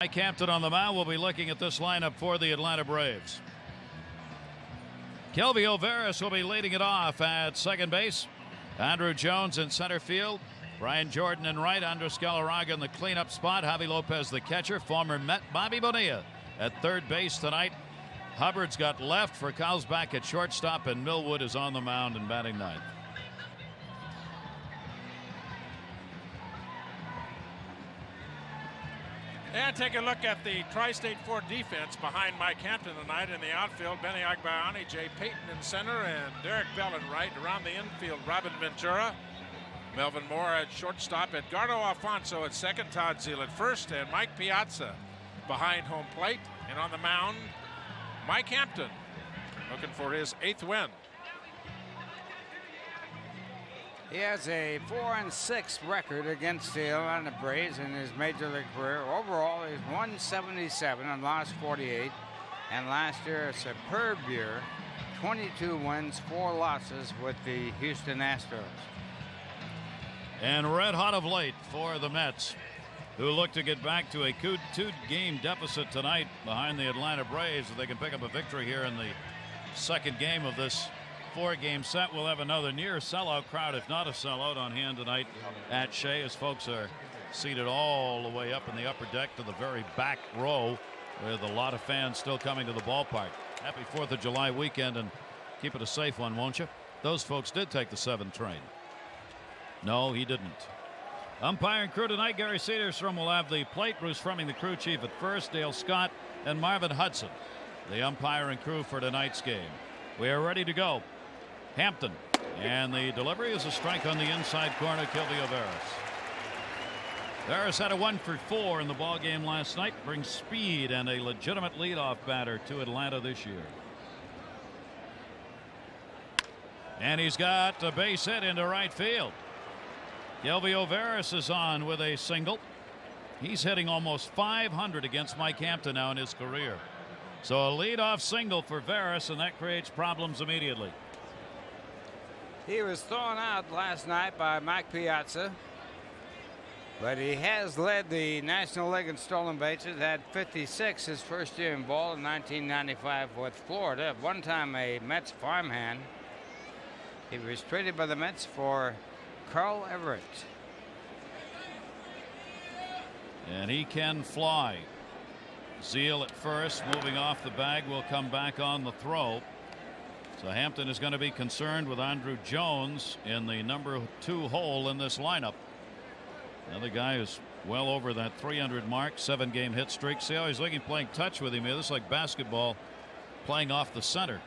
Mike Hampton on the mound. We'll be looking at this lineup for the Atlanta Braves. Kelvio Veras will be leading it off at second base. Andruw Jones in center field. Brian Jordan in right. Andres Galarraga in the cleanup spot. Javi Lopez the catcher. Former Met Bobby Bonilla at third base tonight. Hubbard's got left for Carlsbad at shortstop, and Millwood is on the mound and batting ninth. And take a look at the Tri-State 4 defense behind Mike Hampton tonight. In the outfield, Benny Agbayani, Jay Payton in center, and Derek Bell in right. Around the infield, Robin Ventura, Melvin Moore at shortstop, Edgardo Alfonso at second, Todd Zeile at first, and Mike Piazza behind home plate. And on the mound, Mike Hampton looking for his 8th win. He has a 4-6 record against the Atlanta Braves in his major league career. Overall, he's 177 and lost 48. And last year, a superb year, 22 wins, 4 losses with the Houston Astros. And red hot of late for the Mets, who look to get back to a 2-game deficit tonight behind the Atlanta Braves. If they can pick up a victory here in the second game of this 4-game set, we'll have another near sellout crowd, if not a sellout, on hand tonight at Shea, as folks are seated all the way up in the upper deck to the very back row, with a lot of fans still coming to the ballpark. Happy 4th of July weekend, and keep it a safe one, won't you? Those folks did take the 7 train. No, he didn't. Umpire and crew tonight, Gary Cederstrom will have the plate. Bruce Fleming, the crew chief, at first. Dale Scott and Marvin Hudson, the umpire and crew for tonight's game. We are ready to go. Hampton, and the delivery is a strike on the inside corner. Kelvio Veras. Veras had a 1-for-4 in the ball game last night. Brings speed and a legitimate leadoff batter to Atlanta this year. And he's got a base hit into right field. Kelvio Veras is on with a single. He's hitting almost 500 against Mike Hampton now in his career. So a leadoff single for Veras, and that creates problems immediately. He was thrown out last night by Mike Piazza, but he has led the National League in stolen bases. Had 56 his first year in ball in 1995 with Florida. At one time a Mets farmhand. He was traded by the Mets for Carl Everett. And he can fly. Zeile at first, moving off the bag, will come back on the throw. So Hampton is going to be concerned with Andruw Jones in the number 2 hole in this lineup. Another guy who's well over that 300 mark, 7-game hit streak. See how he's looking, playing touch with him here. This is like basketball, playing off the center.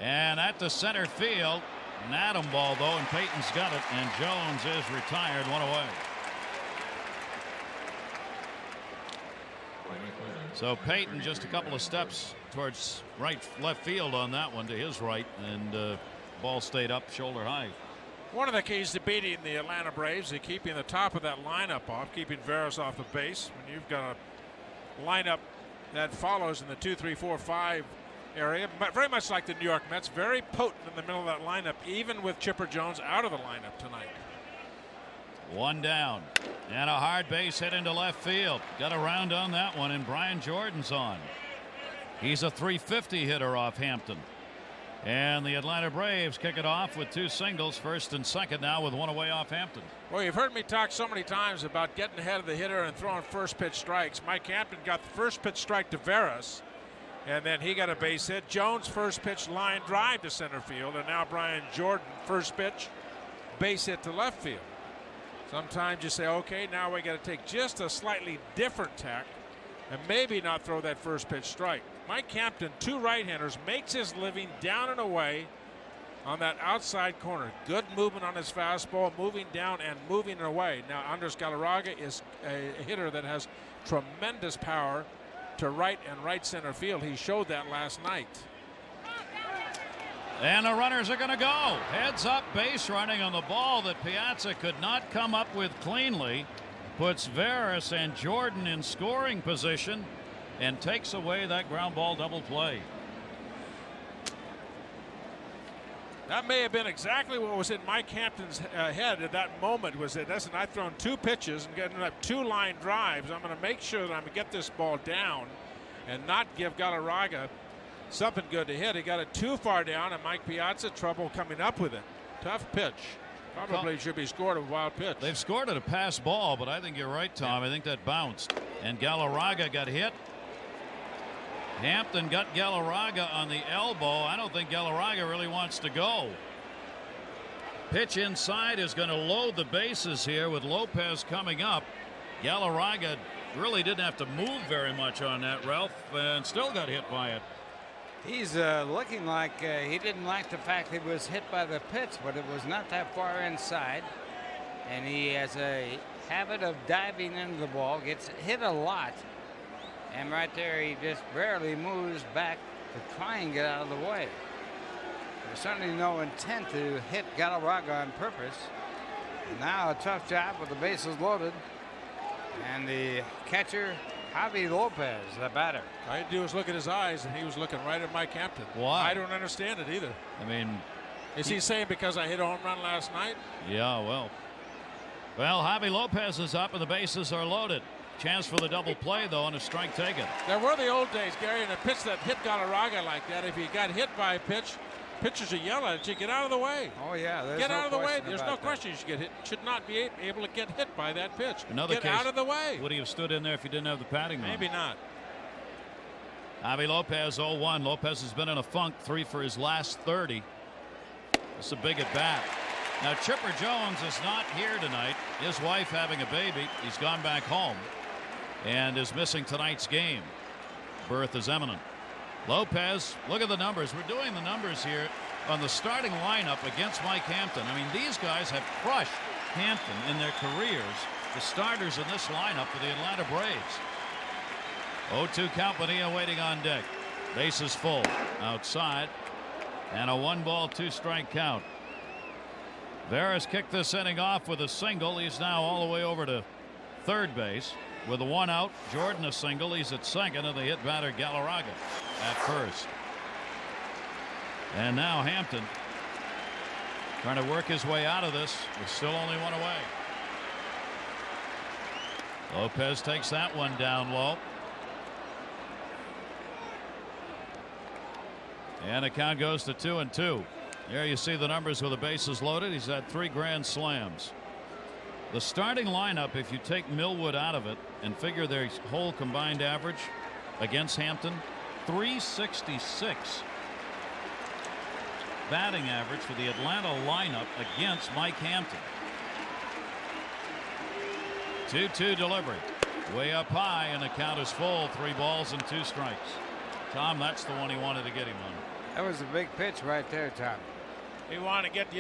And at the center field, an atom ball though, and Payton's got it, and Jones is retired, 1 away. So Payton just a couple of steps towards left field on that one, to his right, and ball stayed up shoulder high. One of the keys to beating the Atlanta Braves is keeping the top of that lineup off, keeping Veras off the base. When you've got a lineup that follows in the 2-3-4-5 area, but very much like the New York Mets, very potent in the middle of that lineup, even with Chipper Jones out of the lineup tonight. 1 down, and a hard base hit into left field. Got a round on that one, and Brian Jordan's on. He's a .350 hitter off Hampton. And the Atlanta Braves kick it off with 2 singles, first and second now, with 1 away off Hampton. Well, you've heard me talk so many times about getting ahead of the hitter and throwing first pitch strikes. Mike Hampton got the first pitch strike to Veras, and then he got a base hit. Jones first pitch line drive to center field, and now Brian Jordan first pitch base hit to left field. Sometimes you say, okay, now we got to take just a slightly different tack and maybe not throw that first pitch strike. Mike Hampton, 2 right-handers, makes his living down and away on that outside corner. Good movement on his fastball, moving down and moving away. Now Andres Galarraga is a hitter that has tremendous power to right and right center field. He showed that last night. And the runners are going to go. Heads up, base running on the ball that Piazza could not come up with cleanly. Puts Veras and Jordan in scoring position and takes away that ground ball double play. That may have been exactly what was in Mike Hampton's head at that moment. Was that, listen, I've thrown 2 pitches and getting up 2 line drives. I'm going to make sure that I'm going to get this ball down and not give Galarraga something good to hit. He got it too far down, and Mike Piazza trouble coming up with it. Tough pitch. Probably should be scored a wild pitch. They've scored at a pass ball, but I think you're right, Tom. I think that bounced. And Galarraga got hit. Hampton got Galarraga on the elbow. I don't think Galarraga really wants to go. Pitch inside is going to load the bases here with Lopez coming up. Galarraga really didn't have to move very much on that, Ralph, and still got hit by it. He's looking like he didn't like the fact he was hit by the pitch, but it was not that far inside. And he has a habit of diving into the ball, gets hit a lot. And right there, he just barely moves back to try and get out of the way. There's certainly no intent to hit Galarraga on purpose. And now a tough job with the bases loaded. And the catcher, Javi Lopez, the batter. All I had to do was look at his eyes, and he was looking right at Mike Hampton. Why? I don't understand it either. I mean, is he saying because I hit a home run last night? Yeah, well, Javi Lopez is up and the bases are loaded. Chance for the double play, though, and a strike taken. There were the old days, Gary, and a pitch that hit Galarraga like that. If he got hit by a pitch, pitchers are yelling at you, get out of the way. Oh, yeah. Get out of the way. There's no question you should get hit. Should not be able to get hit by that pitch. Another get case, out of the way. Would he have stood in there if he didn't have the padding on? Maybe not. Javi Lopez 0-1. Lopez has been in a funk, 3 for his last 30. It's a big at bat. Now Chipper Jones is not here tonight. His wife having a baby. He's gone back home and is missing tonight's game. Birth is imminent. Lopez, look at the numbers. We're doing the numbers here on the starting lineup against Mike Hampton. I mean, these guys have crushed Hampton in their careers. The starters in this lineup for the Atlanta Braves. 0-2 count, Bonilla waiting on deck. Bases full outside, and a 1-ball, 2-strike count. Veras kicked this inning off with a single. He's now all the way over to third base with a 1 out. Jordan a single. He's at second, and the hit batter Galarraga at first. And now Hampton trying to work his way out of this with still only 1 away. Lopez takes that one down low. And the count goes to 2-2. There you see the numbers with the bases loaded. He's had 3 grand slams. The starting lineup, if you take Millwood out of it and figure their whole combined average against Hampton, 366 batting average for the Atlanta lineup against Mike Hampton. 2-2 delivery. Way up high, and the count is full. 3 balls and 2 strikes. Tom, that's the one he wanted to get him on. That was a big pitch right there, Tom. You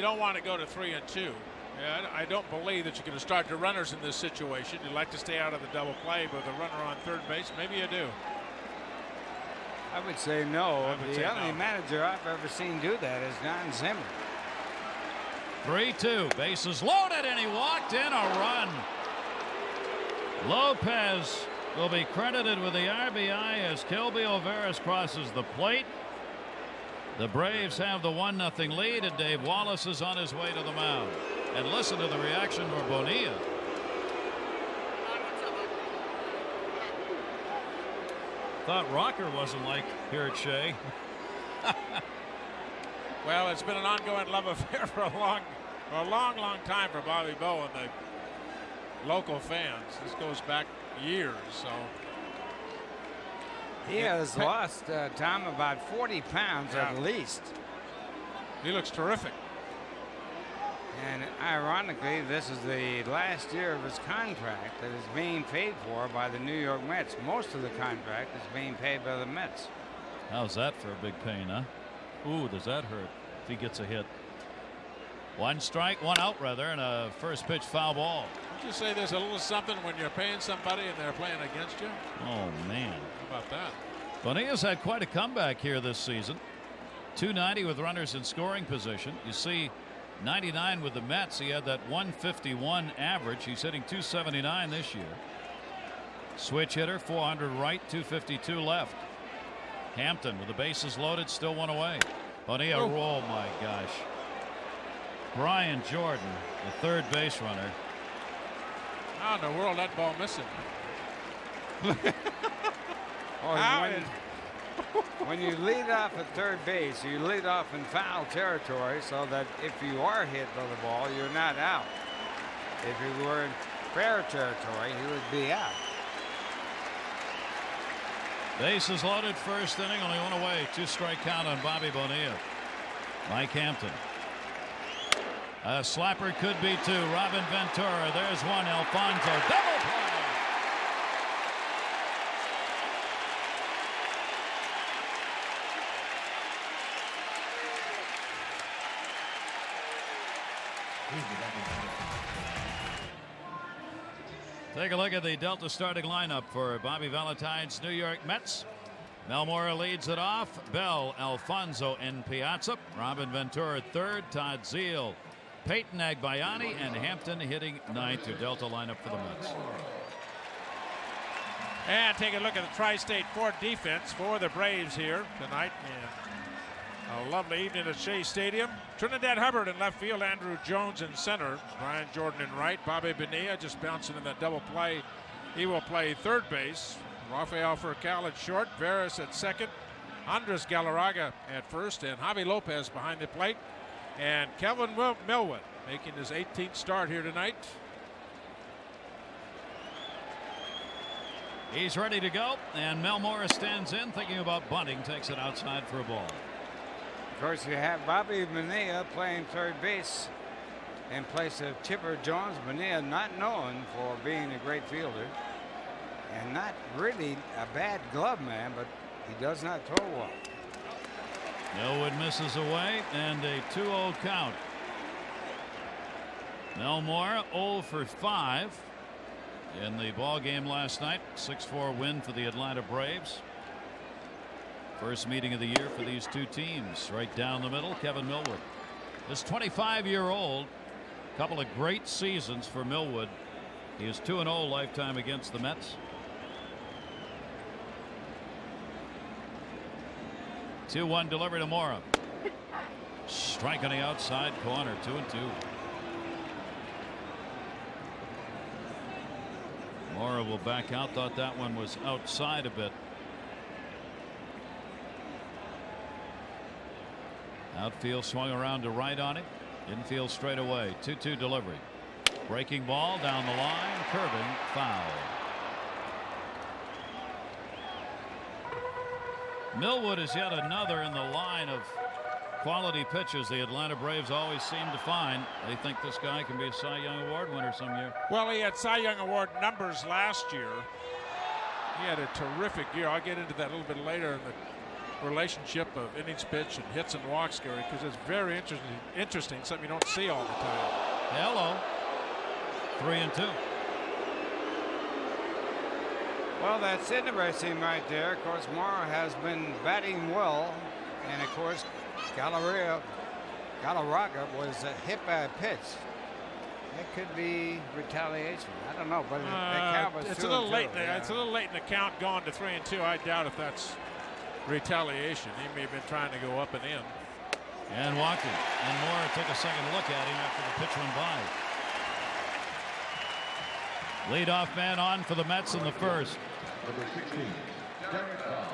don't want to go to 3-2. Yeah, I don't believe that you're going to start the runners in this situation. You'd like to stay out of the double play with a runner on third base. Maybe you do. I would say no. The only no. manager I've ever seen do that is Don Zimmer. 3-2. Bases loaded, and he walked in a run. Lopez will be credited with the RBI as Kelby Veras crosses the plate. The Braves have the 1-0 lead, and Dave Wallace is on his way to the mound. And listen to the reaction for Bonilla. Thought Rocker wasn't like here at Shea. Well, it's been an ongoing love affair for a long time for Bobby Bowe and the local fans. This goes back years. So he has lost, Tom, about 40 pounds at least. He looks terrific. And ironically, this is the last year of his contract that is being paid for by the New York Mets. Most of the contract is being paid by the Mets. How's that for a big pain, huh? Ooh, does that hurt if he gets a hit? 1 strike, 1 out rather, and a first pitch foul ball. Would you say there's a little something when you're paying somebody and they're playing against you? Oh, man. How about that? Bonilla's had quite a comeback here this season. 290 with runners in scoring position. You see 99 with the Mets. He had that 151 average. He's hitting 279 this year. Switch hitter, 400 right, 252 left. Hampton with the bases loaded, still 1 away. Bonilla, oh my gosh. Brian Jordan, the third base runner. How in the world that ball missing? When you lead off at third base, you lead off in foul territory so that if you are hit by the ball, you're not out. If you were in fair territory, he would be out. Bases loaded, first inning, only one away. 2-strike count on Bobby Bonilla. Mike Hampton. A slapper could be two. Robin Ventura. There's one. Alfonso. Double play. Take a look at the Delta starting lineup for Bobby Valentine's New York Mets. Mel Mora leads it off. Bell, Alfonso, and Piazza. Robin Ventura third. Todd Zeile, Peyton Agbayani, and Hampton hitting ninth. Your Delta lineup for the Mets. And take a look at the Tri-State Ford defense for the Braves here tonight. And a lovely evening at Shea Stadium. Trinidad Hubbard in left field. Andrew Jones in center. Brian Jordan in right. Bobby Bonilla just bouncing in that double play. He will play third base. Rafael Furcal at short. Veras at second. Andres Galarraga at first. And Javi Lopez behind the plate. And Kelvin Millwood making his 18th start here tonight. He's ready to go. And Mel Mora stands in, thinking about bunting. Takes it outside for a ball. Of course, you have Bobby Bonilla playing third base in place of Chipper Jones. Bonilla not known for being a great fielder and not really a bad glove man, but he does not throw well. Millwood misses away, and a 2-0 count. Mel Mora 0 for 5 in the ball game last night. 6-4 win for the Atlanta Braves. First meeting of the year for these two teams. Right down the middle, Kevin Millwood. This 25-year-old, couple of great seasons for Millwood. He is 2-0 lifetime against the Mets. 2-1 delivery to Mora. Strike on the outside corner. 2-2. Mora will back out. Thought that one was outside a bit. Outfield swung around to right on it. Infield straight away. 2-2 delivery. Breaking ball down the line. Curving foul. Millwood is yet another in the line of quality pitchers the Atlanta Braves always seem to find. They think this guy can be a Cy Young Award winner some year. Well, he had Cy Young Award numbers last year. He had a terrific year. I'll get into that a little bit later in the relationship of innings pitched and hits and walks, Gary, because it's very interesting, something you don't see all the time. Hello. 3-2. Well, that's interesting right there. Of course, Mora has been batting well, and of course, Galarraga was hit by a pitch. That could be retaliation. I don't know, but the count was it's a little late. It's a little late in the count, going to 3-2. I doubt if that's retaliation. He may have been trying to go up and in. And walking. And Mora took a second look at him after the pitch went by. Leadoff man on for the Mets in the first. Number 16, Derek Bell.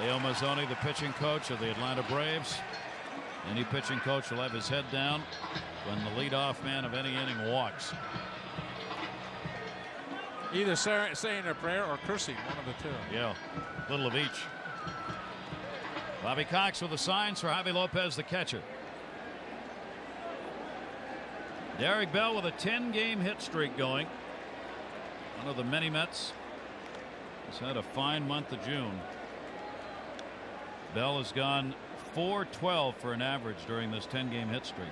Leo Mazzoni, the pitching coach of the Atlanta Braves. Any pitching coach will have his head down when the leadoff man of any inning walks. Either saying a prayer or cursing, one of the two. Yeah, a little of each. Bobby Cox with the signs for Javi Lopez, the catcher. Derek Bell with a 10-game hit streak going. One of the many Mets has had a fine month of June. Bell has gone .412 for an average during this 10-game hit streak.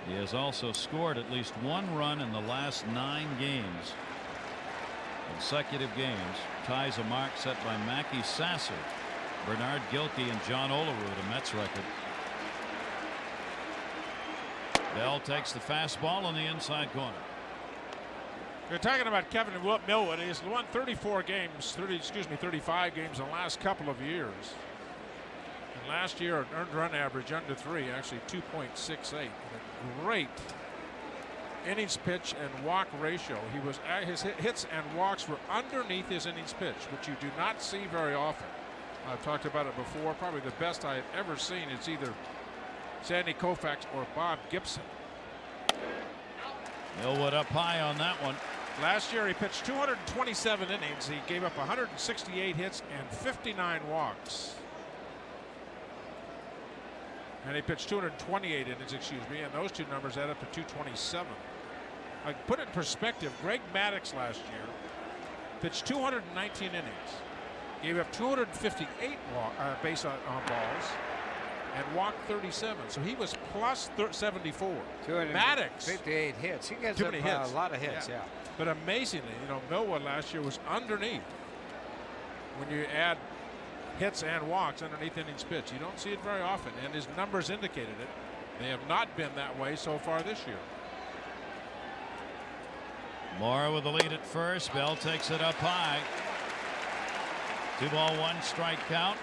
He has also scored at least one run in the last 9 games. Consecutive games. Ties a mark set by Mackey Sasser, Bernard Gilkey, and John Olerud, a Mets record. Bell takes the fastball on the inside corner. You're talking about Kevin Millwood. He's won 35 games in the last couple of years. And last year, an earned run average under 3, actually 2.68. A great innings pitch and walk ratio. His hits and walks were underneath his innings pitch, which you do not see very often. I've talked about it before. Probably the best I had ever seen. It's either Sandy Koufax or Bob Gibson. Millwood up high on that one. Last year he pitched 227 innings. He gave up 168 hits and 59 walks. And he pitched 228 innings, and those two numbers add up to 227. I put it in perspective. Greg Maddux last year pitched 219 innings, gave up 258 base on balls, and walked 37. So he was plus 74. Maddux 58 hits. He gets up a lot of hits. Yeah. But amazingly, Millwood last year was underneath. When you add hits and walks underneath innings pitch, you don't see it very often, and his numbers indicated it. They have not been that way so far this year. Moore with the lead at first. Bell takes it up high. 2-1 strike count.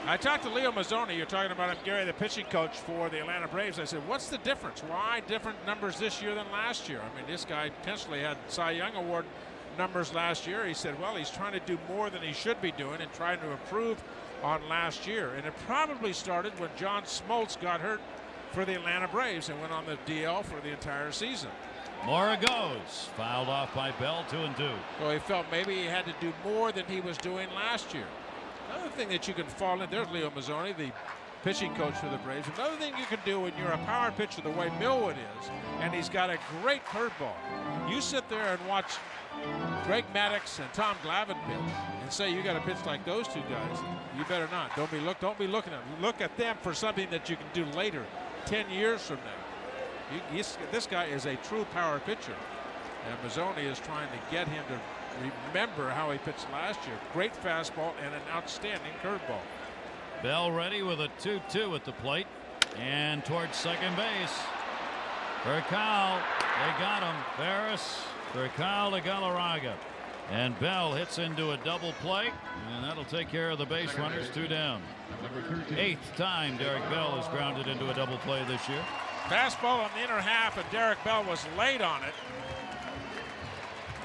I talked to Leo Mazzoni. You're talking about him, Gary, the pitching coach for the Atlanta Braves. I said, what's the difference? Why different numbers this year than last year? I mean, this guy potentially had Cy Young Award numbers last year. He said, well, he's trying to do more than he should be doing and trying to improve on last year. And it probably started when John Smoltz got hurt for the Atlanta Braves and went on the DL for the entire season. Mora goes. Fouled off by Bell, 2-2. So he felt maybe he had to do more than he was doing last year. Another thing that you can fall in, there's Leo Mazzoni, the pitching coach for the Braves. Another thing you can do when you're a power pitcher the way Millwood is, and he's got a great curveball. You sit there and watch Greg Maddux and Tom Glavine pitch and say you got to pitch like those two guys. You better not. Don't be looking at them. Look at them for something that you can do later, 10 years from now. This guy is a true power pitcher, and Mazzoni is trying to get him to remember how he pitched last year. Great fastball and an outstanding curveball. Bell ready with a 2-2 at the plate and towards second base. Furcal, they got him. Ferris, Furcal to Galarraga, and Bell hits into a double play, and that'll take care of the base runners. 2 down. 8th time Derek Bell has grounded into a double play this year. Fastball on the inner half, and Derek Bell was late on it.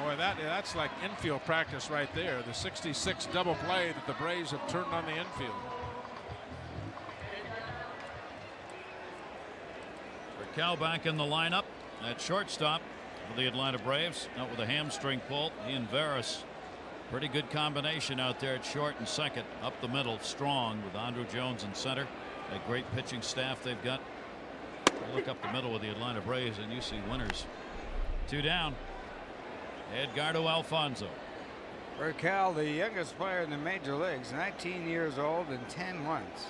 Boy, that's like infield practice right there. The 66 double play that the Braves have turned on the infield. Furcal back in the lineup at shortstop for the Atlanta Braves. Out with a hamstring pull. He and Veras. Pretty good combination out there at short and second. Up the middle, strong with Andrew Jones in center. A great pitching staff they've got. Look up the middle with the Atlanta Braves and you see winners. 2 down. Edgardo Alfonzo. Furcal, the youngest player in the major leagues, 19 years old and 10 months.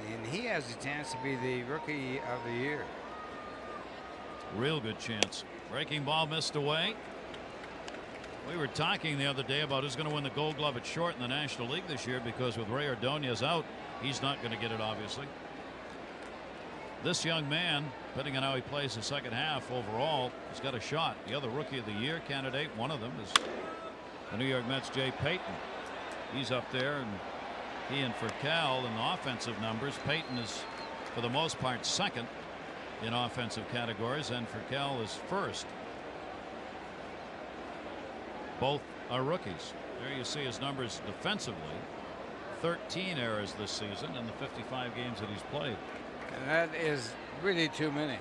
And he has a chance to be the rookie of the year. Real good chance. Breaking ball missed away. We were talking the other day about who's going to win the Gold Glove at short in the National League this year, because with Ray Ordonez out, he's not going to get it, obviously. This young man, depending on how he plays the second half overall, has got a shot. The other Rookie of the Year candidate, one of them, is the New York Mets' Jay Payton. He's up there, and he and Furcal in the offensive numbers. Payton is, for the most part, second in offensive categories, and Furcal is first. Both are rookies. There you see his numbers defensively. 13 errors this season in the 55 games that he's played. And that is really too many.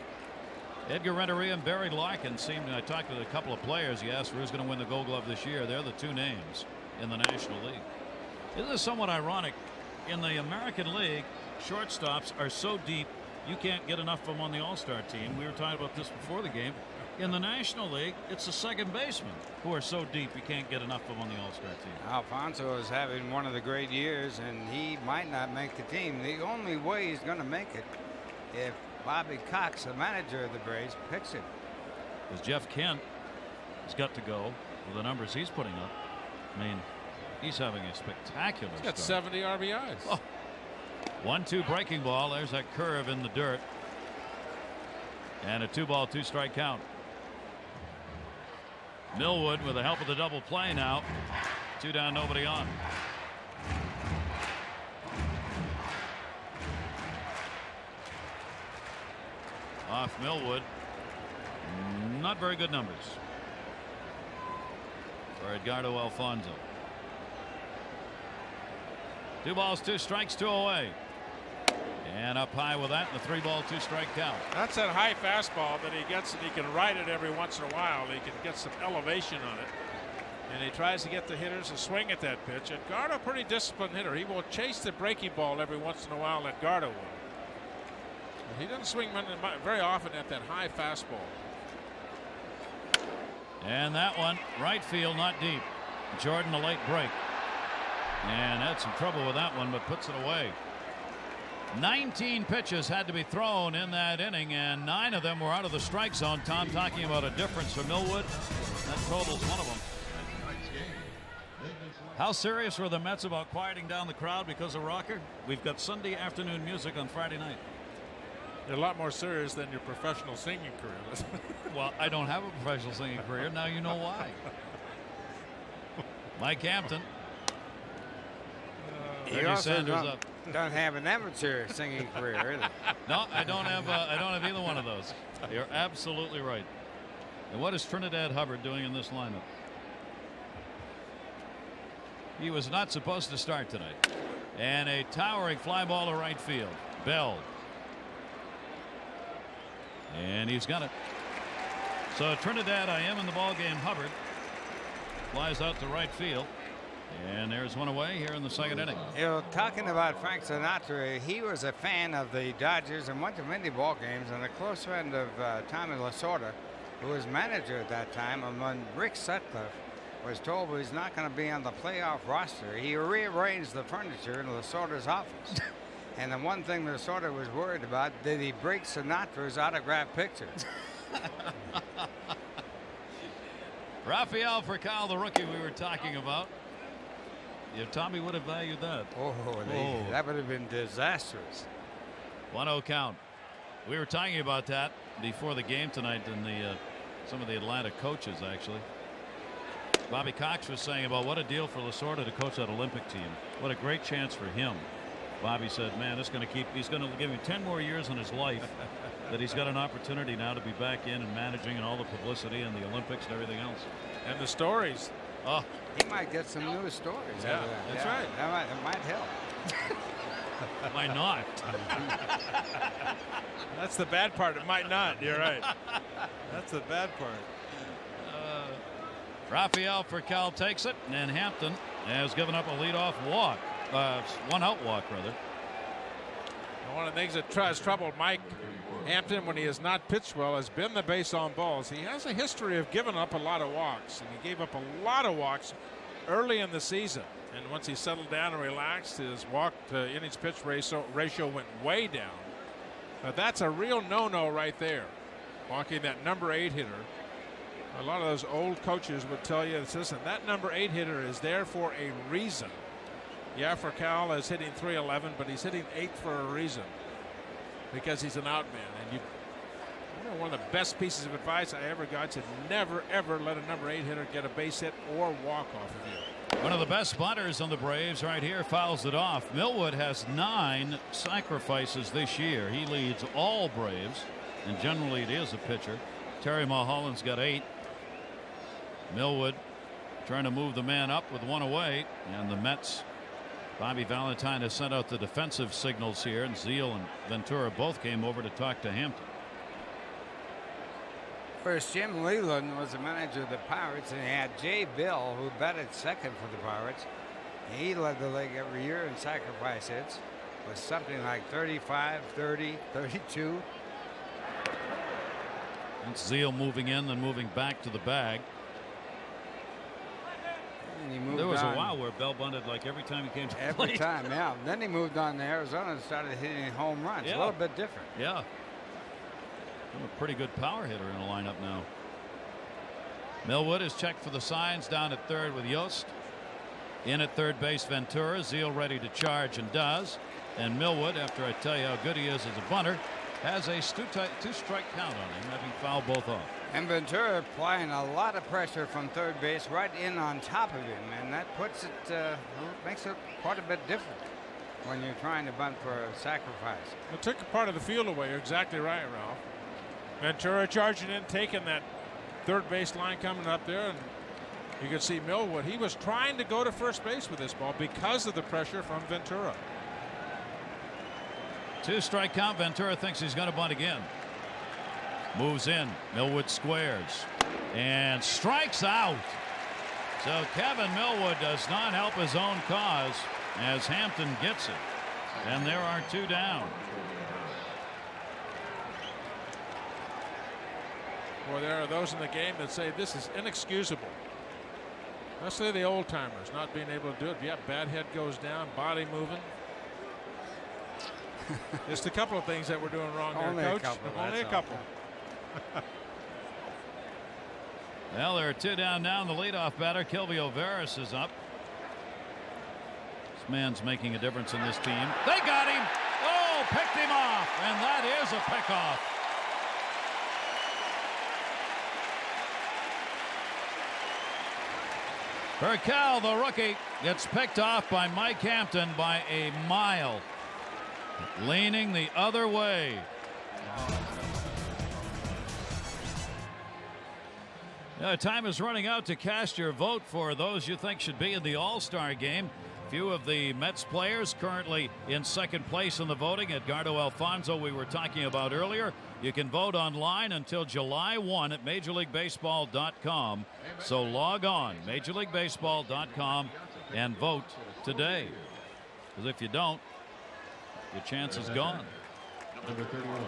Edgar Renteria and Barry Larkin seemed, I talked to a couple of players, you asked who's going to win the Gold Glove this year. They're the 2 names in the National League. Isn't this somewhat ironic? In the American League, shortstops are so deep you can't get enough of them on the All-Star team. We were talking about this before the game. In the National League, it's the second basemen who are so deep you can't get enough of them on the All-Star team. Alfonso is having one of the great years, and he might not make the team. The only way he's going to make it if Bobby Cox, the manager of the Braves, picks him. Because Jeff Kent has got to go with the numbers he's putting up. I mean, he's having a spectacular He's got start. 70 RBIs. Oh. 1-2 breaking ball. There's that curve in the dirt. And a 2-ball, 2-strike count. Millwood with the help of the double play now. 2 down, nobody on. Off Millwood. Not very good numbers for Edgardo Alfonzo. 2 balls, 2 strikes, 2 away. And up high with that, the 3-ball, 2-strike count. That's that high fastball that he gets, and he can ride it every once in a while. He can get some elevation on it. And he tries to get the hitters to swing at that pitch. Edgardo, pretty disciplined hitter. He will chase the breaking ball every once in a while, Edgardo will. But he doesn't swing very often at that high fastball. And that one, right field, not deep. Jordan, a late break. And had some trouble with that one, but puts it away. 19 pitches had to be thrown in that inning, and 9 of them were out of the strike zone. Tom talking about a difference for Millwood. That totals one of them. How serious were the Mets about quieting down the crowd because of Rocker? We've got Sunday afternoon music on Friday night. They're a lot more serious than your professional singing career. Well, I don't have a professional singing career. Now you know why. Mike Hampton. You also don't have an amateur singing career either. No, I don't have either one of those. You're absolutely right. And what is Trinidad Hubbard doing in this lineup? He was not supposed to start tonight. And a towering fly ball to right field. Bell. And he's got it. So Trinidad, I am in the ball game. Hubbard flies out to right field. And there's one away here in the second inning. You know, talking about Frank Sinatra, he was a fan of the Dodgers and went to many ball games, and a close friend of Tommy Lasorda, who was manager at that time. And when Rick Sutcliffe was told he's not going to be on the playoff roster, he rearranged the furniture in Lasorda's office. And the one thing Lasorda was worried about, did he break Sinatra's autographed picture? Rafael Furcal, the rookie we were talking about. If Tommy would have valued that. That would have been disastrous. 1-0 count. We were talking about that before the game tonight, and some of the Atlanta coaches actually. Bobby Cox was saying about what a deal for Lasorda to coach that Olympic team. What a great chance for him. Bobby said, man, he's going to give him 10 more years in his life that he's got an opportunity now to be back in and managing and all the publicity and the Olympics and everything else. And the stories. Oh, he might get some new stories. Yeah, that's right. That might help. why not? That's the bad part. It might not. You're right. That's the bad part. Rafael Furcal takes it, and Hampton has given up a leadoff walk. 1-out walk, rather. One of the things that has troubled Mike Hampton when he has not pitched well has been the base on balls. He has a history of giving up a lot of walks, and he gave up a lot of walks early in the season. And once he settled down and relaxed, his walk to innings pitch ratio went way down. But that's a real no-no right there. Walking that number 8 hitter. A lot of those old coaches would tell you, listen, that number 8 hitter is there for a reason. Yeah, Furcal is hitting .311, but he's hitting 8th for a reason, because he's an out man. And you know, one of the best pieces of advice I ever got said, never ever let a number 8 hitter get a base hit or walk off of you. One of the best bunters on the Braves right here fouls it off. Millwood has 9 sacrifices this year. He leads all Braves, and generally it is a pitcher. Terry Mulholland's got 8. Millwood trying to move the man up with 1 away, and the Mets. Bobby Valentine has sent out the defensive signals here, and Zeal and Ventura both came over to talk to Hampton. First, Jim Leland was the manager of the Pirates, and he had Jay Bill, who batted second for the Pirates. He led the league every year in sacrifice hits with something like 35, 30, 32. And Zeal moving in, then moving back to the bag. There was a while where Bell bunted like every time he came to the every plate. time, yeah. Then he moved on to Arizona and started hitting home runs. Yeah. A little bit different. Yeah. I'm a pretty good power hitter in the lineup now. Millwood is checked for the signs down at third with Yost. In at third base, Ventura. Zeal ready to charge and does. And Millwood, after I tell you how good he is as a bunter, has a two-strike count on him, having fouled both off. And Ventura applying a lot of pressure from third base right in on top of him, and that puts it, makes it quite a bit different when you're trying to bunt for a sacrifice. It took a part of the field away. You're exactly right, Ralph. Ventura charging in, taking that third base line coming up there, and you can see Millwood. He was trying to go to first base with this ball because of the pressure from Ventura. Two-strike count. Ventura thinks he's going to bunt again. Moves in. Millwood squares and strikes out. So Kevin Millwood does not help his own cause as Hampton gets it. And there are two down. Well, there are those in the game that say this is inexcusable. Let's say the old timers not being able to do it. Yeah, bad head goes down, body moving. Just a couple of things that we're doing wrong Only there, a Coach. couple, Only a that's couple. Well, there are two down now. The leadoff batter, Kilvio Veras, is up. This man's making a difference in this team. They got him. Oh, picked him off. And that is a pickoff. Burkell, the rookie, gets picked off by Mike Hampton by a mile. Leaning the other way. Time is running out to cast your vote for those you think should be in the All-Star game. Few of the Mets players currently in second place in the voting. Edgardo Alfonso, we were talking about earlier. You can vote online until July 1 at MajorLeagueBaseball.com. So log on, MajorLeagueBaseball.com, and vote today. Because if you don't, your chance is gone. Number 31,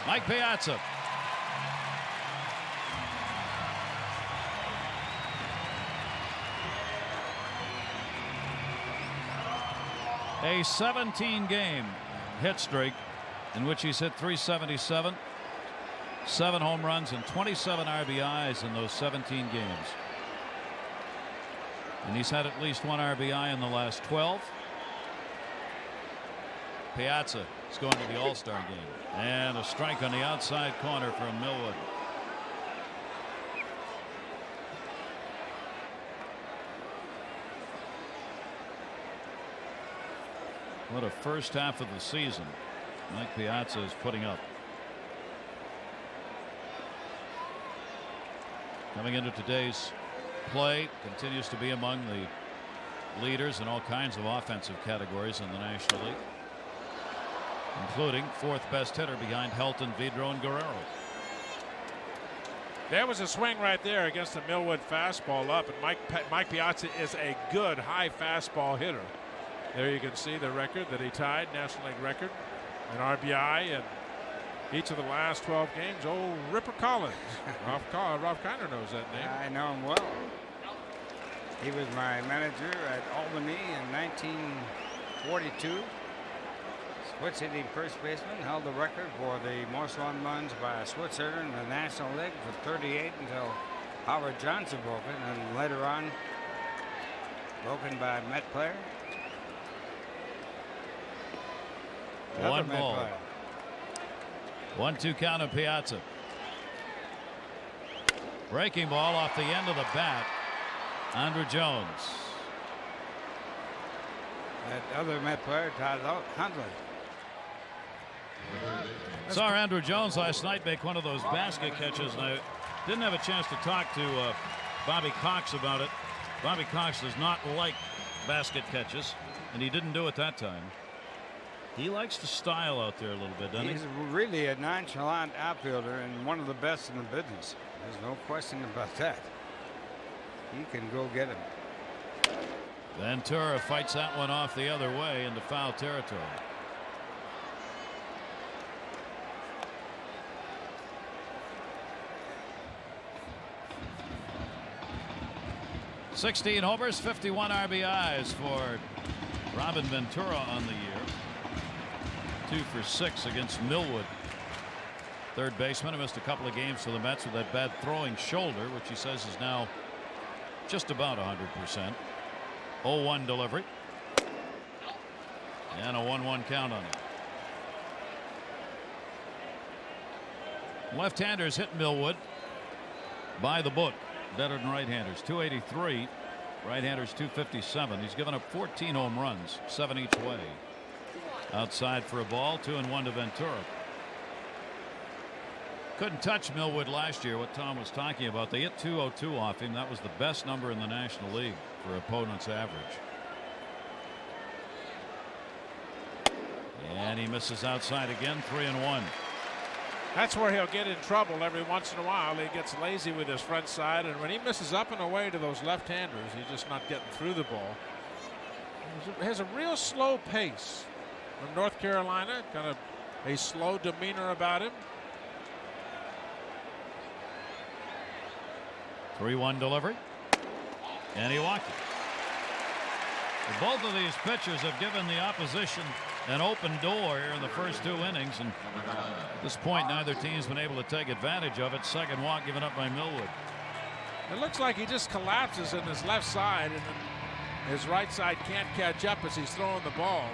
Mike Piazza. A 17-game hit streak in which he's hit .377, 7 home runs, and 27 RBIs in those 17 games. And he's had at least 1 RBI in the last 12. Piazza is going to the All-Star game. And a strike on the outside corner from Millwood. What a first half of the season Mike Piazza is putting up. Coming into today's play, continues to be among the leaders in all kinds of offensive categories in the National League, including 4th best hitter behind Helton, Vidro, and Guerrero. There was a swing right there against the Millwood fastball up, and Mike Piazza is a good high fastball hitter. There you can see the record that he tied, National League record, an RBI in each of the last 12 games. Oh, Ripper Collins. Ralph Kiner knows that name. I know him well. He was my manager at Albany in 1942. Switch hitting first baseman, held the record for the most home runs by a switch hitter in the National League for 38 until Howard Johnson broke it, and later on broken by a Met player. 1 ball. 1-2 count of Piazza. Breaking ball off the end of the bat. Andrew Jones. That other Met player, Todd Hundley. Saw Andrew Jones last night make one of those basket catches, and I didn't have a chance to talk to Bobby Cox about it. Bobby Cox does not like basket catches, and he didn't do it that time. He likes to style out there a little bit, doesn't he? He's really a nonchalant outfielder and one of the best in the business. There's no question about that. He can go get him. Ventura fights that one off the other way into foul territory. .16 homers, 51 RBIs for Robin Ventura on the year. 2 for 6 against Millwood. Third baseman who missed a couple of games for the Mets with that bad throwing shoulder, which he says is now just about 100%. 0-1 delivery. And a 1-1 count on it. Left-handers hit Millwood by the book. Better than right-handers. 283. Right-handers 257. He's given up 14 home runs, 7 each way. Outside for a ball, 2-1 to Ventura. Couldn't touch Millwood last year, what Tom was talking about. They hit 202 off him. That was the best number in the National League for opponent's average. And he misses outside again, 3-1. That's where he'll get in trouble every once in a while. He gets lazy with his front side, and when he misses up and away to those left-handers, he's just not getting through the ball. He has a real slow pace from North Carolina, kind of a slow demeanor about him. 3-1 delivery. And he walked it. Both of these pitchers have given the opposition an open door here in the first 2 innings, and at this point neither team's been able to take advantage of it. Second walk given up by Millwood. It looks like he just collapses in his left side, and his right side can't catch up as he's throwing the ball.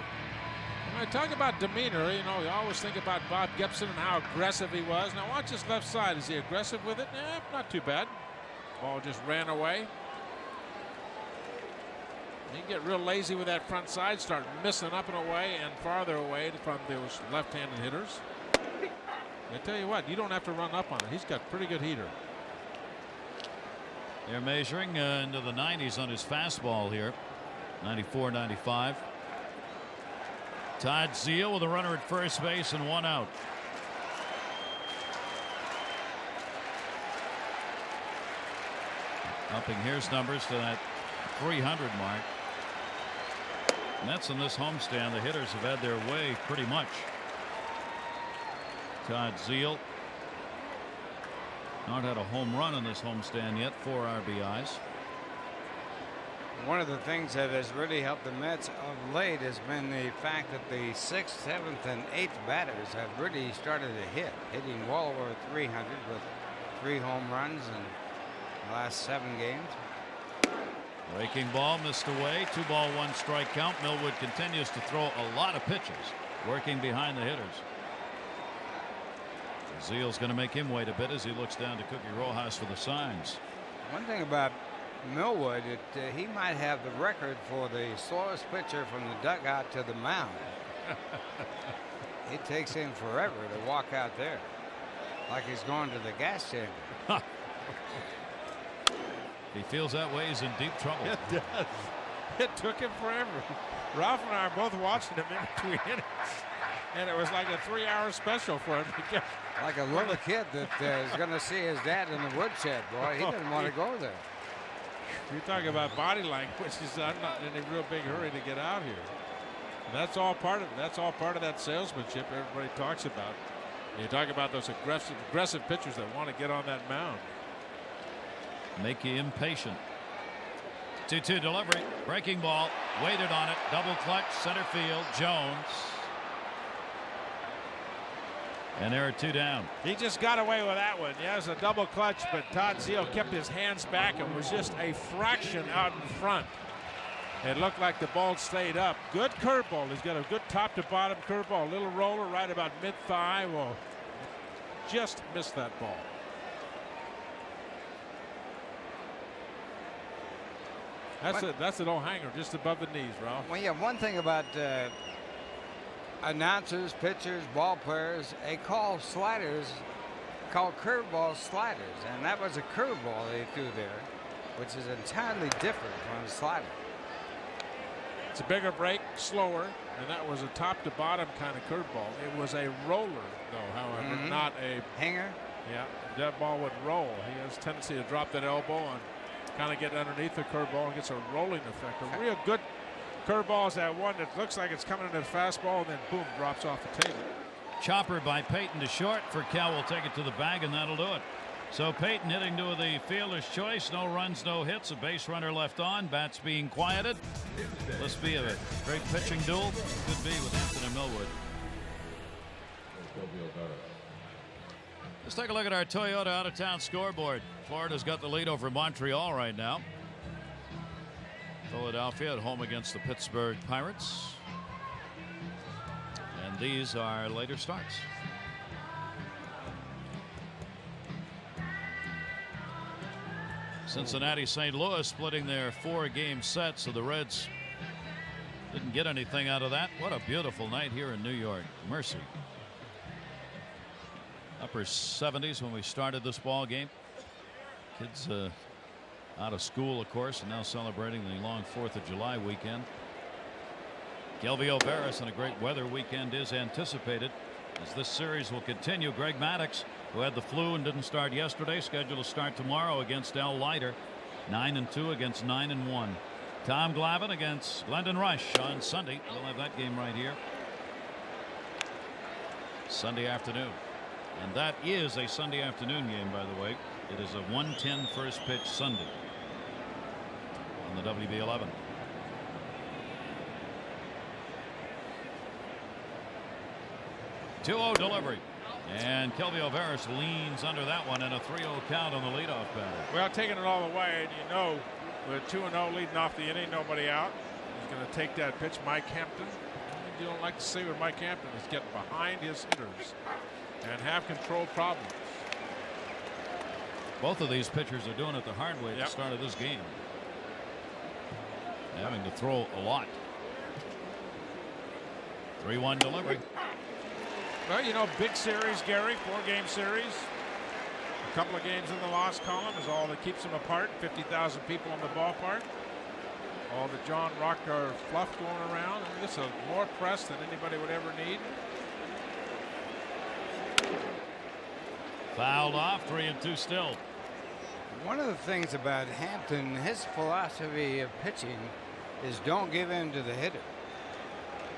When I talk about demeanor, you always think about Bob Gibson and how aggressive he was. Now watch his left side. Is he aggressive with it? Not too bad. Ball just ran away. You get real lazy with that front side, start missing up and away and farther away from those left-handed hitters. I tell you what, you don't have to run up on it. He's got pretty good heater. They're measuring into the 90s on his fastball here. 94, 95. Todd Zeile with a runner at first base and 1 out. Upping his numbers to that 300 mark. Mets in this homestand, the hitters have had their way pretty much. Todd Zeile not had a home run in this homestand yet. 4 RBIs. One of the things that has really helped the Mets of late has been the fact that the 6th, 7th, and 8th batters have really started to hit, hitting well over 300 with 3 home runs in the last 7 games. Breaking ball missed away. 2-ball, 1 strike count. Millwood continues to throw a lot of pitches, working behind the hitters. Zeile's going to make him wait a bit as he looks down to Cookie Rojas for the signs. One thing about Millwood, he might have the record for the slowest pitcher from the dugout to the mound. It takes him forever to walk out there, like he's going to the gas chamber. He feels that way, he's in deep trouble. It does. It took him forever. Ralph and I are both watching him in between innings, and it was like a 3-hour special for him to get. Like a little kid that is going to see his dad in the woodshed. Boy, he didn't want to go there. You talk about body language. I'm not in a real big hurry to get out here. And that's all part of it. That's all part of that salesmanship everybody talks about. You talk about those aggressive pitchers that want to get on that mound. Make you impatient. 2-2 delivery. Breaking ball. Waited on it. Double clutch. Center field. Jones. And there are 2 down. He just got away with that one. Yeah, it was a double clutch, but Todd Zeile kept his hands back and was just a fraction out in front. It looked like the ball stayed up. Good curveball. He's got a good top to bottom curveball. A little roller right about mid-thigh. Well, just missed that ball. That's an old hanger just above the knees, Ralph. Well, yeah, one thing about announcers, pitchers, ball players, they call sliders, call curveballs sliders, and that was a curveball they threw there, which is entirely different from a slider. It's a bigger break, slower, and that was a top to bottom kind of curveball. It was a roller, though, however, not a hanger. Yeah, that ball would roll. He has a tendency to drop that elbow and kind of get underneath the curveball and gets a rolling effect. A real good curveball is that one that looks like it's coming in a fastball and then boom, drops off the table. Chopper by Payton to short. Furcal will take it to the bag, and that'll do it. So Payton hitting to the fielder's choice. No runs, no hits. A base runner left on. Bats being quieted. This be a great pitching duel. Could be with Anthony Millwood. Let's take a look at our Toyota out-of-town scoreboard. Florida's got the lead over Montreal right now. Philadelphia at home against the Pittsburgh Pirates. And these are later starts. Cincinnati St. Louis splitting their 4-game set, so the Reds didn't get anything out of that. What a beautiful night here in New York. Mercy. Upper 70s when we started this ball game. Kids out of school, of course, and now celebrating the long 4th of July weekend. Kelvio Veras and a great weather weekend is anticipated as this series will continue. Greg Maddux, who had the flu and didn't start yesterday, scheduled to start tomorrow against Al Leiter. 9-2 against 9-1. Tom Glavine against Glendon Rush on Sunday. We'll have that game right here Sunday afternoon. And that is a Sunday afternoon game, by the way. It is a 1:10 first pitch Sunday on the WB11. Two-0 delivery. And Kelvio Veras leans under that one, and a 3-0 count on the leadoff batter. Well, taking it all the way, and you know, with 2-0 leading off the inning, nobody out. He's going to take that pitch. Mike Hampton. You don't like to see what Mike Hampton is getting behind his hitters and have control problems. Both of these pitchers are doing it the hard way at the start of this game. Having to throw a lot. 3-1 delivery. Well, you know, big series, Gary, 4-game series. A couple of games in the loss column is all that keeps them apart. 50,000 people in the ballpark. All the John Rockner fluff going around. I mean, this is more press than anybody would ever need. Fouled off, 3-2 still. One of the things about Hampton, his philosophy of pitching is don't give in to the hitter.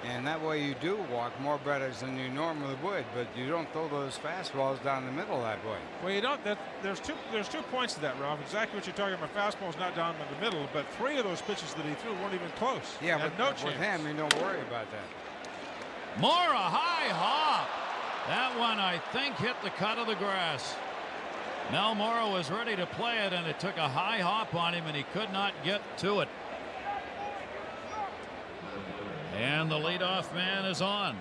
And that way you do walk more batters than you normally would, but you don't throw those fastballs down the middle that way. Well, you don't. There's two points to that, Ralph. Exactly what you're talking about. Fastball's not down in the middle, but 3 of those pitches that he threw weren't even close. Yeah, but no chance. With him, you don't worry about that. Mora, high hop. That one, I think, hit the cut of the grass. Mel Mora was ready to play it, and it took a high hop on him, and he could not get to it. And the leadoff man is on.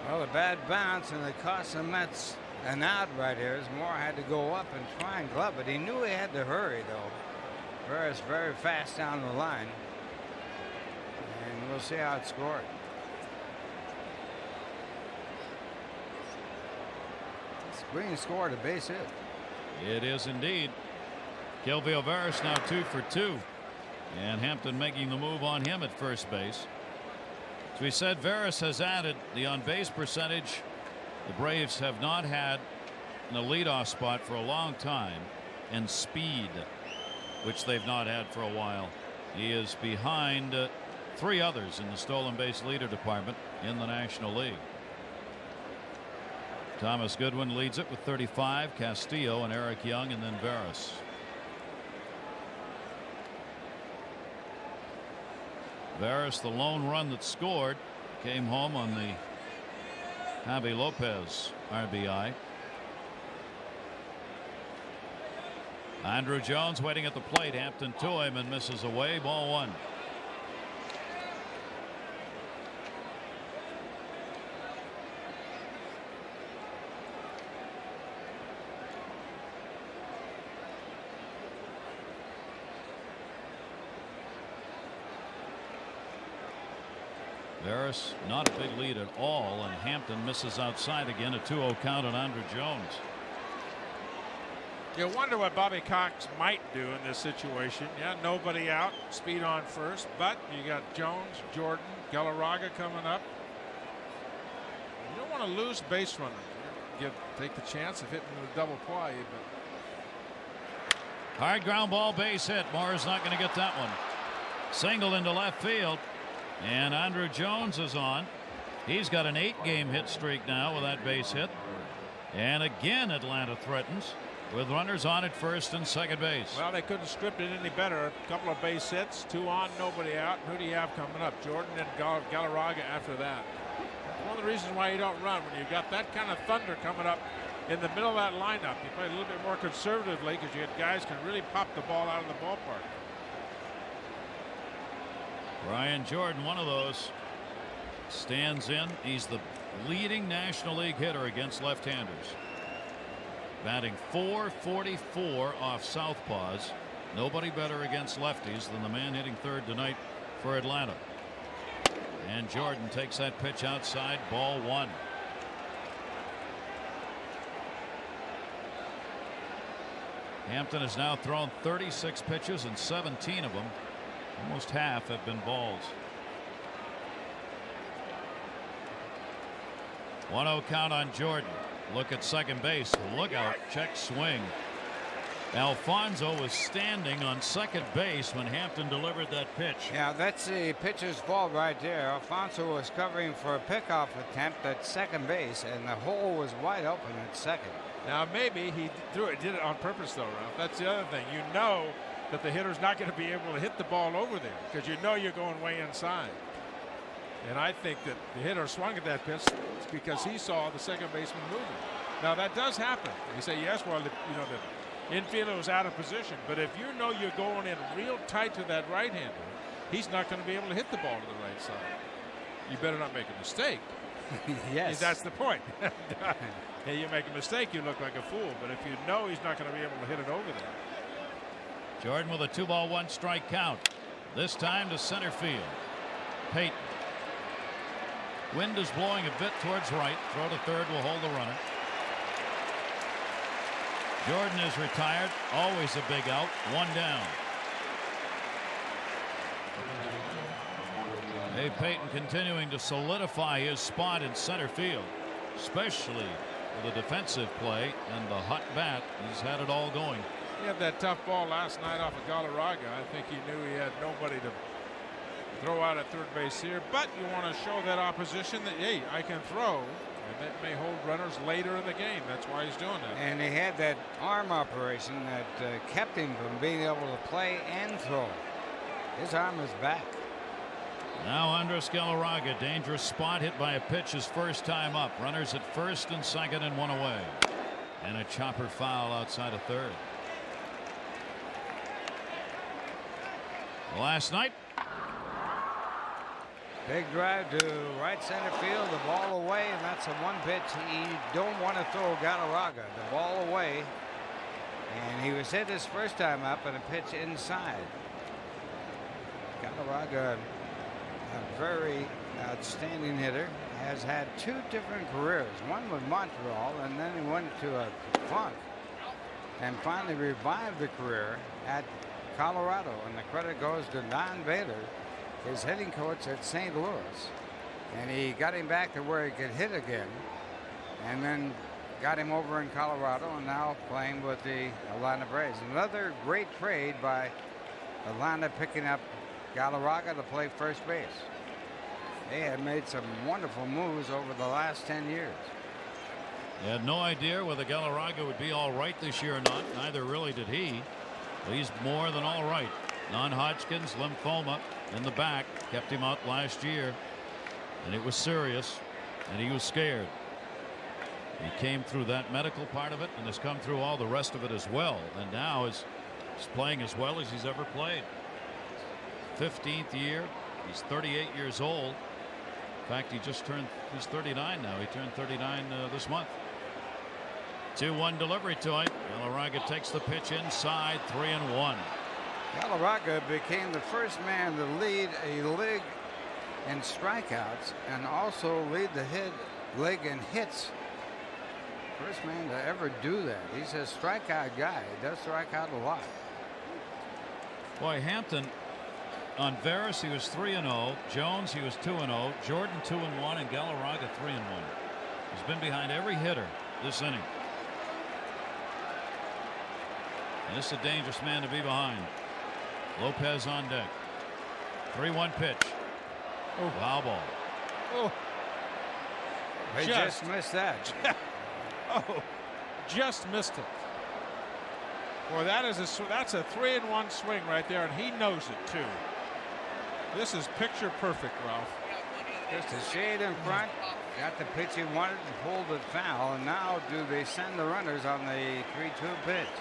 Well, a bad bounce, and it cost the Mets an out right here as Mora had to go up and try and glove it. He knew he had to hurry, though. Veras very fast down the line. And we'll see how it's scored. Green scored a base hit. It is indeed. Kelvio Veras now 2 for 2. And Hampton making the move on him at first base. As we said, Veras has added the on-base percentage. The Braves have not had in the leadoff spot for a long time, and speed, which they've not had for a while. He is behind 3 others in the stolen base leader department in the National League. Thomas Goodwin leads it with 35, Castillo and Eric Young, and then Veras. Veras, the lone run that scored, came home on the Javi Lopez RBI. Andrew Jones waiting at the plate. Hampton to him and misses away. Ball 1. Veras not a big lead at all, and Hampton misses outside again. A 2-0 count on Andrew Jones. You wonder what Bobby Cox might do in this situation. Yeah, nobody out, speed on first, but you got Jones, Jordan, Galarraga coming up. You don't want to lose base runners. Take the chance of hitting the double play. But hard ground ball, base hit. Mora's not going to get that one. Single into left field. And Andrew Jones is on. He's got an 8-game hit streak now with that base hit. And again, Atlanta threatens with runners on at first and second base. Well, they couldn't script it any better. A couple of base hits, 2 on, nobody out. Who do you have coming up? Jordan and Galarraga after that. One of the reasons why you don't run when you've got that kind of thunder coming up in the middle of that lineup. You play a little bit more conservatively because you get guys can really pop the ball out of the ballpark. Brian Jordan, one of those, stands in. He's the leading National League hitter against left-handers. batting .444 off southpaws. Nobody better against lefties than the man hitting third tonight for Atlanta. And Jordan takes that pitch outside, ball one. Hampton has now thrown 36 pitches and 17 of them, almost half, have been balls. 1-0 count on Jordan. Look at second base. Look out. Check swing. Alfonso was standing on second base when Hampton delivered that pitch. Yeah, that's the pitcher's fault right there. Alfonso was covering for a pickoff attempt at second base, and the hole was wide open at second. Now maybe he did it on purpose though, Ralph. That's the other thing. You know that the hitter's not going to be able to hit the ball over there because you know you're going way inside. And I think that the hitter swung at that pitch because he saw the second baseman moving. Now that does happen. You say yes, well, the infielder was out of position, but if you know you're going in real tight to that right-hander, he's not going to be able to hit the ball to the right side. You better not make a mistake. Yes, that's the point. You make a mistake, you look like a fool. But if you know he's not going to be able to hit it over there. Jordan with a 2-1 strike count. This time to center field. Peyton. Wind is blowing a bit towards right. Throw to third will hold the runner. Jordan is retired. Always a big out. One down. Dave Peyton continuing to solidify his spot in center field, especially with a defensive play and the hot bat. He's had it all going. He had that tough ball last night off of Galarraga. I think he knew he had nobody to throw out at third base here, but you want to show that opposition that, hey, I can throw, and that may hold runners later in the game. That's why he's doing that. and he had that arm operation that kept him from being able to play and throw. His arm is back. Now Andres Galarraga, dangerous spot, hit by a pitch his first time up. Runners at first and second and one away. And a chopper foul outside of third. Last night. Big drive to right center field, the ball away, and that's a one pitch you don't want to throw Galarraga. The ball away, and he was hit his first time up and a pitch inside. Galarraga, a very outstanding hitter, has had two different careers. One with Montreal, and then he went to a funk and finally revived the career at Colorado. And the credit goes to Don Baylor, his hitting coach at St. Louis. And he got him back to where he could hit again, and then got him over in Colorado, and now playing with the Atlanta Braves. Another great trade by Atlanta, picking up Galarraga to play first base. They have made some wonderful moves over the last 10 years. They had no idea whether Galarraga would be all right this year or not. Neither really did he. But he's more than all right. Non-Hodgkin's lymphoma in the back kept him out last year, and it was serious, and he was scared. He came through that medical part of it and has come through all the rest of it as well, and now is playing as well as he's ever played. 15th year. He's 38 years old. In fact, he's 39 now. He turned 39 this month. 2-1 delivery to him. Galarraga takes the pitch inside, 3-1. Galarraga became the first man to lead a league in strikeouts and also lead the league in hits. First man to ever do that. He's a strikeout guy. He does strike out a lot. Boy, Hampton, on Veras he was 3-0. Jones he was 2-0. Jordan 2-1, and Galarraga 3-1. He's been behind every hitter this inning. And this is a dangerous man to be behind. Lopez on deck. 3-1 pitch. Oh, foul ball. Oh, They just missed that. oh, just missed it. Boy, that's a 3-1 swing right there, and he knows it too. This is picture perfect, Ralph. Just a shade in front. Got the pitch he wanted and pulled it foul. And now do they send the runners on the 3-2 pitch?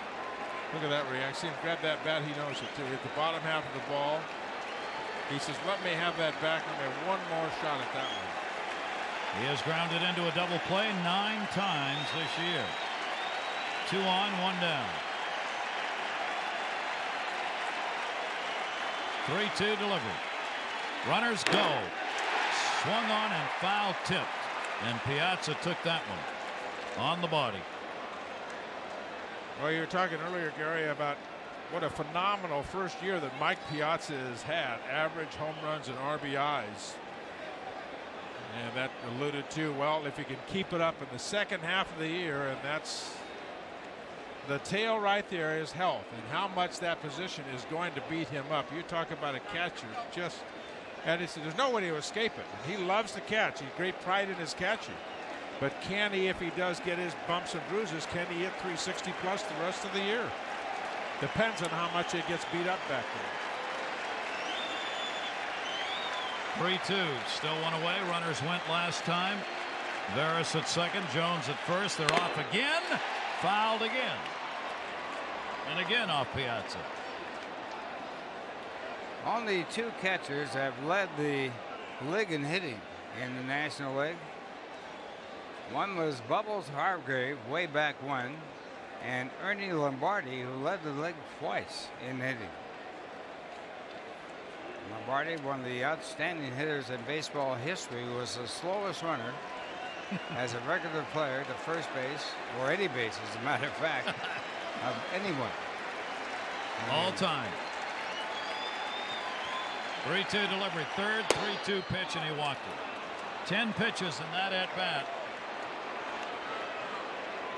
Look at that reaction. Grab that bat. He knows it too. Hit the bottom half of the ball. He says, let me have that back. Let me have one more shot at that one. He has grounded into a double play 9 times this year. 2 on, 1 down. 3-2 delivery. Runners go. Swung on and foul tipped. And Piazza took that one on the body. Well, you were talking earlier, Gary, about what a phenomenal first year that Mike Piazza has had. Average home runs and RBIs. And that alluded to, well, if he can keep it up in the second half of the year, and that's the tail right there is health and how much that position is going to beat him up. You talk about a catcher just, and there's no way to escape it. He loves to catch. He's great pride in his catching. But can he, if he does get his bumps and bruises, can he hit 360 plus the rest of the year? Depends on how much it gets beat up back there. 3-2, still 1 away. Runners went last time. Veras at second, Jones at first. They're off again. Fouled again. And again off Piazza. Only 2 catchers have led the league in hitting in the National League. One was Bubbles Hargrave way back when, and Ernie Lombardi, who led the league twice in hitting. Lombardi, one of the outstanding hitters in baseball history, was the slowest runner as a regular player to first base, or any base, as a matter of fact, of anyone. All time. 3-2 delivery, third 3-2 pitch, and he walked it. 10 pitches in that at bat.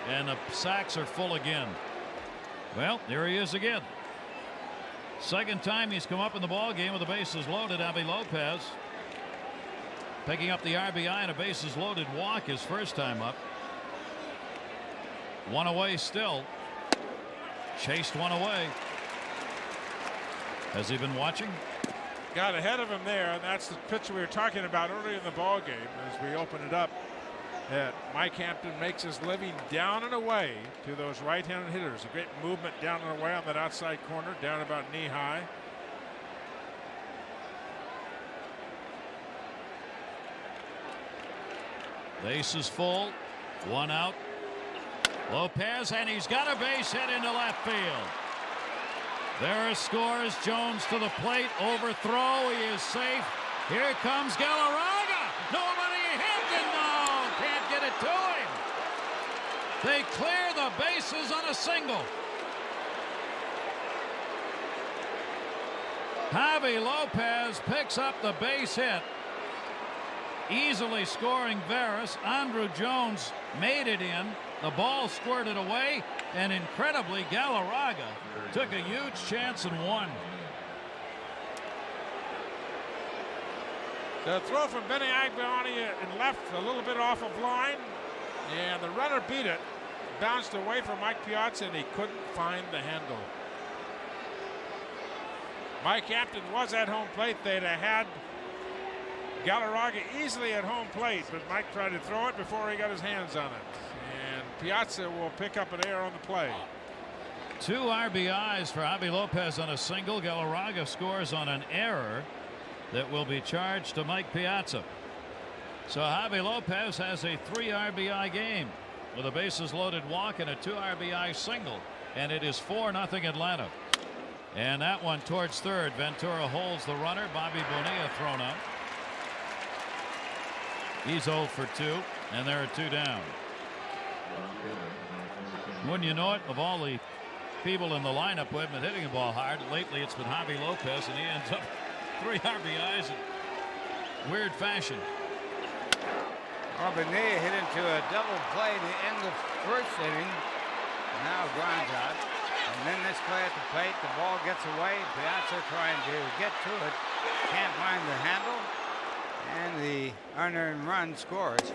And the sacks are full again. Well, there he is again. Second time he's come up in the ball game with the bases loaded. Avi Lopez picking up the RBI and a bases loaded walk his first time up. 1 away still. Chased 1 away. Has he been watching? Got ahead of him there, and that's the pitch we were talking about earlier in the ball game as we open it up. Mike Hampton makes his living down and away to those right-handed hitters. A great movement down and away on that outside corner, down about knee high. Base is full. 1 out. Lopez, and he's got a base hit into left field. Veras scores. Jones to the plate. Overthrow. He is safe. Here comes Galarraga. Nobody hit, and no, can't get it to him. They clear the bases on a single. Javi Lopez picks up the base hit, easily scoring Veras. Andruw Jones made it in. The ball squirted away, and incredibly, Galarraga took a huge chance and won. The throw from Benny Agbayani and left a little bit off of line, and the runner beat it. Bounced away from Mike Piazza, and he couldn't find the handle. Mike Hampton was at home plate. They'd have had Galarraga easily at home plate, but Mike tried to throw it before he got his hands on it. And Piazza will pick up an error on the play. 2 RBIs for Javi Lopez on a single. Galarraga scores on an error that will be charged to Mike Piazza. So Javi Lopez has a 3 RBI game with a bases loaded walk and a 2 RBI single, and it is 4-0 Atlanta. And that one towards third. Ventura holds the runner. Bobby Bonilla thrown out. He's 0 for 2, and there are 2 down. Wouldn't you know it, of all the people in the lineup who have been hitting the ball hard lately, it's been Javi Lopez, and he ends up 3 RBIs in weird fashion. Bonilla hit into a double play at the end of the first inning. Now grinds out. And then this play at the plate, the ball gets away. Piazza trying to get to it. Can't find the handle. And the unearned run scores.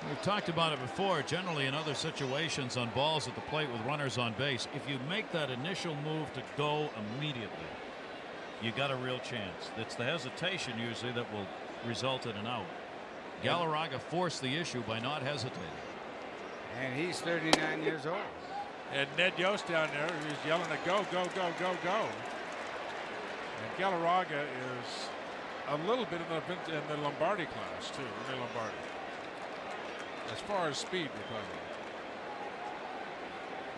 We've talked about it before. Generally in other situations on balls at the plate with runners on base, if you make that initial move to go immediately, you got a real chance. It's the hesitation usually that will result in an out. Galarraga forced the issue by not hesitating. And he's 39 years old. And Ned Yost down there, he's yelling to go, go, go, go, go. And Galarraga is a little bit in the Lombardi class, too, Lombardi. As far as speed, we're talking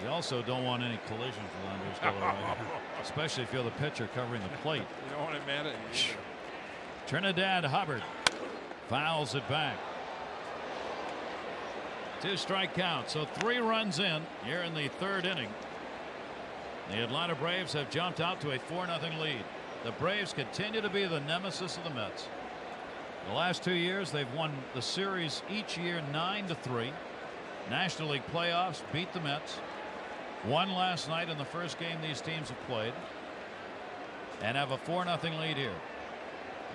You also don't want any collisions with unders, go the right, especially if you're the pitcher covering the plate. You don't want him mad at you either. Trinidad Hubbard fouls it back. 2 strike count, so 3 runs in here in the 3rd inning. The Atlanta Braves have jumped out to a 4-0 lead. The Braves continue to be the nemesis of the Mets. The last 2 years they've won the series each year 9-3. National League playoffs, beat the Mets. Won last night in the first game these teams have played. And have a 4-0 lead here.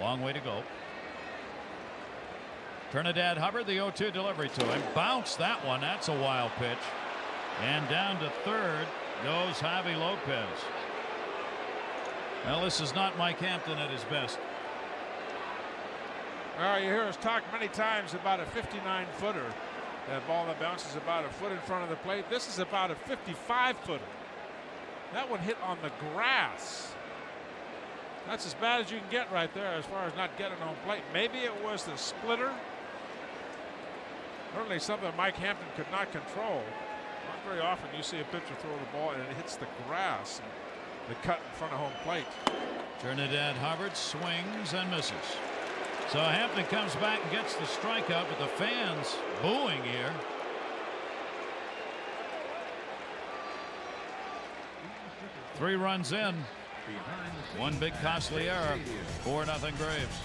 Long way to go. Trinidad Hubbard, the 0-2 delivery to him. Bounced that one. That's a wild pitch. And down to 3rd goes Javi Lopez. Well, this is not Mike Hampton at his best. Well, you hear us talk many times about a 59-footer. That ball that bounces about a foot in front of the plate. This is about a 55-footer. That one hit on the grass. That's as bad as you can get right there as far as not getting on plate. Maybe it was the splitter. Certainly something Mike Hampton could not control. Not very often you see a pitcher throw the ball and it hits the grass. The cut in front of home plate. Trinidad Hubbard swings and misses. So Hampton comes back and gets the strikeout, but the fans booing here. Three runs in. One big costly error. 4-0 Braves.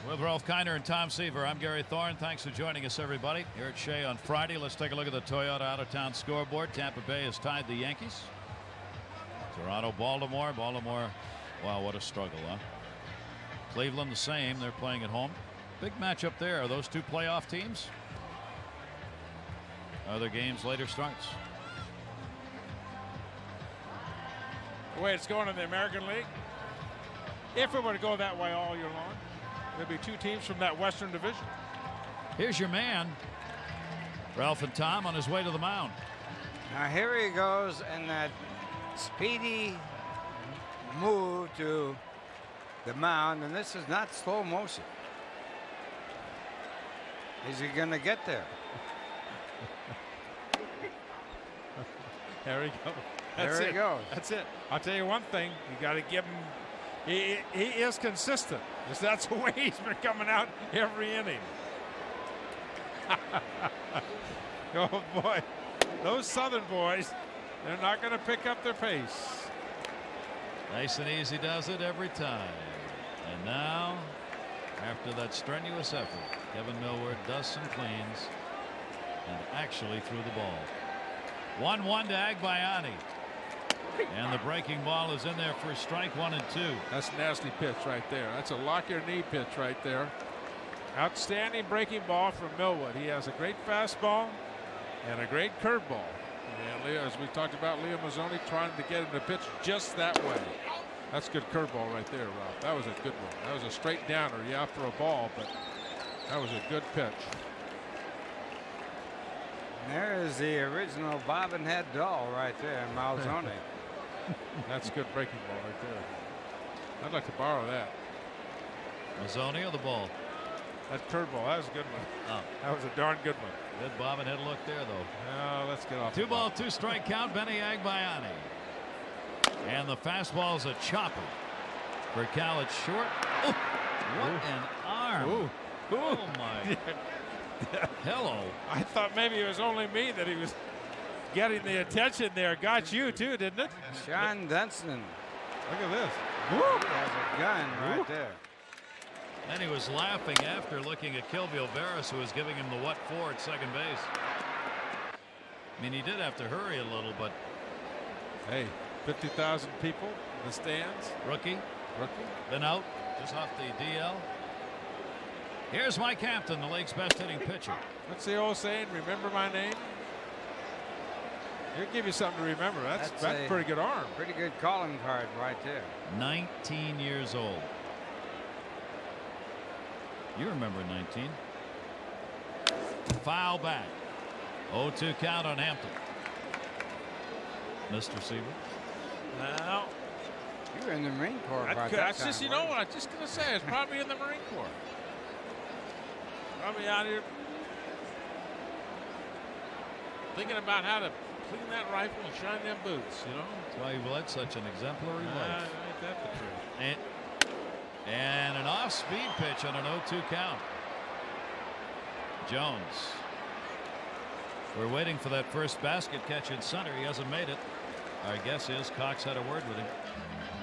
With Ralph Kiner and Tom Seaver, I'm Gary Thorne. Thanks for joining us, everybody, here at Shea on Friday. Let's take a look at the Toyota out-of-town scoreboard. Tampa Bay has tied the Yankees. Toronto, Baltimore. Baltimore, wow, what a struggle, huh? Cleveland the same. They're playing at home. Big matchup there. Are those two playoff teams? Other games later starts. The way it's going in the American League, if it were to go that way all year long, there'd be two teams from that Western Division. Here's your man, Ralph and Tom, on his way to the mound. Now here he goes in that speedy move to the mound, and this is not slow motion. Is he going to get there? There he goes. There he goes. That's it. I'll tell you one thing. You got to give him. He is consistent. That's the way he's been coming out every inning. Oh boy, those Southern boys, they're not going to pick up their pace. Nice and easy does it every time. And now, after that strenuous effort, Kevin Millward dusts and cleans and actually threw the ball. 1-1 to Agbayani. And the breaking ball is in there for strike 1 and 2. That's a nasty pitch right there. That's a lock your knee pitch right there. Outstanding breaking ball from Millwood. He has a great fastball and a great curveball. And Leo, as we talked about, Leo Mazzoni trying to get him to pitch just that way. That's good curveball right there, Ralph. That was a good one. That was a straight downer. Yeah, for a ball, but that was a good pitch. And there is the original bobbin head doll right there, Malzone. That's a good breaking ball right there. I'd like to borrow that. Mazzoni or the ball? That curveball, that was a good one. Oh. That was a darn good one. Good bobbin head look there, though. Now let's get off. 2-ball, 2-strike count. Benny Agbayani. And the fastball is a chopper for Cal. It's short. Oh, what an arm. Ooh. Oh, my. Hello. I thought maybe it was only me that he was getting the attention there. Got you, too, didn't it? Sean Dunston. Look at this. He has a gun right there. And he was laughing after looking at Kilby Veras, who was giving him the what for at second base. I mean, he did have to hurry a little, but. Hey, 50,000 people in the stands. Rookie. Been out just off the DL. Here's Mike Hampton, the league's best hitting pitcher. What's the old saying? Remember my name? He'll give you something to remember. That's a pretty good arm. Pretty good calling card right there. 19 years old. You remember 19. Foul back. 0-2 count on Hampton. Mr. Seaver. Now, you were in the Marine Corps. that's just, you know what I was just going to say. It's probably in the Marine Corps. Probably out here. thinking about how to clean that rifle and shine them boots, you know. That's why he led such an exemplary life. Ain't that the truth? And an off-speed pitch on an 0-2 count. Jones. We're waiting for that first basket catch in center. He hasn't made it. Our guess is Cox had a word with him.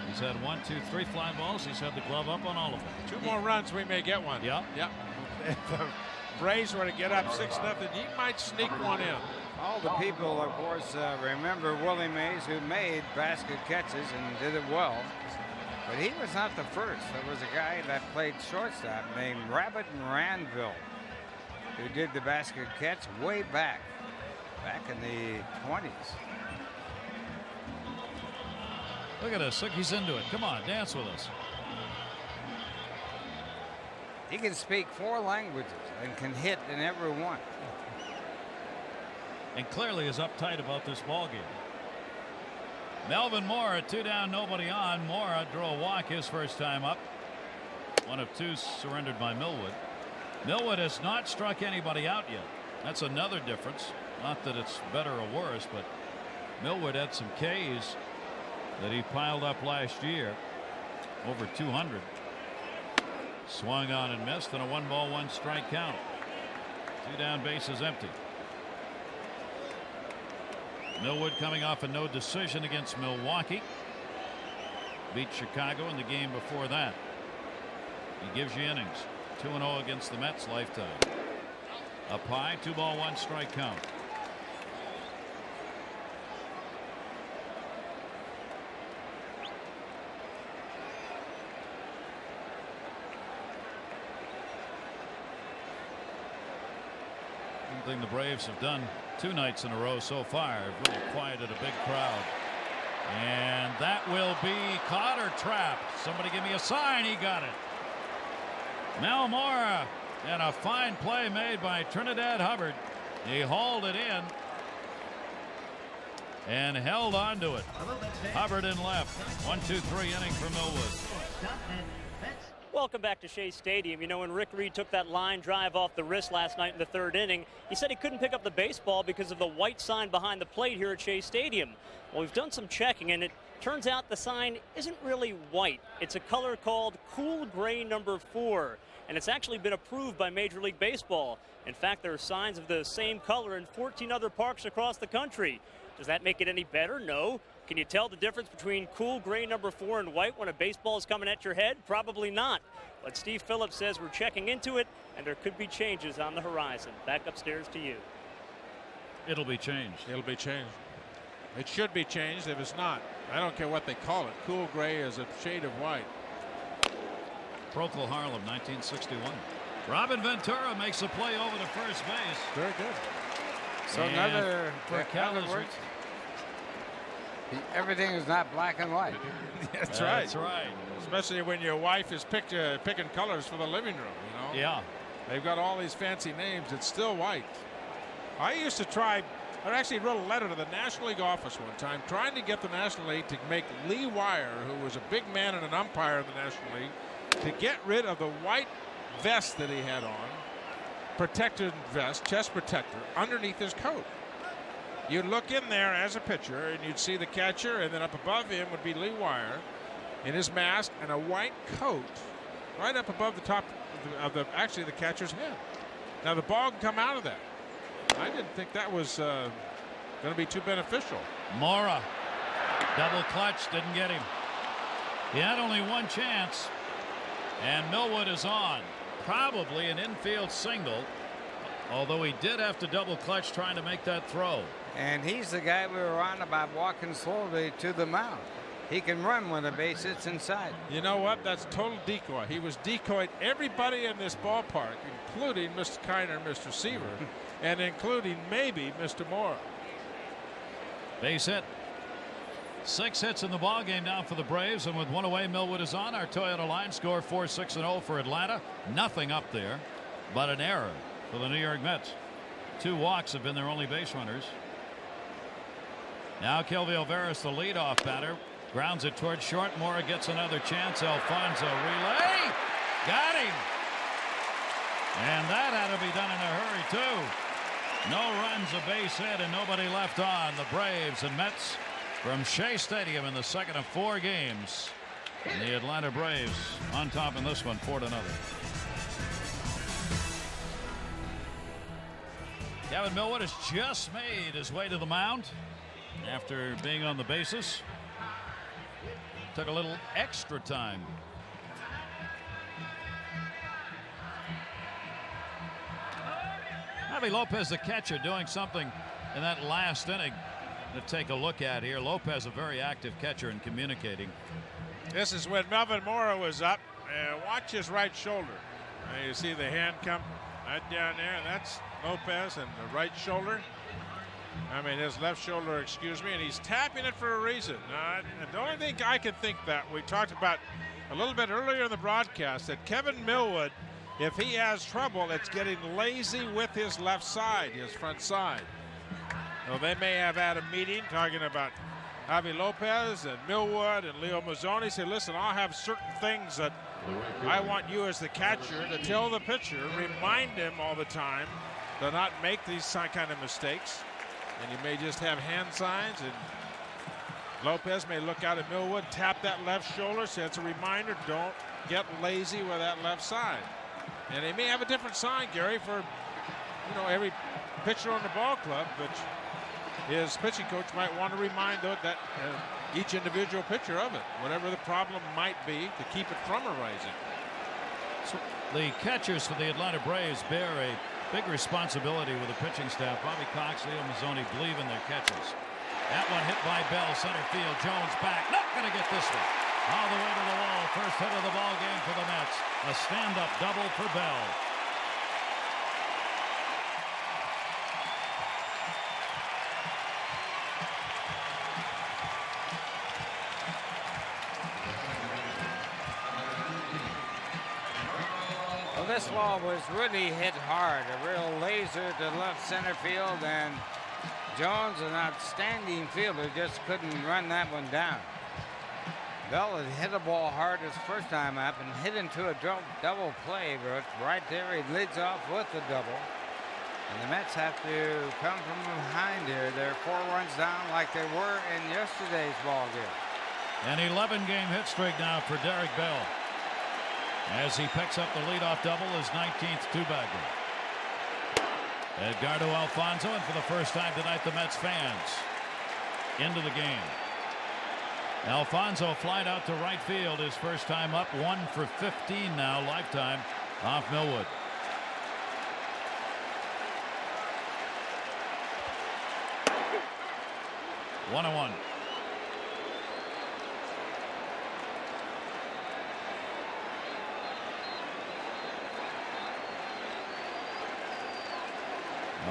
He's had 1, 2, 3 fly balls. He's had the glove up on all of them. 2 more runs, we may get one. Yeah. Yep. If the Braves were to get up 6-0, he might sneak one in. All the people, of course, remember Willie Mays, who made basket catches and did it well. But he was not the first. There was a guy that played shortstop named Rabbit and Ranville, who did the basket catch way back in the 20s. Look at this. Look, he's into it. Come on, dance with us. He can speak 4 languages and can hit in every one. And clearly is uptight about this ball game. Melvin Mora, 2 down, nobody on. Mora drew a walk his first time up. 1 of 2 surrendered by Millwood. Millwood has not struck anybody out yet. That's another difference. Not that it's better or worse, but Millwood had some Ks that he piled up last year. Over 200. Swung on and missed, and a 1-ball, 1-strike count. 2 down, bases empty. Millwood coming off a no decision against Milwaukee. Beat Chicago in the game before that. He gives you innings. 2-0 against the Mets lifetime. Up high, 2-ball, 1-strike count. One thing the Braves have done 2 nights in a row so far, have really quieted a big crowd. And that will be caught or trapped. Somebody give me a sign. He got it. Mel Mora, and a fine play made by Trinidad Hubbard. He hauled it in and held on to it. Hubbard in left. 1-2-3 inning for Millwood. Welcome back to Shea Stadium. You know, when Rick Reed took that line drive off the wrist last night in the 3rd inning, he said he couldn't pick up the baseball because of the white sign behind the plate here at Shea Stadium. Well, we've done some checking, and it turns out the sign isn't really white. It's a color called Cool Gray number 4, and it's actually been approved by Major League Baseball. In fact, there are signs of the same color in 14 other parks across the country. Does that make it any better? No. Can you tell the difference between Cool Gray number 4 and white when a baseball is coming at your head? Probably not. But Steve Phillips says we're checking into it, and there could be changes on the horizon. Back upstairs to you. It'll be changed. It'll be changed. It should be changed if it's not. I don't care what they call it. Cool gray is a shade of white. Procol Harlem, 1961. Robin Ventura makes a play over to first base. Very good. So And another, for in Callis, other words, everything is not black and white. That's right. That's right. Especially when your wife is picking colors for the living room, you know. Yeah. They've got all these fancy names. It's still white. I used to try, I actually wrote a letter to the National League office one time trying to get the National League to make Lee Wire, who was a big man and an umpire in the National League, to get rid of the white vest that he had on, protected vest, chest protector, underneath his coat. You'd look in there as a pitcher and you'd see the catcher, and then up above him would be Lee Wire in his mask and a white coat right up above the top of the actually the catcher's head. Now the ball can come out of that. I didn't think that was going to be too beneficial. Mora, double clutch, didn't get him. He had only one chance, and Millwood is on. Probably an infield single, although he did have to double clutch trying to make that throw. And he's the guy we were on about walking slowly to the mound. He can run when the base hits inside. You know what? That's total decoy. He was decoyed everybody in this ballpark, including Mr. Kiner, Mr. Seaver, and including maybe Mr. Mora. Base hit. 6 hits in the ball game now for the Braves, and with one away, Millwood is on. Our Toyota line score 4-6-0 for Atlanta. Nothing up there, but an error for the New York Mets. 2 walks have been their only base runners. Now Kelvin Alvarez, the leadoff batter, grounds it towards short. Mora gets another chance. Alfonso relay, got him, and that had to be done in a hurry too. No runs, a base hit, and nobody left on. The Braves and Mets from Shea Stadium in the second of 4 games. And the Atlanta Braves on top in this one, 4-0. Kevin Millwood has just made his way to the mound after being on the bases. Took a little extra time. Javi Lopez, the catcher, doing something in that last inning to take a look at here. Lopez, a very active catcher in communicating. This is when Melvin Mora was up. Watch his right shoulder. You see the hand come right down there. That's Lopez and the right shoulder. I mean, his left shoulder, excuse me, and he's tapping it for a reason. And the only thing I can think that we talked about a little bit earlier in the broadcast that Kevin Millwood, if he has trouble, it's getting lazy with his left side, his front side. So they may have had a meeting talking about Javi Lopez and Millwood and Leo Mazzoni. Say, listen, I'll have certain things that I want you as the catcher to tell the pitcher, remind him all the time to not make these kind of mistakes. And you may just have hand signs, and Lopez may look out at Millwood, tap that left shoulder, say it's a reminder, don't get lazy with that left side. And they may have a different sign, Gary, for every pitcher on the ball club, but his pitching coach might want to remind that each individual pitcher of it, whatever the problem might be, to keep it from arising. So the catchers for the Atlanta Braves bear a big responsibility with the pitching staff. Bobby Cox, Leo Mazzoni believe in their catches. That one hit by Bell, center field. Jones back, not going to get this one. All the way to the wall. First hit of the ball game for the Mets. A stand-up double for Bell. Well, this ball was really hit hard. A real laser to left center field, and Jones, an outstanding fielder, just couldn't run that one down. Bell had hit a ball hard his first time up and hit into a double play, but right there he leads off with the double. And the Mets have to come from behind here. They're 4 runs down like they were in yesterday's ball game. An 11-game hit streak now for Derek Bell, as he picks up the leadoff double, his 19th two-bagger. Edgardo Alfonzo, and for the first time tonight, the Mets fans into the game. Alfonso flied out to right field, his first time up, 1 for 15 now, lifetime, off Millwood. One and one.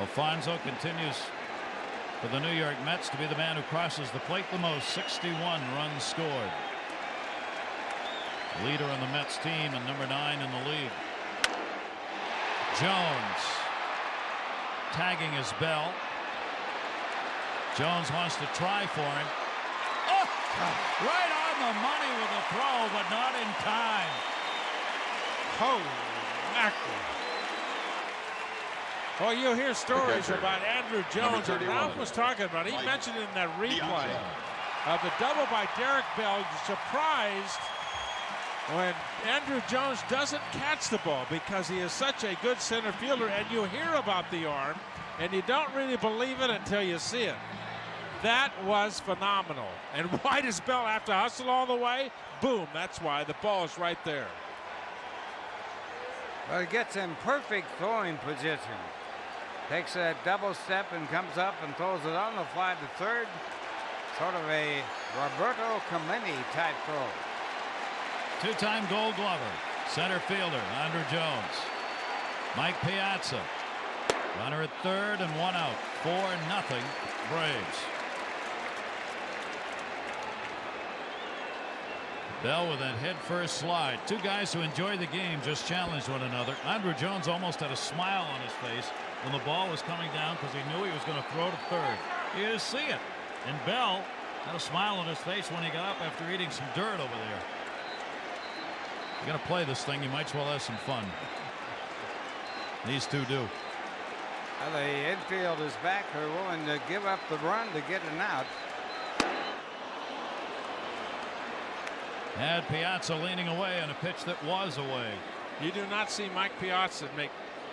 Alfonso continues for the New York Mets to be the man who crosses the plate the most, 61 runs scored. Leader on the Mets team and number 9 in the league. Jones tagging his Bell. Jones wants to try for him. Oh, right on the money with a throw, but not in time. Holy mackerel. Well, you'll hear stories about Andrew Jones, and Ralph was talking about, he mentioned in that replay of the double by Derek Bell, surprised when Andrew Jones doesn't catch the ball because he is such a good center fielder, and you hear about the arm, and you don't really believe it until you see it. That was phenomenal. And why does Bell have to hustle all the way? Boom, that's why. The ball is right there. Well, he gets in perfect throwing position. Takes a double step and comes up and throws it on the fly to third. Sort of a Roberto Clemente type throw. Two-time Gold Glover, center fielder Andrew Jones. Mike Piazza, runner at third and 1 out. 4-0 Braves. Bell with that head-first slide. Two guys who enjoy the game just challenged one another. Andrew Jones almost had a smile on his face when the ball was coming down because he knew he was going to throw to third. You just see it. And Bell had a smile on his face when he got up after eating some dirt over there. You're going to play this thing, you might as well have some fun. These two do. Well, the infield is back. They're willing to give up the run to get an out. Had Piazza leaning away on a pitch that was away. You do not see Mike Piazza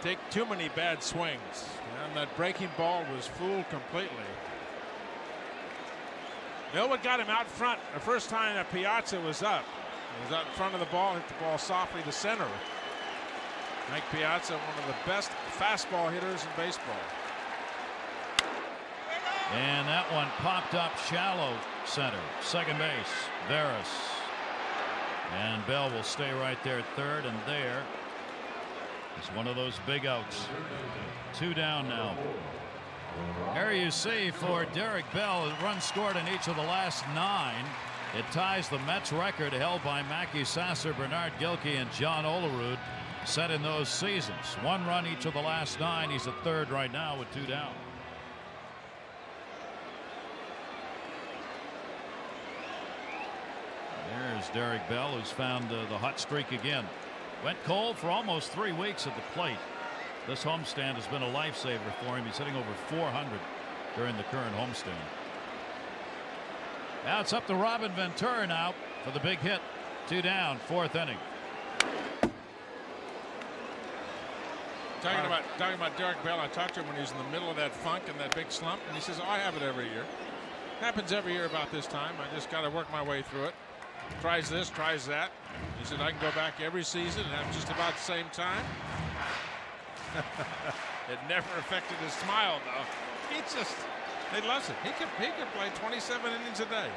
take too many bad swings. And that breaking ball was fooled completely. Millwood got him out front the first time that Piazza was up. He was out in front of the ball, hit the ball softly to center. Mike Piazza, one of the best fastball hitters in baseball. And that one popped up shallow center. Second base, Veras. And Bell will stay right there at third, and there is one of those big outs. 2 down now. Here you see for Derek Bell, a run scored in each of the last 9. It ties the Mets record held by Mackey Sasser, Bernard Gilkey, and John Olerud, set in those seasons. 1 run each of the last 9. He's at third right now with 2 down. There's Derek Bell, who's found the hot streak again. Went cold for almost 3 weeks at the plate. This homestand has been a lifesaver for him. He's hitting over 400 during the current homestand. Now it's up to Robin Ventura now for the big hit. 2 down, 4th inning. Talking about Derek Bell, I talked to him when he was in the middle of that funk and that big slump, and he says, "Oh, I have it every year. Happens every year about this time. I just got to work my way through it. Tries this, tries that." He said, "I can go back every season and have just about the same time." It never affected his smile, though. He loves it. He could play 27 innings a day,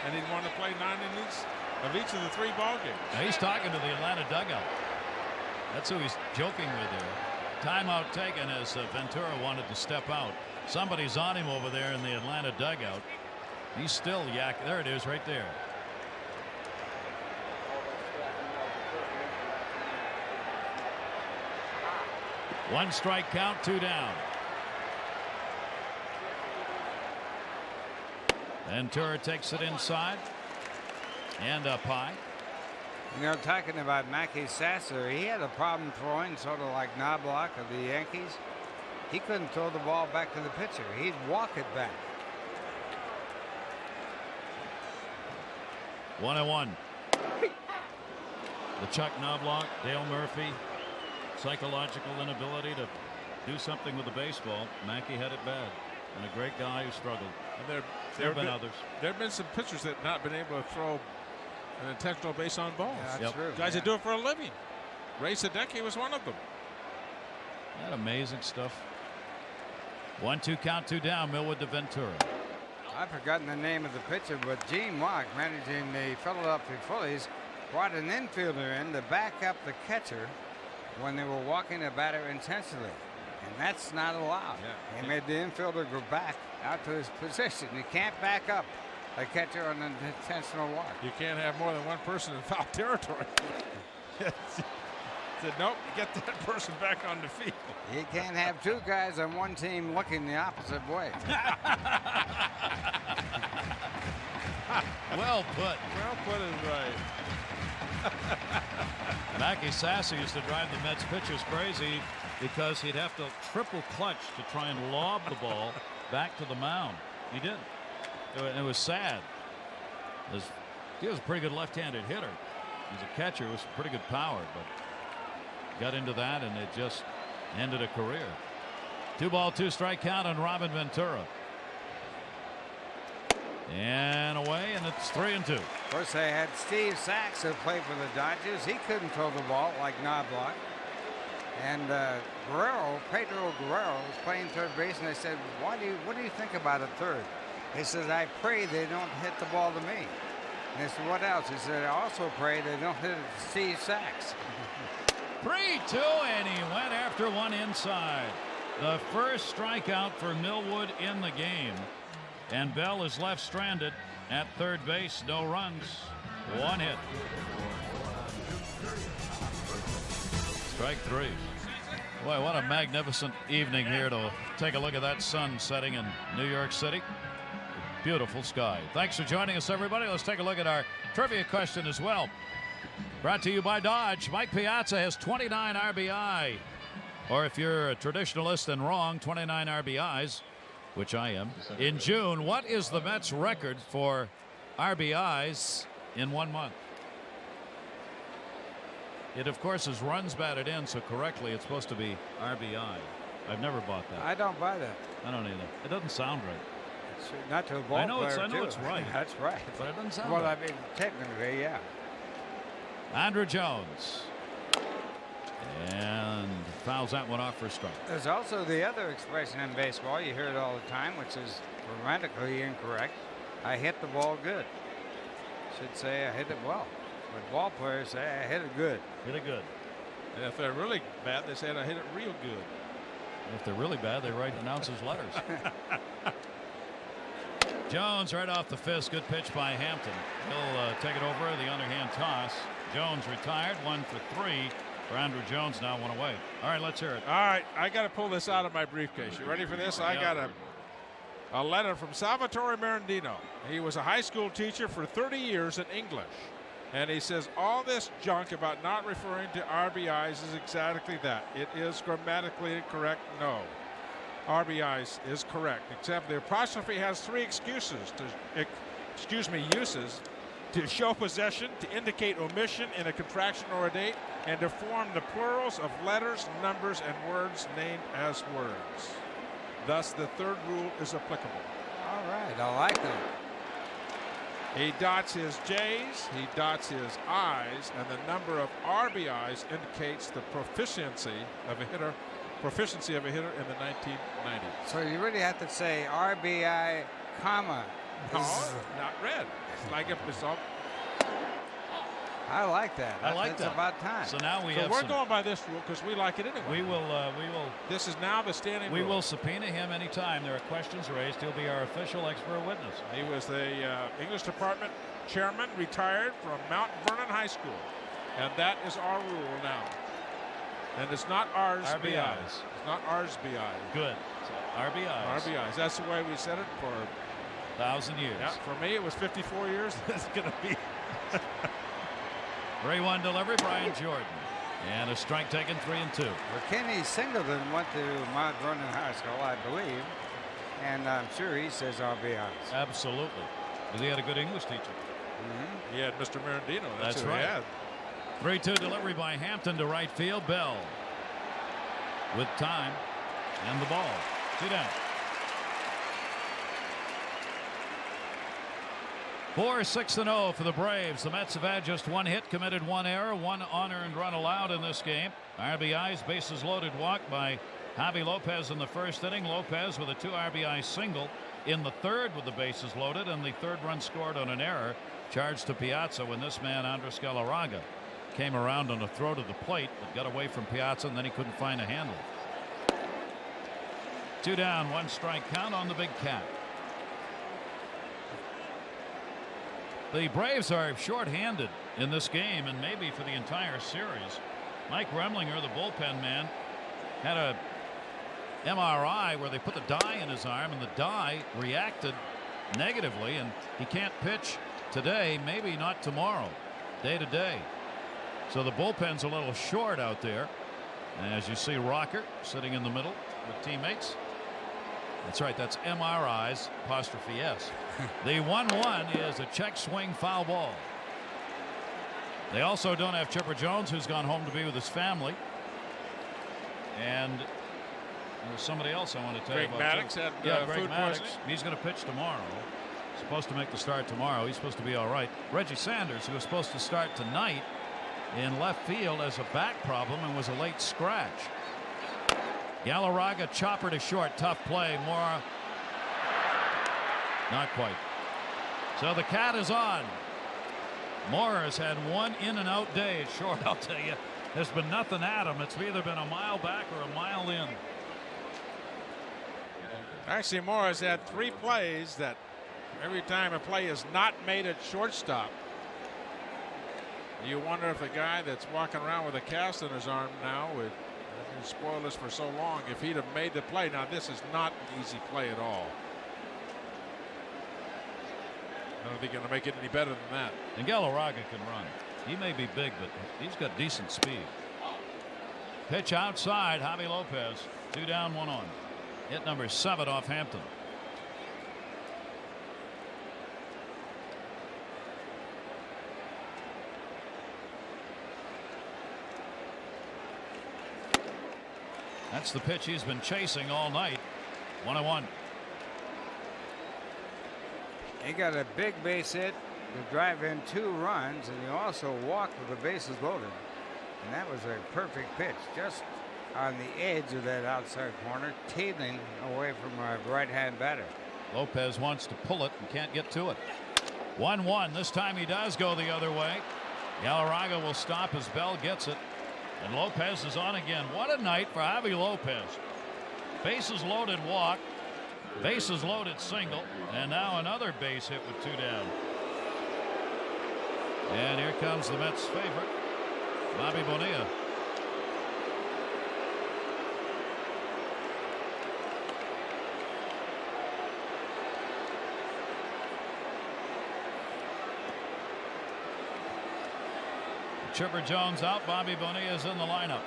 and he'd want to play 9 innings of each of the 3 ball games. Now he's talking to the Atlanta dugout. That's who he's joking with there. Timeout taken as Ventura wanted to step out. Somebody's on him over there in the Atlanta dugout. He's still yak. There it is right there. One strike count, 2 down. Ventura takes it inside and up high. You know, talking about Mackey Sasser, he had a problem throwing, sort of like Knobloch of the Yankees. He couldn't throw the ball back to the pitcher. He'd walk it back. 1-1. The Chuck Knobloch, Dale Murphy, psychological inability to do something with the baseball. Mackey had it bad, and a great guy who struggled. And there have been others. There have been some pitchers that have not been able to throw an intentional base on balls. Yeah, that's true. Guys that do it for a living. Ray Sadecki was one of them. That amazing stuff. 1-2 count, 2 down. Millwood to Ventura. I've forgotten the name of the pitcher, but Gene Mock, managing the Philadelphia Phillies, brought an infielder in to back up the catcher when they were walking the batter intentionally. And that's not allowed. Yeah. He made the infielder go back out to his position. You can't back up a catcher on an intentional walk. You can't have more than one person in foul territory. Said, nope, get that person back on the field. You can't have 2 guys on one team looking the opposite way. Well put. Well put is right. Mackey Sasser used to drive the Mets pitchers crazy because he'd have to triple clutch to try and lob the ball back to the mound. He did. It was sad. He was a pretty good left-handed hitter. He's a catcher with pretty good power, but got into that and it just ended a career. 2-ball, 2-strike count on Robin Ventura. And away, and it's 3-2. Of course, they had Steve Sachs who played for the Dodgers. He couldn't throw the ball like Knobloch. And Pedro Guerrero was playing third base, and they said, what do you think about a third? He said, I pray they don't hit the ball to me. And they said, what else? He said, I also pray they don't hit it to Steve Sachs. 3-2, and he went after one inside. The first strikeout for Millwood in the game. And Bell is left stranded at third base. No runs, 1 hit. Strike 3. Boy, what a magnificent evening here to take a look at that sun setting in New York City. Beautiful sky. Thanks for joining us, everybody. Let's take a look at our trivia question as well. Brought to you by Dodge. Mike Piazza has 29 RBI Or if you're a traditionalist and wrong, 29 RBIs, which I am, in June. What is the Mets record for RBIs in 1 month? It, of course, is runs batted in, so correctly it's supposed to be RBI. I've never bought that. I don't buy that. I don't either. It doesn't sound right. It's not to a ball I know player, it's right. That's right. But it doesn't sound Well, right. I mean, technically, yeah. Andrew Jones. And fouls that one off for a strike. There's also the other expression in baseball, you hear it all the time, which is grammatically incorrect. I hit the ball good. Should say I hit it well. But ball players say I hit it good. Hit it good. And if they're really bad, they say I hit it real good. If they're really bad, they write announcers' letters. Jones right off the fist. Good pitch by Hampton. He'll take it over the underhand toss. Jones retired. 1 for 3 for Andrew Jones. Now 1 away. All right, let's hear it. All right, I got to pull this out of my briefcase. You ready for this? I got a letter from Salvatore Mirandino. He was a high school teacher for 30 years in English. And he says all this junk about not referring to RBIs is exactly that. It is grammatically incorrect. No. RBIs is correct, except the apostrophe has 3 uses to show possession, to indicate omission in a contraction or a date, and to form the plurals of letters, numbers, and words named as words. Thus, the third rule is applicable. All right, I like that. He dots his J's, he dots his I's, and the number of RBIs indicates the proficiency of a hitter in the 1990s. So you really have to say RBI, comma. No, not red. It's like if it's all. I like that. I like It's that. about time. So now we So have we're some. going by this rule because we like it anyway. We will. This is now the standing We rule. will subpoena him anytime there are questions raised. He'll be our official expert witness. He was the English department chairman, retired from Mount Vernon High School, and that is our rule now. And it's not ours. RBIs. It's not ours. BI. Good. So RBIs. RBIs. That's the way we said it for. 1,000 years. Yeah, for me, it was 54 years. It's going to be. 3-1 delivery, Brian Jordan. And a strike taken, 3-2. Well, Kenny Singleton went to Mount Vernon High School, I believe, and I'm sure he says RBIs. Absolutely. Because he had a good English teacher. He had Mr. Mirandino. That's who right. He had. 3-2 delivery by Hampton to right field. Bell with time and the ball. 2 down. 4-6-0 for the Braves. The Mets have had just 1 hit, committed 1 error, 1 unearned run allowed in this game. RBIs, bases loaded walk by Javi Lopez in the first inning. Lopez with a 2 RBI single in the third with the bases loaded, and the 3rd run scored on an error charged to Piazza when this man, Andres Galarraga, came around on a throw to the plate but got away from Piazza, and then he couldn't find a handle. 2 down, 1 strike count on the big cat. The Braves are short-handed in this game, and maybe for the entire series. Mike Remlinger, the bullpen man, had a MRI where they put the dye in his arm, and the dye reacted negatively, and he can't pitch today, maybe not tomorrow, day to day. So the bullpen's a little short out there. And as you see, Rocker sitting in the middle with teammates. That's right, that's MRIs apostrophe S. The 1-1 is a check swing foul ball. They also don't have Chipper Jones, who's gone home to be with his family. And there's somebody else I want to tell Greg you about. Maddux had Greg food Maddux. poisoning. He's going to pitch tomorrow. Supposed to make the start tomorrow. He's supposed to be all right. Reggie Sanders, who was supposed to start tonight in left field, has a back problem and was a late scratch. Galarraga chopper to short. Tough play. Mora. Not quite. So the cat is on. Mora has had 1 in and out day at short. I'll tell you, there's been nothing at him. It's either been a mile back or a mile in. Actually, Mora has had 3 plays that every time a play is not made at shortstop, you wonder if the guy that's walking around with a cast in his arm now with spoiled us for so long, if he'd have made the play. Now, this is not an easy play at all. I don't think he's going to make it any better than that. And Galarraga can run. He may be big, but he's got decent speed. Pitch outside, Javi Lopez. 2 down, 1 on. Hit number 7 off Hampton. That's the pitch he's been chasing all night. 1-1. He got a big base hit to drive in 2 runs, and he also walked with the bases loaded. And that was a perfect pitch, just on the edge of that outside corner, tailing away from a right-hand batter. Lopez wants to pull it and can't get to it. 1-1. This time he does go the other way. Galarraga will stop as Bell gets it. And Lopez is on again. What a night for Javi Lopez. Bases loaded walk. Bases loaded single. And now another base hit with 2 down. And here comes the Mets' favorite, Bobby Bonilla. Chipper Jones out. Bobby Bonilla is in the lineup.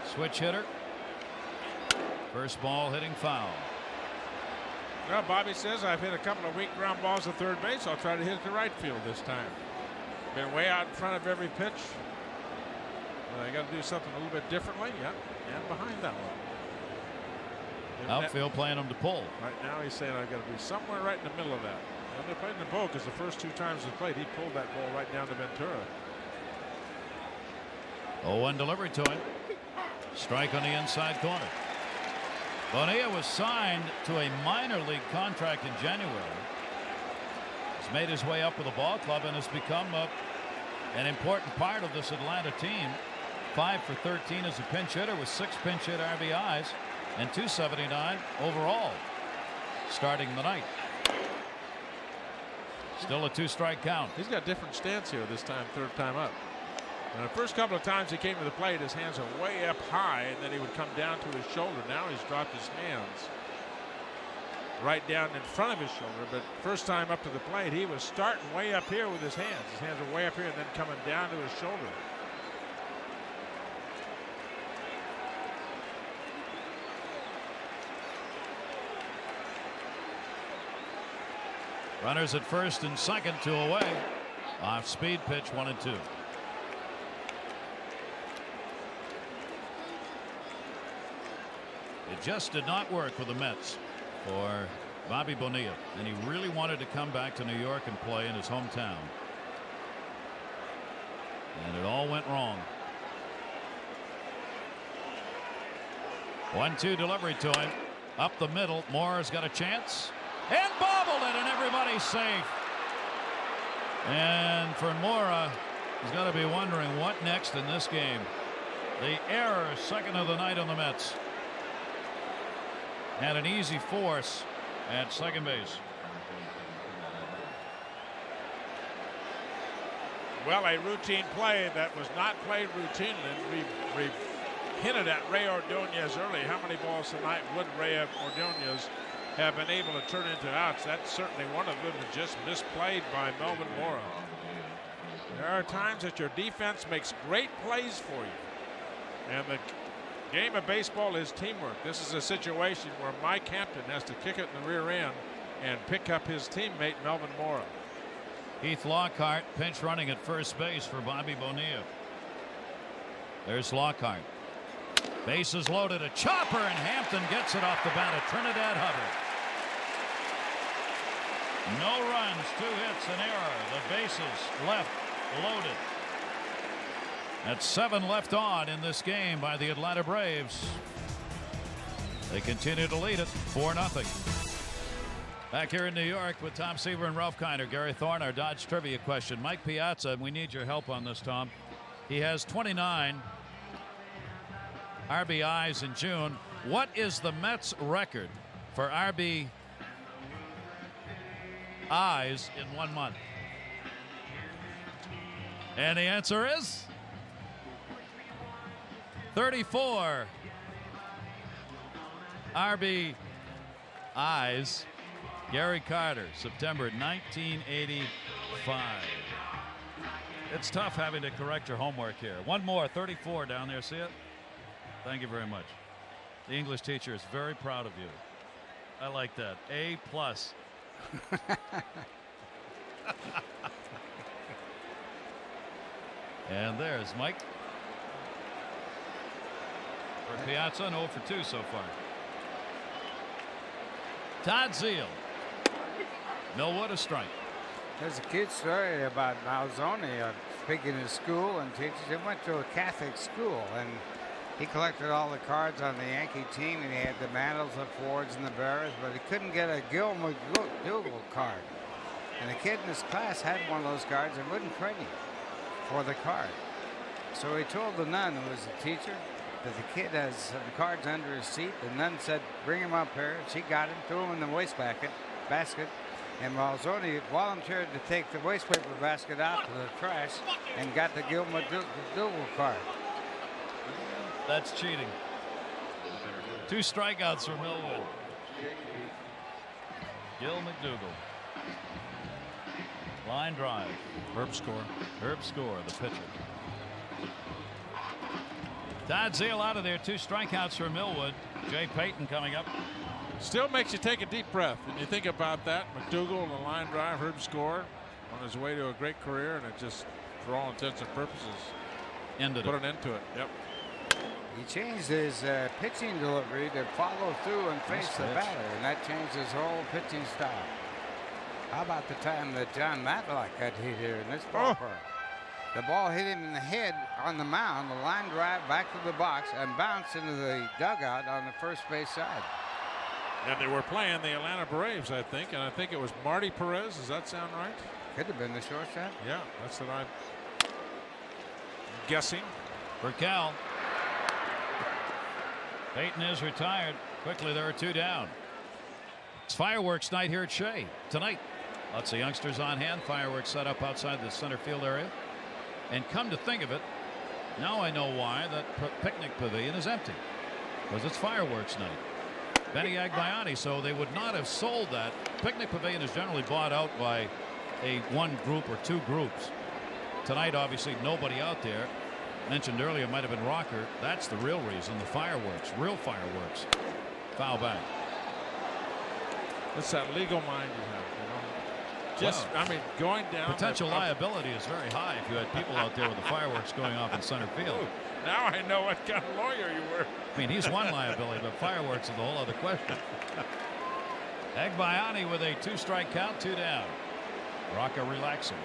Switch hitter. First ball hitting foul. Well, Bobby says, I've hit a couple of weak ground balls to third base. I'll try to hit it to right field this time. Been way out in front of every pitch. Well, I got to do something a little bit differently. Yep, and behind that one. Outfield playing him to pull. Right now he's saying I've got to be somewhere right in the middle of that. When they played in the bowl, because the first 2 times they played, he pulled that ball right down to Ventura. 0-1 delivery to him. Strike on the inside corner. Bonilla was signed to a minor league contract in January. He's made his way up with the ball club and has become an important part of this Atlanta team. 5 for 13 as a pinch hitter with 6 pinch hit RBIs and 279 overall starting the night. Still a 2-strike count. He's got a different stance here this time, third time up. And the first couple of times he came to the plate, his hands are way up high, and then he would come down to his shoulder. Now he's dropped his hands right down in front of his shoulder. But first time up to the plate, he was starting way up here with his hands. His hands were way up here and then coming down to his shoulder. Runners at first and second, 2 away. Off speed pitch, 1-2. It just did not work with the Mets for Bobby Bonilla, and he really wanted to come back to New York and play in his hometown. And it all went wrong. 1-2 delivery to him. Up the middle. Moore's got a chance. And bobbled it, and everybody's safe. And for Mora, he's got to be wondering what next in this game. The error, second of the night on the Mets. Had an easy force at second base. Well, a routine play that was not played routinely. We hinted at Rey Ordonez early. How many balls tonight would Rey Ordonez have been able to turn into outs? That's certainly one of them, just misplayed by Melvin Mora. There are times that your defense makes great plays for you, and the game of baseball is teamwork. This is a situation where Mike Hampton has to kick it in the rear end and pick up his teammate Melvin Mora. Heath Lockhart pinch running at first base for Bobby Bonilla. There's Lockhart. Bases loaded, a chopper, and Hampton gets it off the bat of Trinidad Hubbard. No runs, 2 hits, an error. The bases left loaded. At 7 left on in this game by the Atlanta Braves. They continue to lead it 4-0. Back here in New York with Tom Seaver and Ralph Kiner. Gary Thorne, our Dodge trivia question. Mike Piazza, and we need your help on this, Tom. He has 29 RBIs in June. What is the Mets record for RBIs in 1 month? And the answer is 34 RBIs. Gary Carter, September 1985. It's tough having to correct your homework here. One more, 34 down there, see it? Thank you very much. The English teacher is very proud of you. I like that. A+. And there's Mike. For Piazza, 0 for 2 so far. Todd Zeile. Millwood a strike. There's a cute story about Malzone. Speaking of school and teachers, he went to a Catholic school and he collected all the cards on the Yankee team, and he had the Mantles, the Fords, and the Bears, but he couldn't get a Gil McDougall card. And the kid in his class had one of those cards and wouldn't credit him for the card. So he told the nun, who was the teacher, that the kid has some cards under his seat. The nun said, bring him up here. She got him, threw him in the basket, and Malzone volunteered to take the wastepaper basket out to the trash and got the Gil McDougall card. That's cheating. 2 strikeouts for Millwood. Gil McDougall. Line drive. Herb Score. Herb Score, the pitcher. Todd Zeile out of there. 2 strikeouts for Millwood. Jay Payton coming up. Still makes you take a deep breath when you think about that. McDougall, the line drive, Herb Score on his way to a great career, and it just, for all intents and purposes, put an end to it. Yep. He changed his pitching delivery to follow through and face the batter, and that changed his whole pitching style. How about the time that John Matlock got hit here in this ballpark? The ball hit him in the head on the mound, the line drive back to the box, and bounced into the dugout on the first base side. And they were playing the Atlanta Braves, I think, and I think it was Marty Perez. Does that sound right? Could have been the shortstop. Yeah, that's what I'm guessing. For Cal. Payton is retired. Quickly, there are 2 down. It's fireworks night here at Shea tonight. Lots of youngsters on hand. Fireworks set up outside the center field area. And come to think of it, now I know why that picnic pavilion is empty. Because it's fireworks night. Benny Agbayani, so they would not have sold that. Picnic pavilion is generally bought out by one group or 2 groups. Tonight, obviously, nobody out there. Mentioned earlier, might have been Rocker. That's the real reason. The fireworks, real fireworks. Foul back. That's that legal mind you have, you know. Just, Wow. I mean, going down. Potential liability is very high if you had people out there with the fireworks going off in center field. Now I know what kind of lawyer you were. I mean, he's one liability, but fireworks is a whole other question. Agbayani with a 2-strike count, 2 down. Rocker relaxing.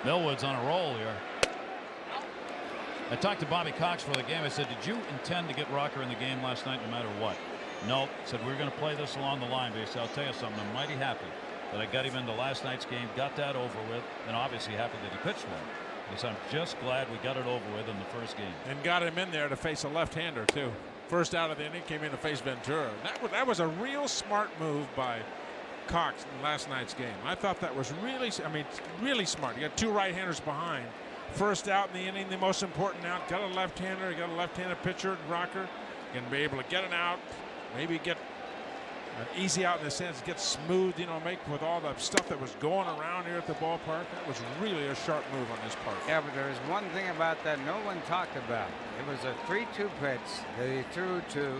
Millwood's on a roll here. I talked to Bobby Cox for the game. I said, did you intend to get Rocker in the game last night no matter what? No. Said, we're going to play this along the line. But he said, I'll tell you something. I'm mighty happy that I got him into last night's game, got that over with, and obviously happy that he pitched well. He said, I'm just glad we got it over with in the first game. And got him in there to face a left-hander, too. First out of the inning, came in to face Ventura. That was a real smart move by Cox in last night's game. I thought that was really smart. You got 2 right-handers behind. First out in the inning, the most important out. Got a left-hander, you got a left-handed pitcher, Rocker. Going to be able to get an out, maybe get an easy out in the sense, get smooth, you know, make with all the stuff that was going around here at the ballpark. That was really a sharp move on his part. Yeah, but there's one thing about that no one talked about. It was a 3-2 pitch that he threw to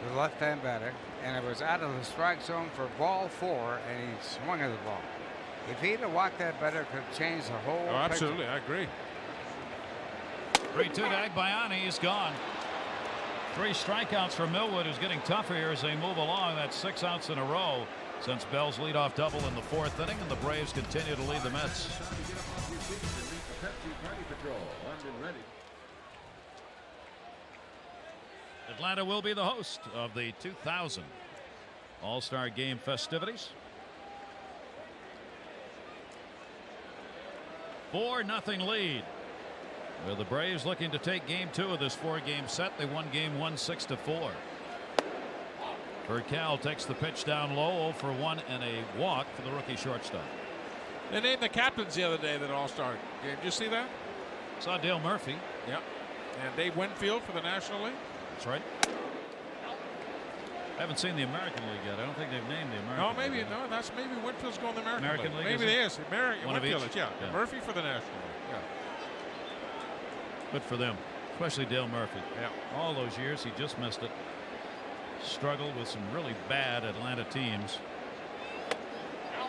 the left-hand batter, and it was out of the strike zone for ball 4, and he swung at the ball. If he'd have walked that better, it could have changed the whole Oh, absolutely, picture. I agree. 3-2 to Agbayani. He's gone. 3 strikeouts for Millwood, who's getting tougher here as they move along. That's 6 outs in a row since Bell's leadoff double in the 4th inning, and the Braves continue to lead the Mets. Atlanta will be the host of the 2000 All-Star Game festivities. 4-0 lead. With the Braves looking to take game 2 of this 4-game set. They won game 1 6-4. Cal takes the pitch down low, 0 for 1 and a walk for the rookie shortstop. They named the captains the other day that All-Star game. Did you see that? Saw Dale Murphy. Yep. And Dave Winfield for the National League. That's right. I haven't seen the American League yet. I don't think they've named the American No, maybe League. no. That's maybe Winfield's going to the American League, Maybe is it it? is. One of Winfield each? is, yeah. Yeah. Murphy for the National League. Yeah. Good for them, especially Dale Murphy. Yeah. All those years, he just missed it. Struggled with some really bad Atlanta teams.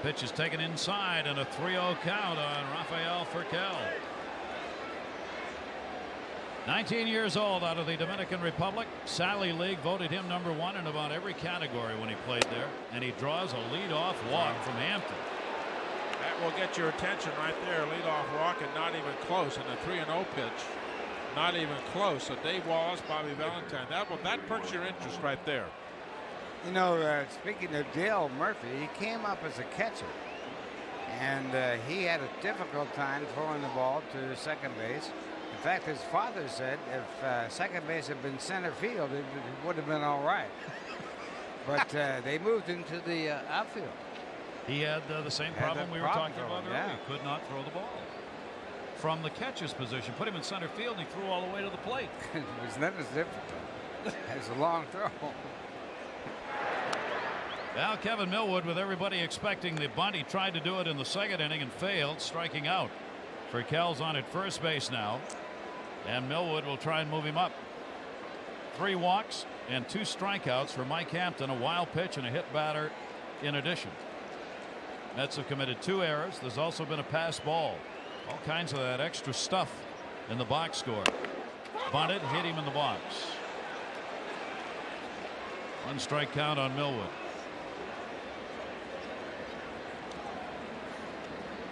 Pitch is taken inside, and a 3-0 count on Rafael Furcal. 19 years old, out of the Dominican Republic. Sally League voted him #1 in about every category when he played there, and he draws a leadoff walk from Hampton. That will get your attention right there. Leadoff walk and not even close. And a 3-0 pitch, not even close. So Dave Wallace, Bobby Valentine, that perks your interest right there. You know, speaking of Dale Murphy, he came up as a catcher, and he had a difficult time throwing the ball to second base. In fact, his father said if second base had been center field, it would have been all right. But they moved him to the outfield. He had the same problem we were talking about earlier. He could not throw the ball from the catcher's position. Put him in center field, and he threw all the way to the plate. It was not as difficult. It's a long throw. Now Kevin Millwood, with everybody expecting the bunt, he tried to do it in the second inning and failed, striking out. Furcal's on at first base now, and Millwood will try and move him up. 3 walks and 2 strikeouts for Mike Hampton, a wild pitch and a hit batter in addition. Mets have committed 2 errors. There's also been a pass ball. All kinds of that extra stuff in the box score. Bunted, hit him in the box. 1 strike count on Millwood.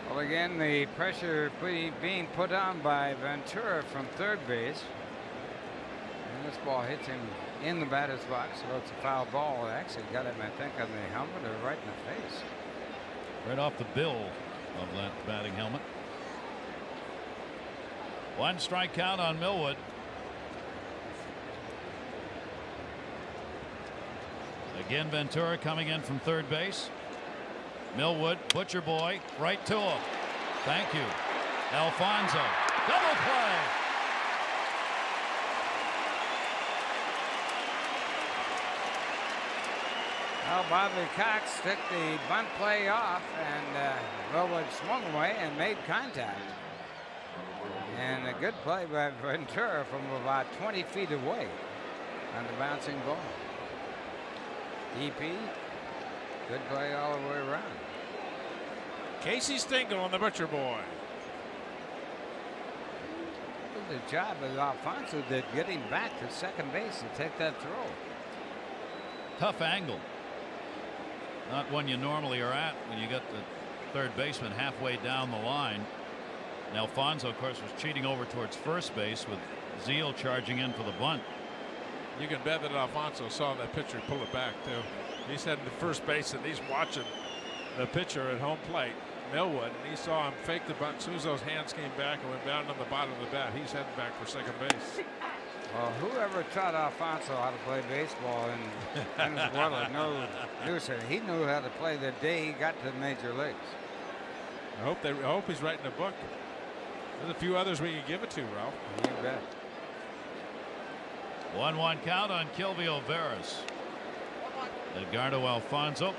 Well, again, the pressure being put on by Ventura from third base. And this ball hits him in the batter's box, so it's a foul ball. It actually got him, I think, on the helmet or right in the face. Right off the bill of that batting helmet. 1 strike count on Millwood. Again, Ventura coming in from third base. Millwood, Butcher Boy, right to him. Thank you. Alfonso, double play. Well, Bobby Cox took the bunt play off, and Millwood swung away and made contact. And a good play by Ventura from about 20 feet away on the bouncing ball. EP, good play all the way around. Casey Stengel on the Butcher Boy. The job that Alfonso did getting back to second base to take that throw. Tough angle. Not one you normally are at when you got the third baseman halfway down the line. And Alfonso, of course, was cheating over towards first base with Zeal charging in for the bunt. You can bet that Alfonso saw that pitcher pull it back, too. He's heading to first base, and he's watching the pitcher at home plate, Millwood, and he saw him fake the bunt. As soon as those hands came back and went down on the bottom of the bat, he's heading back for second base. Well, whoever taught Alfonso how to play baseball in Venezuela he knew how to play the day he got to the major leagues. I hope he's writing a book. There's a few others we can give it to, Ralph. You bet. 1-1 count on Kilvio Veras. Edgardo Alfonso,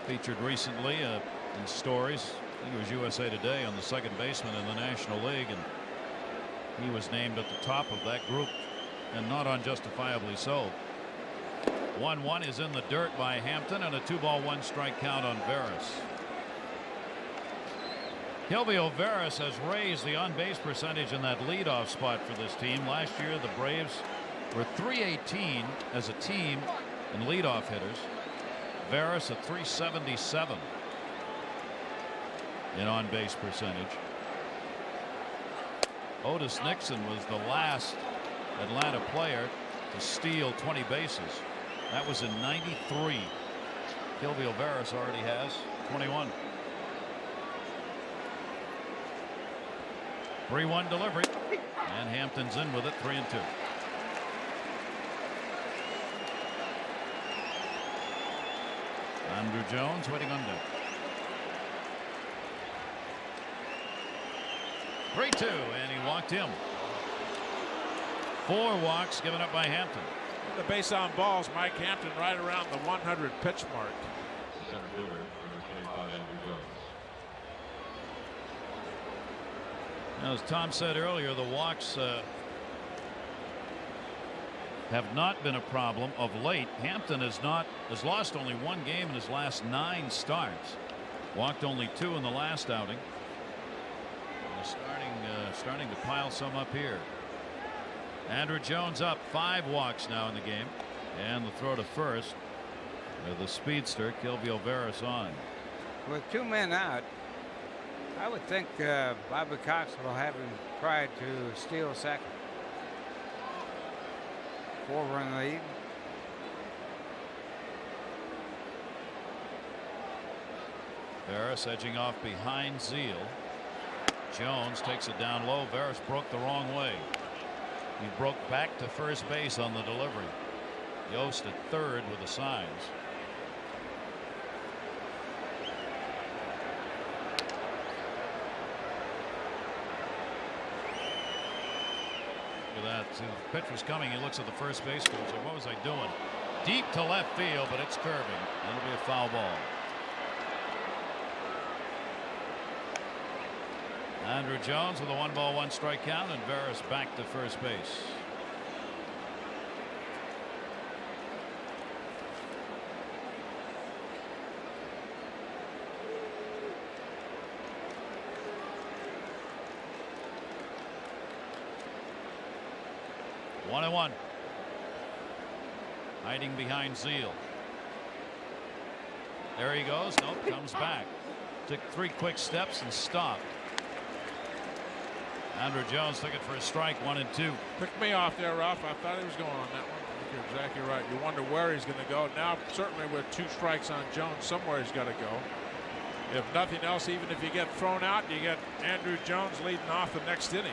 featured recently in stories. I think it was USA Today on the second baseman in the National League, and he was named at the top of that group, and not unjustifiably so. 1-1 is in the dirt by Hampton, and a 2-ball 1-strike count on Veras. Kilvio Veras has raised the on-base percentage in that leadoff spot for this team. Last year, the Braves were .318 as a team in leadoff hitters. Veras at .377 in on-base percentage. Otis Nixon was the last Atlanta player to steal 20 bases. That was in '93. Kilvio Veras already has 21. 3-1 delivery, and Hampton's in with it, 3-2. Andrew Jones waiting on deck. 3-2, and he walked him. 4 walks given up by Hampton. The base on balls, Mike Hampton right around the 100 pitch mark. Center fielder, number 25, Andrew Jones. As Tom said earlier, the walks have not been a problem of late. Hampton has lost only one game in his last 9 starts. Walked only 2 in the last outing. Starting to pile some up here. Andrew Jones up 5 walks now in the game, and the throw to first with the speedster Kelvio Veras on. With 2 men out, I would think Bobby Cox will have him try to steal second. 4-run lead. Veras edging off behind Zeal. Jones takes it down low. Veras broke the wrong way. He broke back to first base on the delivery. Yost at third with the signs. Look at that. See, the pitch was coming. He looks at the first base coach. Like, what was I doing? Deep to left field, but it's curving. That'll be a foul ball. Andrew Jones with a 1-ball 1-strike count, and Veras back to first base. One and one. Hiding behind Zeal. There he goes. Nope, comes back. Took 3 quick steps and stopped. Andrew Jones took it for a strike, 1 and 2. Picked me off there, Ralph. I thought he was going on that one. You're exactly right. You wonder where he's going to go. Now, certainly with 2 strikes on Jones, somewhere he's got to go. If nothing else, even if you get thrown out, you get Andrew Jones leading off the next inning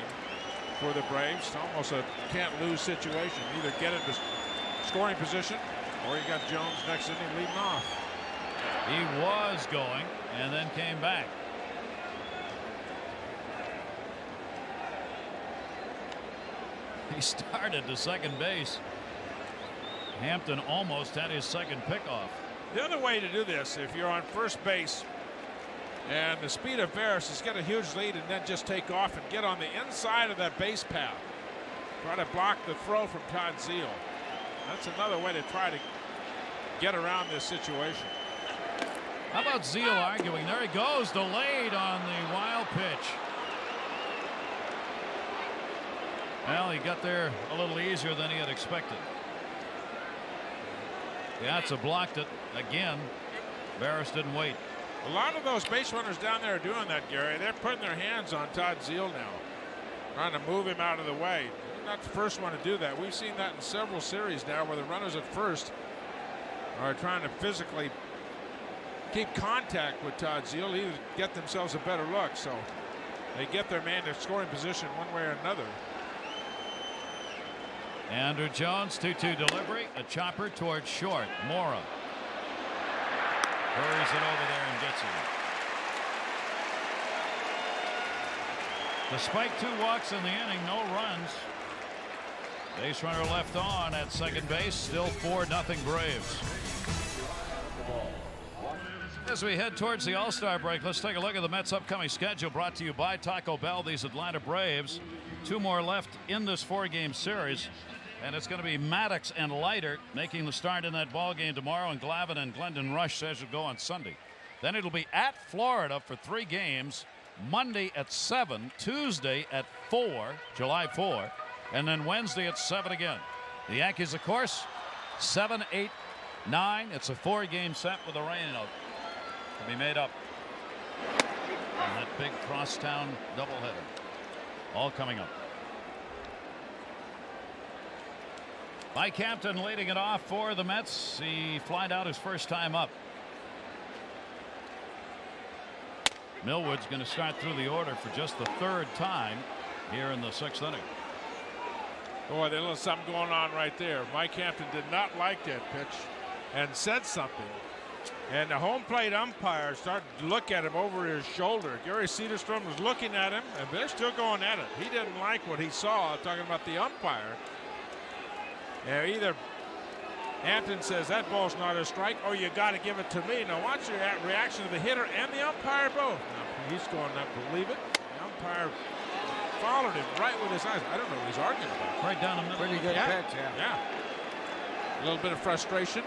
for the Braves. Almost a can't-lose situation. Either get into scoring position, or you got Jones next inning leading off. He was going and then came back. He started to second base. Hampton almost had his second pickoff. The other way to do this, if you're on first base and the speed of Veras is get a huge lead and then just take off and get on the inside of that base path. Try to block the throw from Todd Zeal. That's another way to try to get around this situation. How about Zeal arguing? There he goes, delayed on the wild pitch. Well, he got there a little easier than he had expected. Piazza blocked it again. Veras didn't wait. A lot of those base runners down there are doing that, Gary. They're putting their hands on Todd Zeal now, trying to move him out of the way. He's not the first one to do that. We've seen that in several series now where the runners at first are trying to physically keep contact with Todd Zeal, either get themselves a better look. So they get their man to scoring position one way or another. Andrew Jones, 2-2 delivery, a chopper towards short. Mora hurries it over there and gets it. Despite 2 walks in the inning, no runs. Base runner left on at second base. Still 4-0 Braves. As we head towards the All-Star break, let's take a look at the Mets' upcoming schedule, brought to you by Taco Bell. These Atlanta Braves, 2 more left in this 4-game series. And it's going to be Maddox and Leiter making the start in that ball game tomorrow, and Glavine and Glendon Rush says it'll go on Sunday. Then it'll be at Florida for 3 games, Monday at 7, Tuesday at 4, July 4, and then Wednesday at 7 again. The Yankees, of course, 7, 8, 9. It's a 4-game set with a rain out to be made up. And that big crosstown doubleheader. All coming up. Mike Hampton leading it off for the Mets. He flied out his first time up. Millwood's going to start through the order for just the 3rd time here in the 6th inning. Boy, there's a little something going on right there. Mike Hampton did not like that pitch and said something. And the home plate umpire started to look at him over his shoulder. Gary Cederstrom was looking at him, and they're still going at it. He didn't like what he saw, talking about the umpire. And either Hampton says that ball's not a strike, or you got to give it to me. Now watch the reaction of the hitter and the umpire both. Now he's going to believe it. The umpire followed him right with his eyes. I don't know what he's arguing about. Right down the middle. Pretty good pitch, yeah. Yeah. A little bit of frustration.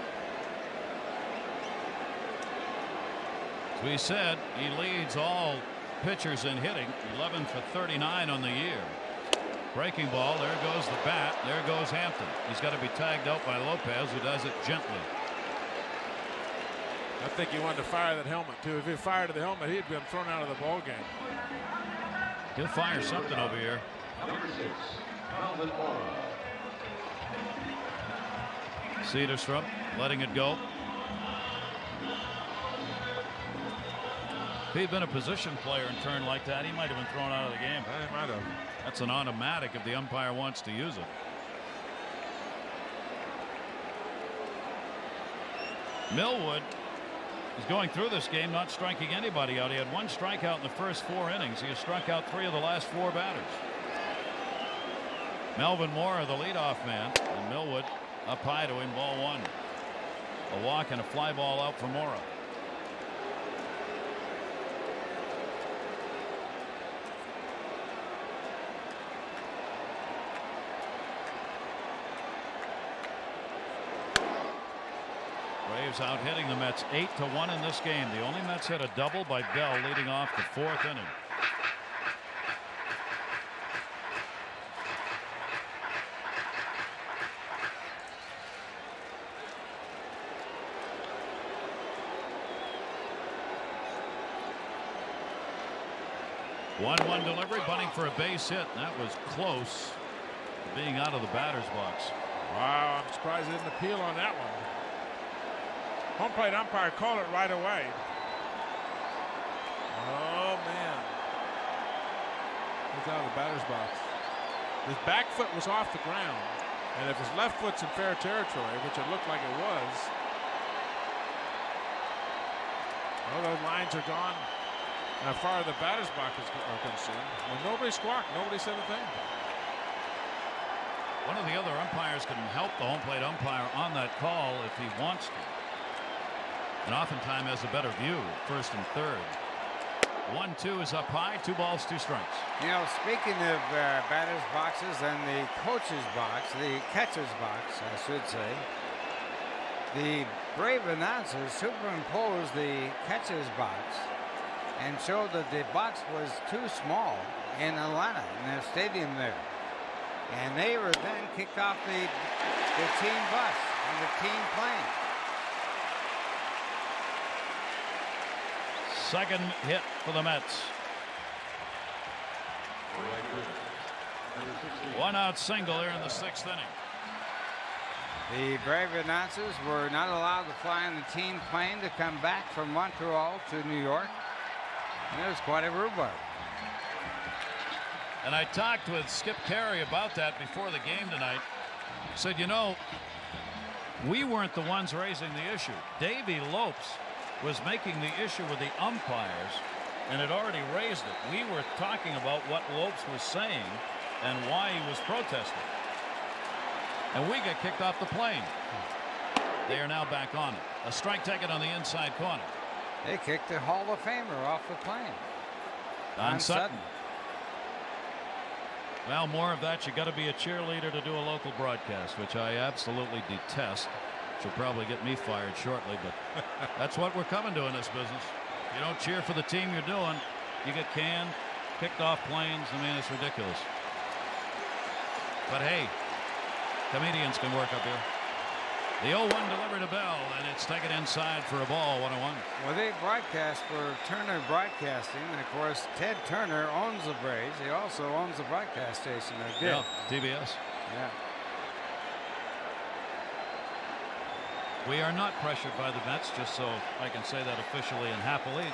As we said, he leads all pitchers in hitting, 11 for 39 on the year. Breaking ball, there goes the bat, there goes Hampton. He's got to be tagged out by Lopez, who does it gently. I think he wanted to fire that helmet too. If he fired the helmet, he'd been thrown out of the ball game. He'll fire something over here. Number 6, Melvin Mora. Cedarstrom letting it go. If he'd been a position player and turned like that, he might have been thrown out of the game. He might have. That's an automatic if the umpire wants to use it. Millwood is going through this game not striking anybody out. He had 1 strikeout in the first 4 innings. He has struck out 3 of the last 4 batters. Melvin Mora, the leadoff man, and Millwood up high to him, ball 1. A walk and a fly ball out for Mora. Braves out hitting the Mets 8-1 in this game. The only Mets hit a double by Bell leading off the 4th inning. One delivery, bunting for a base hit. That was close to being out of the batter's box. Wow, I'm surprised he didn't appeal on that one. Home plate umpire called it right away. Oh, man. He's out of the batter's box. His back foot was off the ground. And if his left foot's in fair territory, which it looked like it was, oh, those lines are gone. How far the batter's box are concerned. When nobody squawked, nobody said a thing. One of the other umpires can help the home plate umpire on that call if he wants to. And oftentimes has a better view, 1st and 3rd. 1-2 is up high, 2 balls, 2 strikes. You know, speaking of batters' boxes and the coach's box, the catcher's box, I should say, the Brave announcers superimposed the catcher's box and showed that the box was too small in Atlanta, in their stadium there. And they were then kicked off the team bus and the team plane. Second hit for the Mets. 1 out single here in the 6th inning. The Brave announcers were not allowed to fly in the team plane to come back from Montreal to New York. And there was quite a rhubarb. And I talked with Skip Carey about that before the game tonight. Said, you know, we weren't the ones raising the issue. Davey Lopes was making the issue with the umpires and had already raised it. We were talking about what Lopes was saying and why he was protesting. And we get kicked off the plane. They are now back on it. A strike taken on the inside corner. They kicked the Hall of Famer off the plane. On Sutton. Well, more of that. You got to be a cheerleader to do a local broadcast, which I absolutely detest. Which will probably get me fired shortly, but that's what we're coming to in this business. You don't cheer for the team you're doing, you get canned, kicked off planes. I mean, it's ridiculous. But hey, comedians can work up here. The 0-1 delivered to Bell, and it's taken inside for a ball, 1-1. Well, they broadcast for Turner Broadcasting, and of course, Ted Turner owns the Braves. He also owns the broadcast station. Yeah, TBS. Yeah. We are not pressured by the Mets, just so I can say that officially and happily.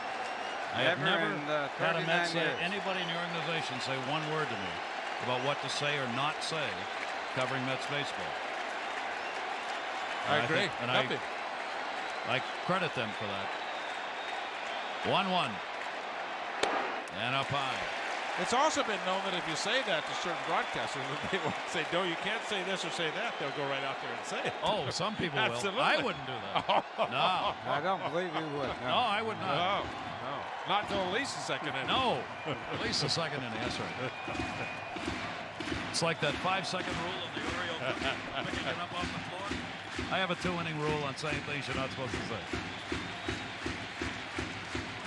I have never had a Mets say, anybody in the organization say one word to me about what to say or not say covering Mets baseball. I agree. And I credit them for that. 1-1. And up high. It's also been known that if you say that to certain broadcasters, they will say, no, you can't say this or say that. They'll go right out there and say it. Oh, some people will. Absolutely. I wouldn't do that. No. I don't believe you would. No, I would not. No. Not until at least the second inning. No, at least the second inning. That's right. It's like that 5-second rule of the Oreo cookie, picking it up off the floor. I have a 2-inning rule on saying things you're not supposed to say.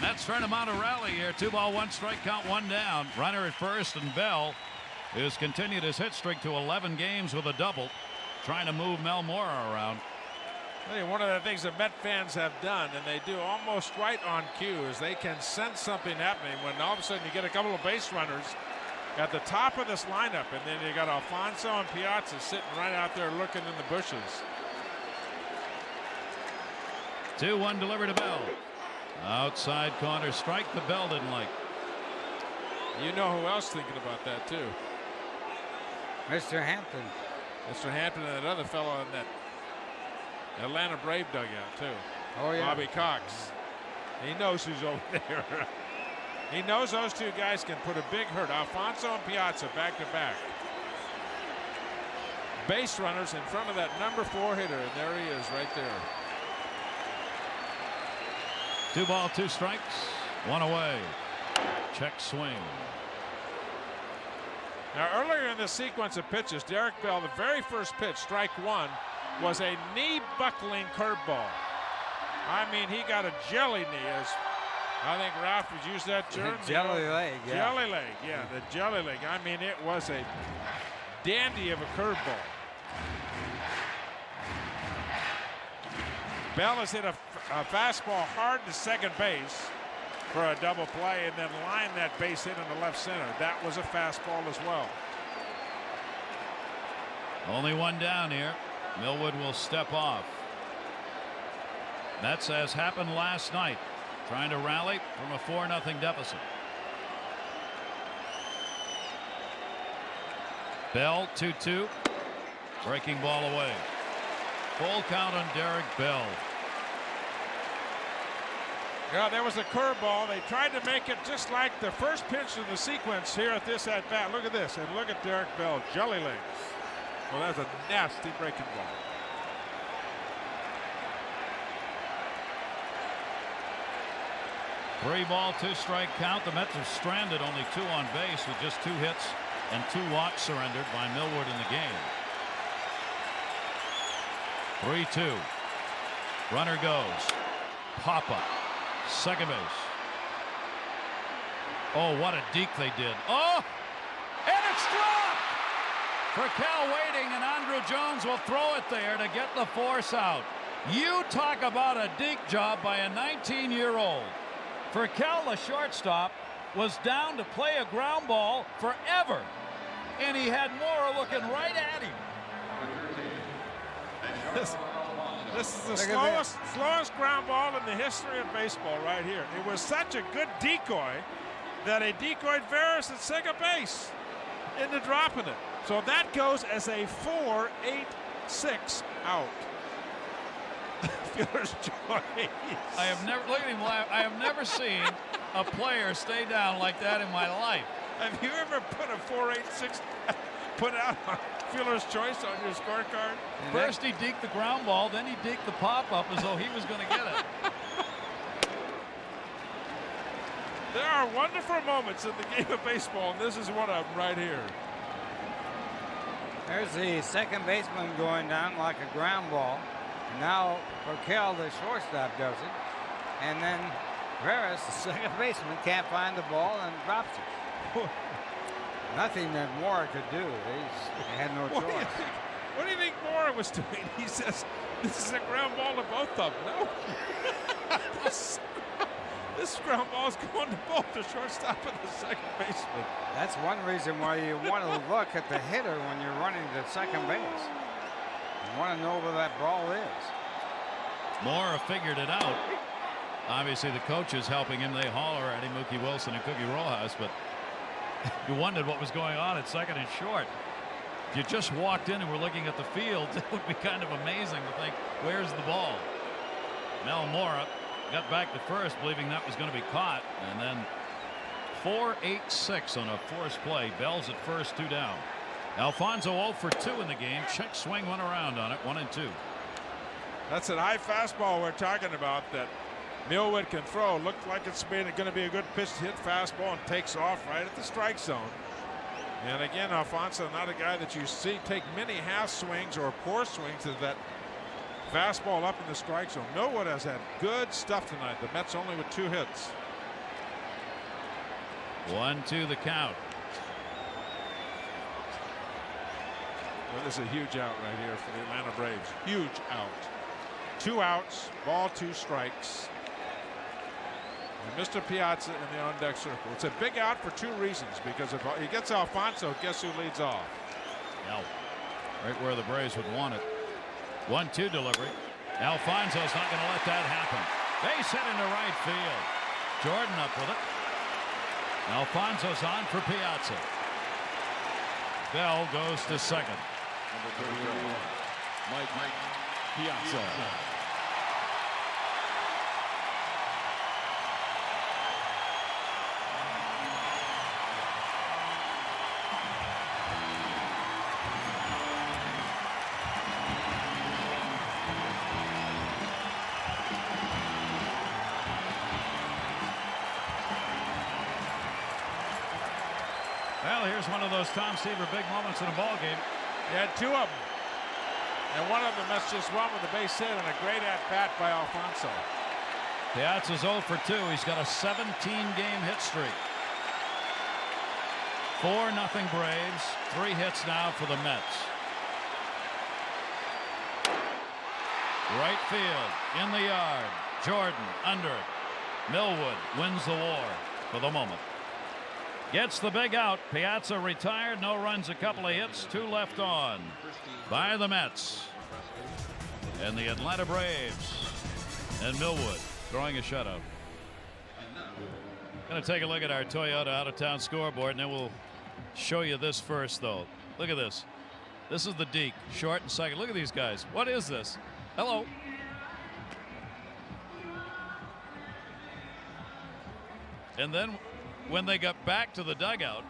Mets trying to mount a rally here. 2 ball, 1 strike count, 1 down. Runner at first, and Bell has continued his hit streak to 11 games with a double, trying to move Mel Mora around. Hey, one of the things that Met fans have done, and they do almost right on cue, is they can sense something happening when all of a sudden you get a couple of base runners at the top of this lineup, and then you got Alfonso and Piazza sitting right out there looking in the bushes. 2-1 delivered to Bell. Outside corner strike the Bell didn't like. You know who else thinking about that too? Mr. Hampton. Mr. Hampton and that other fellow in that Atlanta Brave dugout too. Oh yeah. Bobby Cox. He knows who's over there. He knows those two guys can put a big hurt. Alfonso and Piazza back to back. Base runners in front of that number 4 hitter, and there he is right there. 2 ball, 2 strikes, 1 away. Check swing. Now earlier in the sequence of pitches, Derek Bell, the very first pitch, strike 1, was a knee buckling curveball. I mean, he got a jelly knee, as I think Ralph would use that term. Jelly leg, yeah. Jelly leg, yeah, the jelly leg. I mean, it was a dandy of a curveball. Bell has hit a fastball hard to second base for a double play, and then line that base hit in the left center. That was a fastball as well. Only 1 down here. Millwood will step off. That's as happened last night, trying to rally from a 4-0 deficit. Bell 2-2, breaking ball away. Full count on Derek Bell. Yeah, there was a curveball. They tried to make it just like the first pitch of the sequence here at this at bat. Look at this, and look at Derek Bell, jelly legs. Well, that's a nasty breaking ball. Three ball, 2 strike count. The Mets are stranded, only 2 on base with just 2 hits and 2 walks surrendered by Millwood in the game. 3-2. Runner goes. Papa. Second base. Oh, what a deke they did. Oh! And it's dropped! Cal waiting, and Andruw Jones will throw it there to get the force out. You talk about a deke job by a 19-year-old. Cal, the shortstop, was down to play a ground ball forever, and he had Mora looking right at him. This is the slowest ground ball in the history of baseball right here. It was such a good decoy that he decoyed Veras at second base into dropping it. So that goes as a 4-8-6 out. Fielder's choice. I have never, look at him laugh. I have never seen a player stay down like that in my life. Have you ever put a 4-8-6 put out on Fielder's choice on your scorecard? First he deked the ground ball, then he deked the pop-up as though he was going to get it. There are wonderful moments in the game of baseball, and this is one of them right here. There's the second baseman going down like a ground ball. Now Cal, the shortstop, does it. And then Veras, the second baseman, can't find the ball and drops it. Nothing that Mora could do. He had no choice. What do you think Mora was doing? He says, this is a ground ball to both of them. No. This ground ball is going to both the shortstop and the second baseman. That's one reason why you want to look at the hitter when you're running to second base. You want to know where that ball is. Mora figured it out. Obviously, the coach is helping him. They holler at him, Mookie Wilson and Cookie Rojas, but you wondered what was going on at second and short. If you just walked in and were looking at the field, it would be kind of amazing to think, where's the ball? Mel Mora got back to first, believing that was going to be caught, and then 4-8-6 on a forced play. Bell's at first, 2 down. Alfonso 0 for 2 in the game. Check swing, went around on it, 1-2. That's a high fastball we're talking about that Millwood can throw. Looked like it's going to be a good pitch to hit fastball and takes off right at the strike zone. And again, Alfonso, not a guy that you see take many half swings or poor swings to that fastball up in the strike zone. Millwood has had good stuff tonight. The Mets only with 2 hits. 1-2 the count. Well, this is a huge out right here for the Atlanta Braves. Huge out. 2 outs, ball 2 strikes. And Mr. Piazza in the on-deck circle. It's a big out for 2 reasons, because if he gets Alfonso, guess who leads off? Now, right where the Braves would want it. 1-2 delivery. Alfonso's not going to let that happen. Base hit into right field. Jordan up with it. Alfonso's on for Piazza. Bell goes to second. Number 31, Mike Piazza. Well, here's one of those Tom Seaver big moments in a ball game. He had 2 of them. And one of them Mets just won with a base hit and a great at-bat by Alfonso. Piazza's 0 for 2. He's got a 17-game hit streak. 4-0 Braves. 3 hits now for the Mets. Right field, in the yard. Jordan under it. Millwood wins the war for the moment. Gets the big out. Piazza retired. No runs, a couple of hits. 2 left on by the Mets. And the Atlanta Braves. And Millwood throwing a shutout. Going to take a look at our Toyota out-of-town scoreboard, and then we'll show you this first, though. Look at this. This is the Deke, short and second. Look at these guys. What is this? Hello. And then when they got back to the dugout.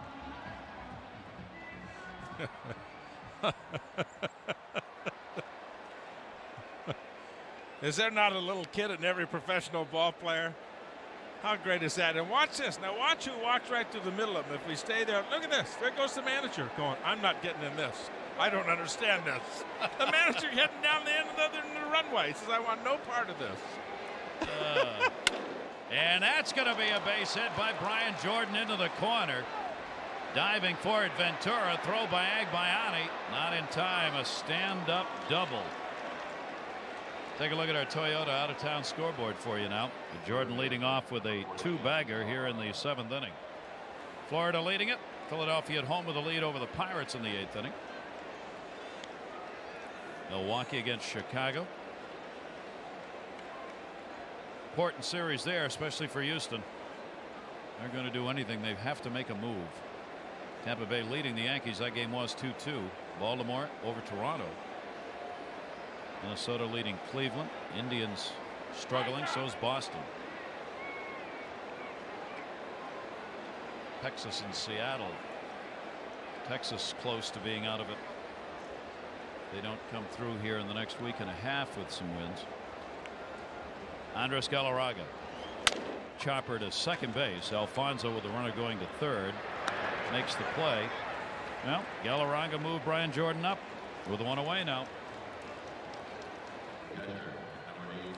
Is there not a little kid in every professional ball player? How great is that? And watch this. Now watch who walks right through the middle of them. If we stay there, look at this. There goes the manager going, I'm not getting in this. I don't understand this. The manager heading down the end of the runway. He says, I want no part of this. And that's going to be a base hit by Brian Jordan into the corner. Diving for it, Ventura. Throw by Agbayani. Not in time. A stand-up double. Take a look at our Toyota out-of-town scoreboard for you now. Jordan leading off with a 2-bagger here in the 7th inning. Florida leading it. Philadelphia at home with a lead over the Pirates in the 8th inning. Milwaukee against Chicago. Important series there, especially for Houston. They're going to do anything. They have to make a move. Tampa Bay leading the Yankees. That game was 2-2. Baltimore over Toronto. Minnesota leading Cleveland. Indians struggling. So is Boston. Texas and Seattle. Texas close to being out of it. They don't come through here in the next week and a half with some wins. Andres Galarraga. Chopper to second base. Alfonso with the runner going to third. Makes the play. Well, Galarraga moved Brian Jordan up with 1 away now.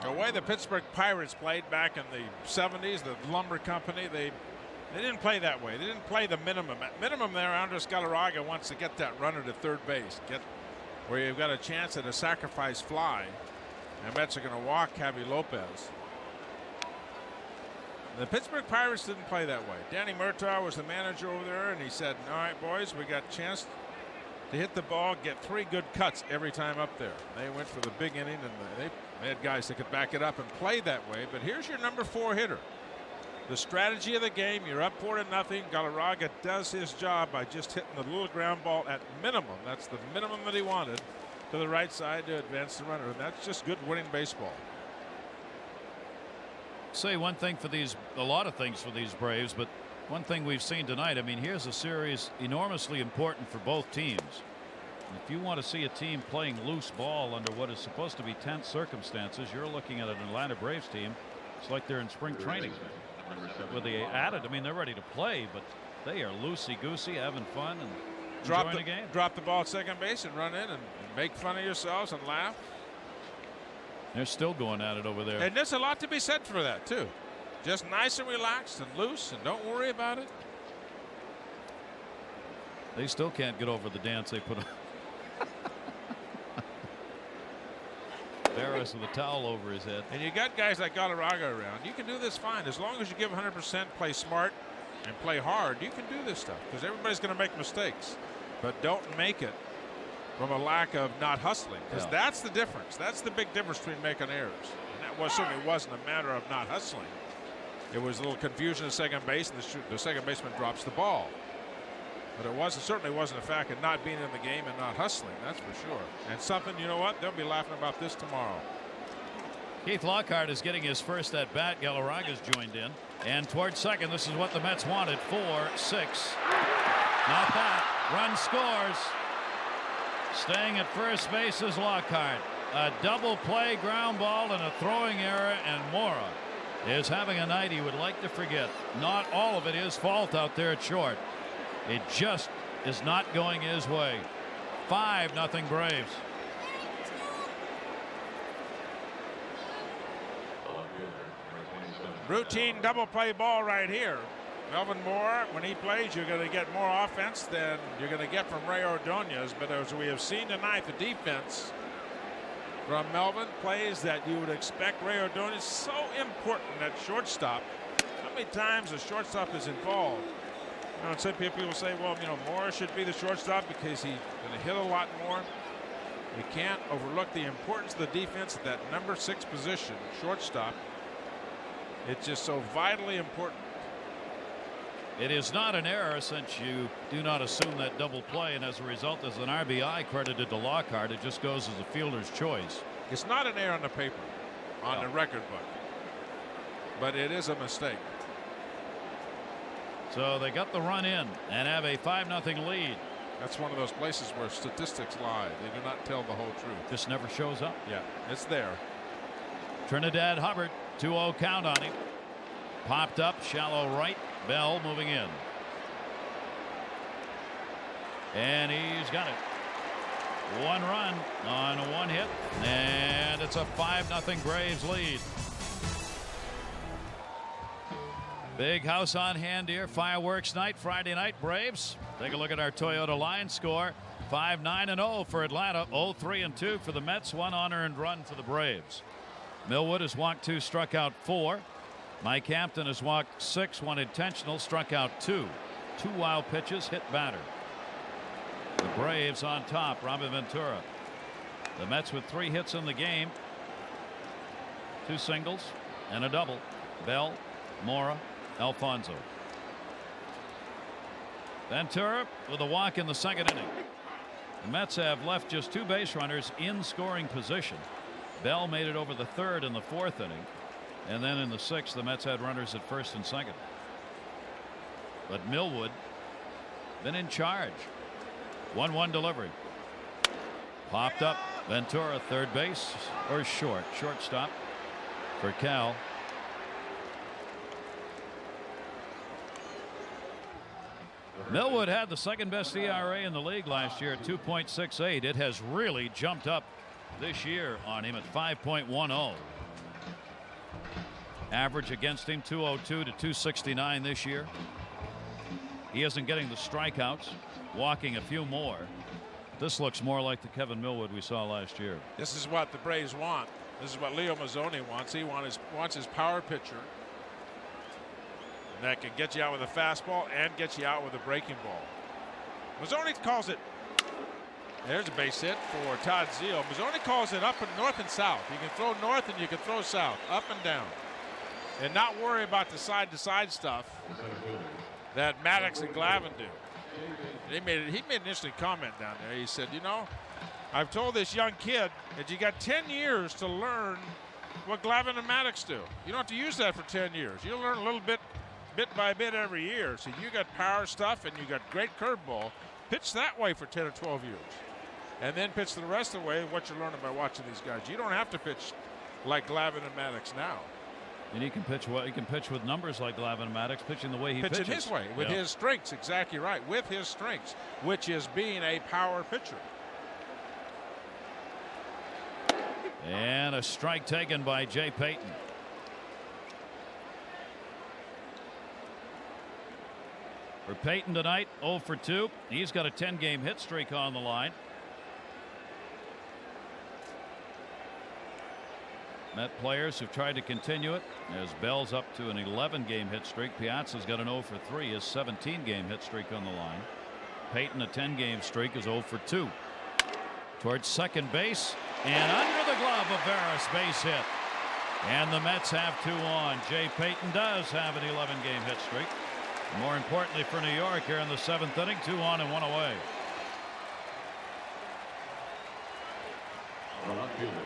The way the Pittsburgh Pirates played back in the 70s, the lumber company, they didn't play that way. They didn't play the minimum. At minimum there, Andres Galarraga wants to get that runner to third base. Get where you've got a chance at a sacrifice fly. And Mets are going to walk Javi Lopez. The Pittsburgh Pirates didn't play that way. Danny Murtaugh was the manager over there, and he said, all right, boys, we got a chance to hit the ball, get 3 good cuts every time up there. They went for the big inning, and they had guys that could back it up and play that way. But here's your number 4 hitter. The strategy of the game, you're up 4-0. Galarraga does his job by just hitting the little ground ball at minimum. That's the minimum that he wanted to the right side to advance the runner. And that's just good winning baseball. Say one thing for these, a lot of things for these Braves, but one thing we've seen tonight, I mean, here's a series enormously important for both teams. And if you want to see a team playing loose ball under what is supposed to be tense circumstances, you're looking at an Atlanta Braves team It's like they're in spring training where they added. I mean, they're ready to play, but they are loosey-goosey, having fun and enjoying the game. Drop the ball at second base and run in and make fun of yourselves and laugh. They're still going at it over there. And there's a lot to be said for that, too. Just nice and relaxed and loose and don't worry about it. They still can't get over the dance they put on. Barris with a towel over his head. And you got guys like Galarraga around. You can do this fine. As long as you give 100%, play smart, and play hard, you can do this stuff. Because everybody's going to make mistakes. But don't make it from a lack of not hustling. Because that's the difference. That's the big difference between making errors. And that certainly wasn't a matter of not hustling. It was a little confusion at second base, and the second baseman drops the ball. But it certainly wasn't a fact of not being in the game and not hustling, that's for sure. And something, you know what, they'll be laughing about this tomorrow. Keith Lockhart is getting his first at bat. Galarraga's joined in. And towards second, this is what the Mets wanted. 4-6. Not that. Run scores. Staying at first base is Lockhart. A double play ground ball and a throwing error, and Mora is having a night he would like to forget. Not all of it his fault out there at short. It just is not going his way. 5-0 Braves. Routine double play ball right here. Melvin Mora, when he plays, you're going to get more offense than you're going to get from Rey Ordonez. But as we have seen tonight, the defense from Melvin plays that you would expect. Rey Ordonez so important at shortstop. How many times a shortstop is involved? You know, some people say, well, you know, Mora should be the shortstop because he's going to hit a lot more. You can't overlook the importance of the defense at that number 6 position, shortstop. It's just so vitally important. It is not an error since you do not assume that double play, and as a result, as an RBI credited to Lockhart, it just goes as a fielder's choice. It's not an error on the paper, on the record book, but it is a mistake. So they got the run in and have a 5-0 lead. That's one of those places where statistics lie. They do not tell the whole truth. Just never shows up. Yeah, it's there. Trinidad Hubbard, 2-0 count on him. Popped up, shallow right. Bell moving in. And he's got it. 1 run on 1 hit. And it's a 5-0 Braves lead. Big house on hand here. Fireworks night, Friday night, Braves. Take a look at our Toyota line score. 5-9-0 for Atlanta. 0-3-2 for the Mets. 1 unearned run for the Braves. Millwood has walked 2, struck out 4. Mike Hampton has walked 6, 1 intentional, struck out 2. 2 wild pitches, hit batter. The Braves on top. Robin Ventura. The Mets with 3 hits in the game. 2 singles and a double. Bell, Mora, Alfonso. Ventura with a walk in the 2nd inning. The Mets have left just 2 base runners in scoring position. Bell made it over the 3rd and the 4th inning. And then in the 6th, the Mets had runners at 1st and 2nd. But Millwood been in charge. 1-1 delivery. Popped up. Ventura, 3rd base or shortstop for Cal. Millwood had the 2nd best ERA in the league last year at 2.68. It has really jumped up this year on him at 5.10. Average against him 202 to 269 this year. He isn't getting the strikeouts, walking a few more. This looks more like the Kevin Millwood we saw last year. This is what the Braves want. This is what Leo Mazzoni wants. He wants his power pitcher that can get you out with a fastball and get you out with a breaking ball. Mazzoni calls it. There's a base hit for Todd Zeile. Mazzoni calls it up and north and south. You can throw north and you can throw south, up and down, and not worry about the side-to-side stuff that Maddox and Glavine do. He made an interesting comment down there. He said, you know, I've told this young kid that you got 10 years to learn what Glavine and Maddox do. You don't have to use that for 10 years. You'll learn a little bit by bit every year. So you got power stuff and you got great curveball. Pitch that way for 10 or 12 years. And then pitch the rest of the way what you're learning by watching these guys. You don't have to pitch like Glavine and Maddox now. And he can pitch well. He can pitch with numbers like Glavine Maddox, pitching the way he pitches. Pitching his way, with his strengths, exactly right, with his strengths, which is being a power pitcher. And a strike taken by Jay Payton. For Payton tonight, 0 for 2. He's got a 10-game hit streak on the line. Met players have tried to continue it as Bell's up to an 11-game hit streak. Piazza's got an 0 for 3, his 17-game hit streak on the line. Payton, a 10-game streak, is 0 for 2. Towards second base and under the glove of Veras, base hit. And the Mets have 2 on. Jay Payton does have an 11-game hit streak. More importantly for New York here in the 7th inning, 2 on and 1 away.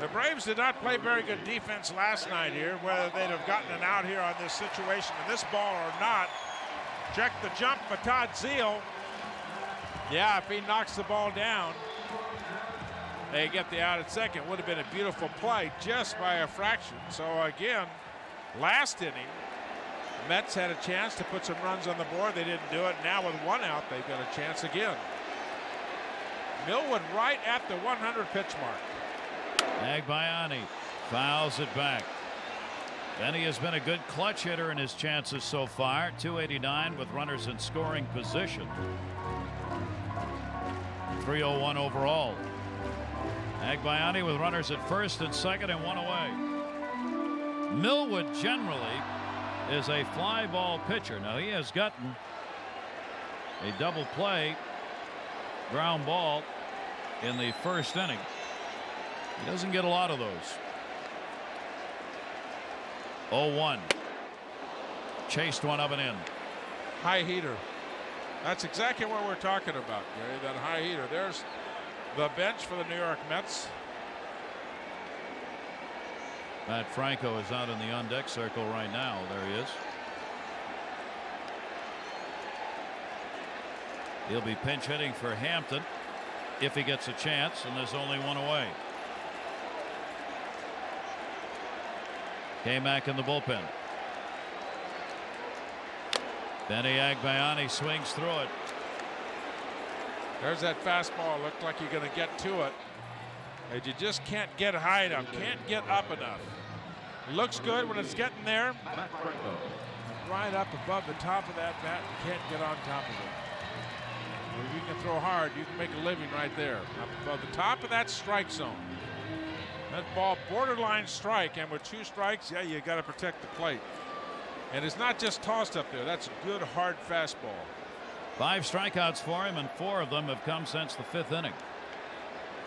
The Braves did not play very good defense last night here, whether they'd have gotten an out here on this situation in this ball or not. Check the jump for Todd Zeile. Yeah, if he knocks the ball down, they get the out at second. Would have been a beautiful play just by a fraction. So again, last inning, Mets had a chance to put some runs on the board. They didn't do it. Now with 1 out, they've got a chance again. Millwood right at the 100 pitch mark. Agbayani fouls it back. Benny has been a good clutch hitter in his chances so far. 289 with runners in scoring position. 301 overall. Agbayani with runners at first and second and 1 away. Millwood generally is a fly ball pitcher. Now he has gotten a double play ground ball in the first inning. He doesn't get a lot of those. 0-1. Chased one up and in. High heater. That's exactly what we're talking about, Gary, that high heater. There's the bench for the New York Mets. Matt Franco is out in the on-deck circle right now. There he is. He'll be pinch hitting for Hampton if he gets a chance, and there's only 1 away. K-Mac in the bullpen. Benny Agbayani swings through it. There's that fastball. Looked like you're going to get to it. And you just can't get high enough. Can't get up enough. Looks good when it's getting there. Right up above the top of that bat. You can't get on top of it. If you can throw hard, you can make a living right there. Up above the top of that strike zone. That ball borderline strike, and with 2 strikes, yeah, you got to protect the plate. And it's not just tossed up there. That's a good hard fastball. 5 strikeouts for him, and 4 of them have come since the 5th inning.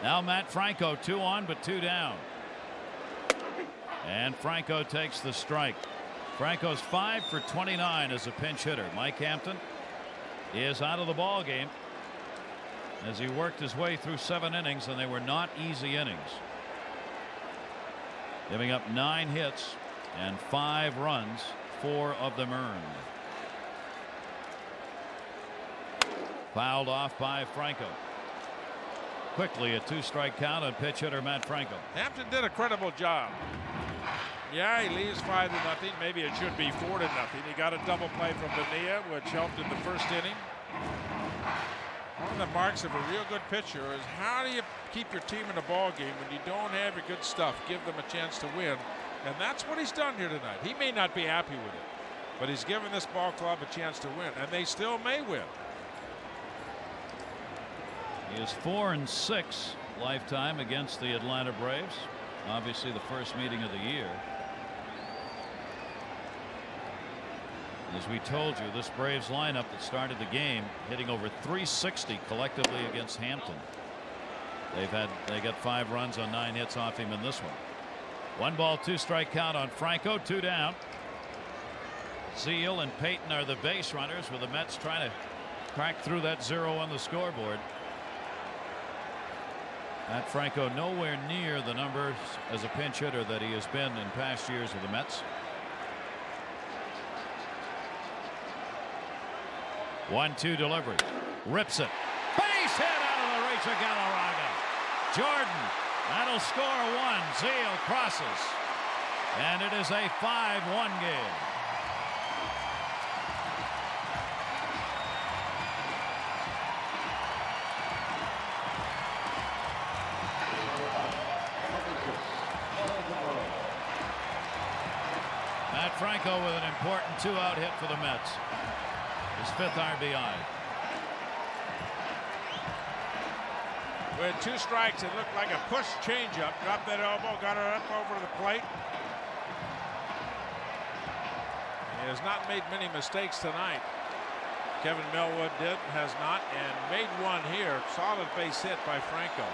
Now Matt Franco, 2 on but 2 down. And Franco takes the strike. Franco's 5 for 29 as a pinch hitter. Mike Hampton is out of the ball game as he worked his way through 7 innings, and they were not easy innings. Giving up 9 hits and 5 runs, 4 of them earned. Fouled off by Franco. Quickly a 2-strike count on pitch hitter Matt Franco. Hampton did a credible job. Yeah, he leaves 5-0. Maybe it should be 4-0. He got a double play from Bonilla, which helped in the first inning. One of the marks of a real good pitcher is how do you keep your team in a ball game when you don't have your good stuff? Give them a chance to win. And that's what he's done here tonight. He may not be happy with it, but he's given this ball club a chance to win, and they still may win. He is 4-6 lifetime against the Atlanta Braves. Obviously the first meeting of the year. As we told you, this Braves lineup that started the game hitting over 360 collectively against Hampton. They got 5 runs on 9 hits off him in this one. 1 ball, 2-strike count on Franco, 2 down. Zeile and Payton are the base runners, with the Mets trying to crack through that 0 on the scoreboard. Matt Franco nowhere near the numbers as a pinch hitter that he has been in past years with the Mets. 1-2 delivery. Rips it. Base hit out of the reach of Galarraga. Jordan. That'll score 1. Zeile crosses. And it is a 5-1 game. Matt Franco with an important 2-out hit for the Mets. His 5th RBI. With 2 strikes, it looked like a push changeup. Dropped that elbow, got it up over the plate. He has not made many mistakes tonight. Kevin Millwood has not, and made one here. Solid base hit by Franco.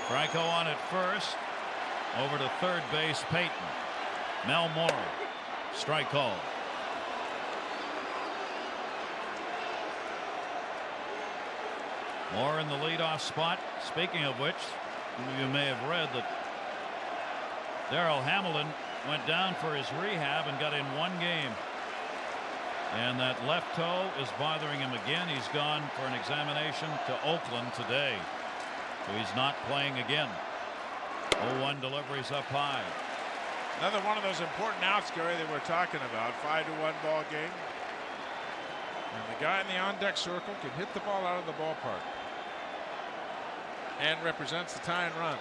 Franco on at first. Over to third base, Peyton. Mel Mora. Strike call. Moore in the leadoff spot. Speaking of which, you may have read that Darrell Hamilton went down for his rehab and got in 1 game. And that left toe is bothering him again. He's gone for an examination to Oakland today. So he's not playing again. 0-1 deliveries up high. Another one of those important outs, Gary, that we're talking about. 5-1 ball game. And the guy in the on-deck circle can hit the ball out of the ballpark. And represents the tie and run.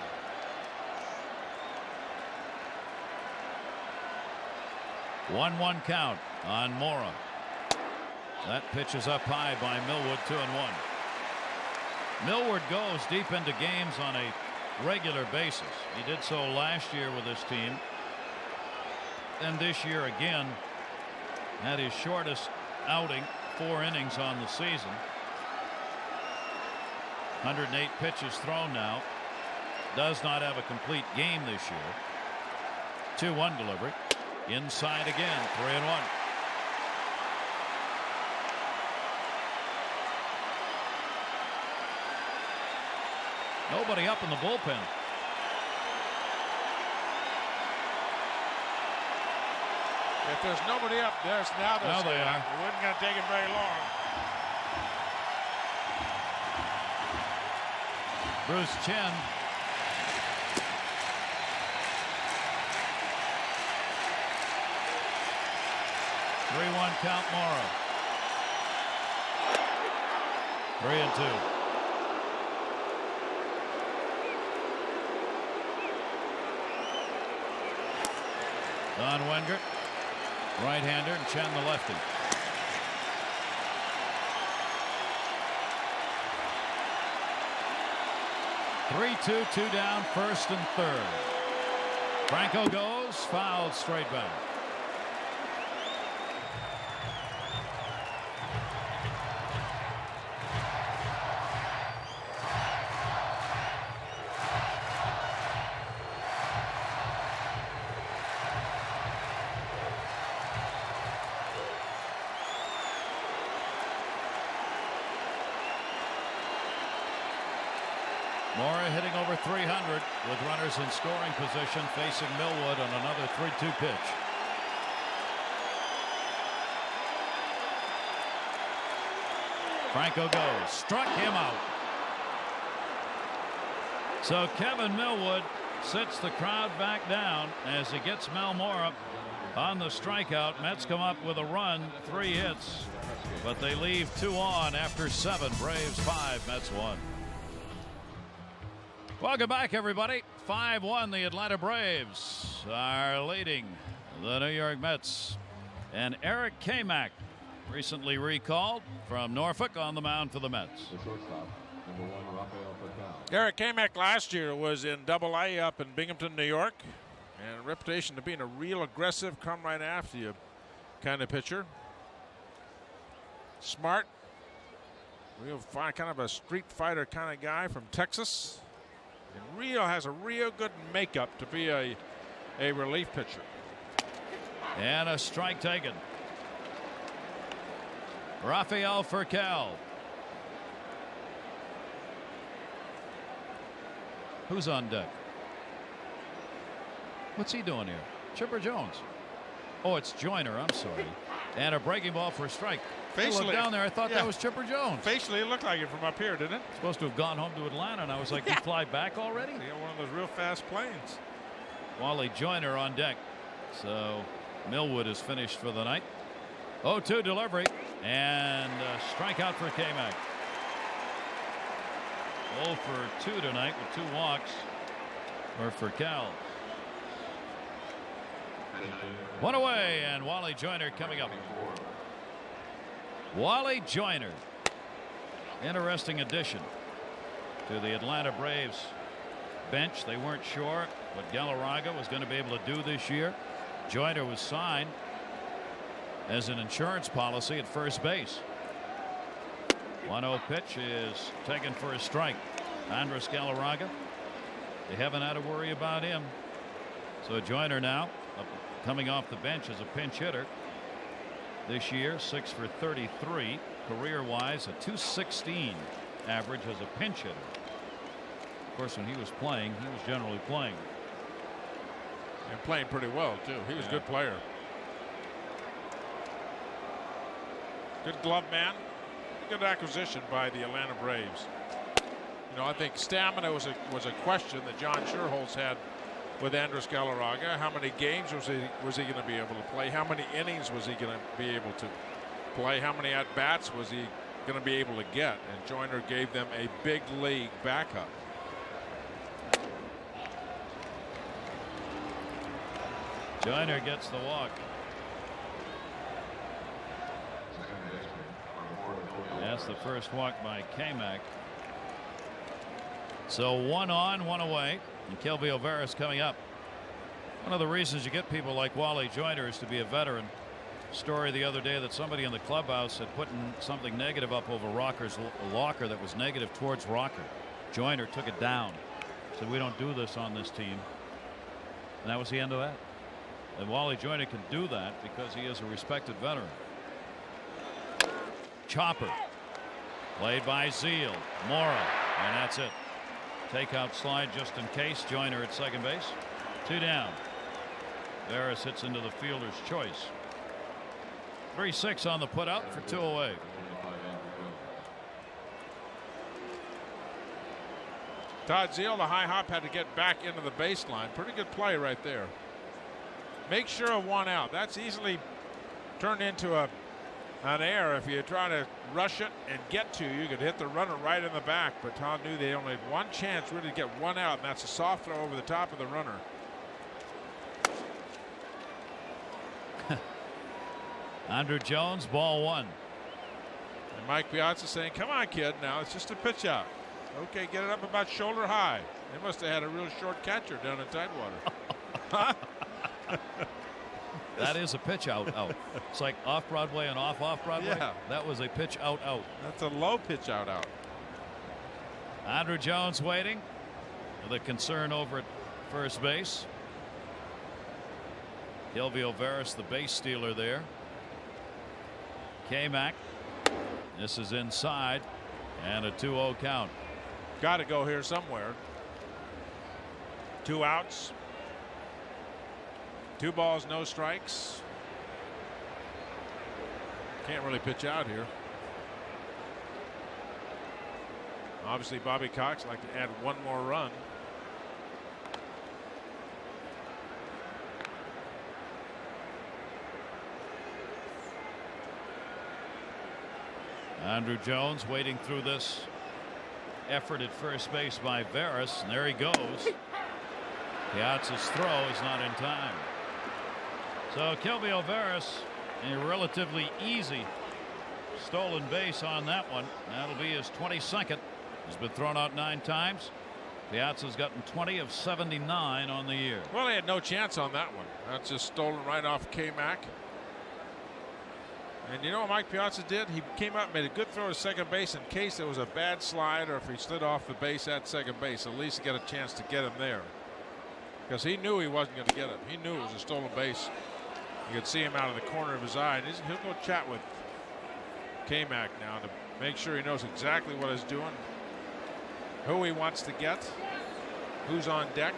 One count on Mora. That pitch is up high by Millwood. 2-1. Millwood goes deep into games on a regular basis. He did so last year with his team. And this year again had his shortest outing, 4 innings on the season. 108 pitches thrown now. Does not have a complete game this year. 2-1 delivery. Inside again. 3-1. Nobody up in the bullpen. If there's nobody up there, now they are. It wasn't going to take him very long. Bruce Chen. Three-one count. Mora. 3-2. Don Wengert, right-hander, and Chen the lefty. Three-two, 2 down, first and third. Franco goes, fouled straight back. Mora hitting over 300 with runners in scoring position, facing Millwood on another 3-2 pitch. Franco goes, struck him out. So Kevin Millwood sits the crowd back down as he gets Mel Mora on the strikeout. Mets come up with a run, 3 hits, but they leave 2 on after 7. Braves 5, Mets 1. Welcome back, everybody. 5-1, the Atlanta Braves are leading the New York Mets. And Eric Kamak, recently recalled from Norfolk, on the mound for the Mets. The shortstop, number 1, Rafael Patel. Eric Kamak last year was in Double-A up in Binghamton, New York, and a reputation of being a real aggressive, come right after you kind of pitcher. Smart, real fine, kind of a street fighter kind of guy from Texas. And has a real good makeup to be a relief pitcher. And a strike taken. Rafael Furcal. Who's on deck? What's he doing here? Chipper Jones. Oh, it's Joyner. I'm sorry. And a breaking ball for a strike. I looked Facially, down there. I thought yeah. that was Chipper Jones. facially, it looked like it from up here, didn't it? Supposed to have gone home to Atlanta, and I was like, "You fly back already?" Yeah, one of those real fast planes. Wally Joyner on deck. So Millwood is finished for the night. 0-2 delivery and a strikeout for K-Mac. 0 for 2 tonight with 2 walks for Cal. One away, and Wally Joyner coming up. Wally Joyner, interesting addition to the Atlanta Braves bench. They weren't sure what Galarraga was going to be able to do this year. Joyner was signed as an insurance policy at first base. 1-0 pitch is taken for a strike. Andres Galarraga, they haven't had to worry about him. So Joyner now coming off the bench as a pinch hitter this year. 6 for 33 career wise, a .216 average as a pinch hitter. Of course, when he was playing, he was generally playing. And playing pretty well, too. He was a good player. Good glove man. Good acquisition by the Atlanta Braves. You know, I think stamina was a question that John Schuerholz had with Andres Galarraga. How many games was he going to be able to play? How many innings was he going to be able to play? How many at-bats was he going to be able to get? And Joyner gave them a big league backup. Joyner gets the walk. That's the first walk by K-Mac. So 1 on, 1 away, and Kelby O'Veras coming up. One of the reasons you get people like Wally Joyner is to be a veteran. Story the other day that somebody in the clubhouse had put something negative up over Rocker's locker that was negative towards Rocker. Joyner took it down. Said, "We don't do this on this team." And that was the end of that. And Wally Joyner can do that because he is a respected veteran. Chopper played by Zeal. Mora, and that's it. Takeout slide just in case. Joyner at second base. 2 down. Veras hits into the fielder's choice. 3-6 on the putout for 2 away. Todd Zeal, the high hop, had to get back into the baseline. Pretty good play right there. Make sure of 1 out. That's easily turned into an error. If you try to rush it and get to, you could hit the runner right in the back. But Tom knew they only had 1 chance really to get 1 out, and that's a soft throw over the top of the runner. Andrew Jones, ball 1. And Mike Piazza saying, "Come on, kid, now it's just a pitch out." Okay, get it up about shoulder high. They must have had a real short catcher down in Tidewater. That is a pitch out. It's like off Broadway and off Broadway. Yeah. That was a pitch out. That's a low pitch out. Andrew Jones waiting with a concern over at first base. Kelby O'Veras, the base stealer there. K-Mac. This is inside, and a 2-0 count. Got to go here somewhere. 2 outs. 2 balls, no strikes. Can't really pitch out here. Obviously, Bobby Cox would like to add 1 more run. Andrew Jones waiting through this effort at first base by Veras, and there he goes. Piazza's throw is not in time. So Kelby O'Veras, a relatively easy stolen base on that one. That'll be his 22nd. He's been thrown out 9 times. Piazza's gotten 20 of 79 on the year. Well, he had no chance on that one. That's just stolen right off K-Mac. And you know what Mike Piazza did? He came up and made a good throw to second base in case there was a bad slide or if he slid off the base at second base. At least get a chance to get him there. Because he knew he wasn't going to get him. He knew it was a stolen base. You could see him out of the corner of his eye. And he'll go chat with K-Mac now to make sure he knows exactly what he's doing, who he wants to get, who's on deck.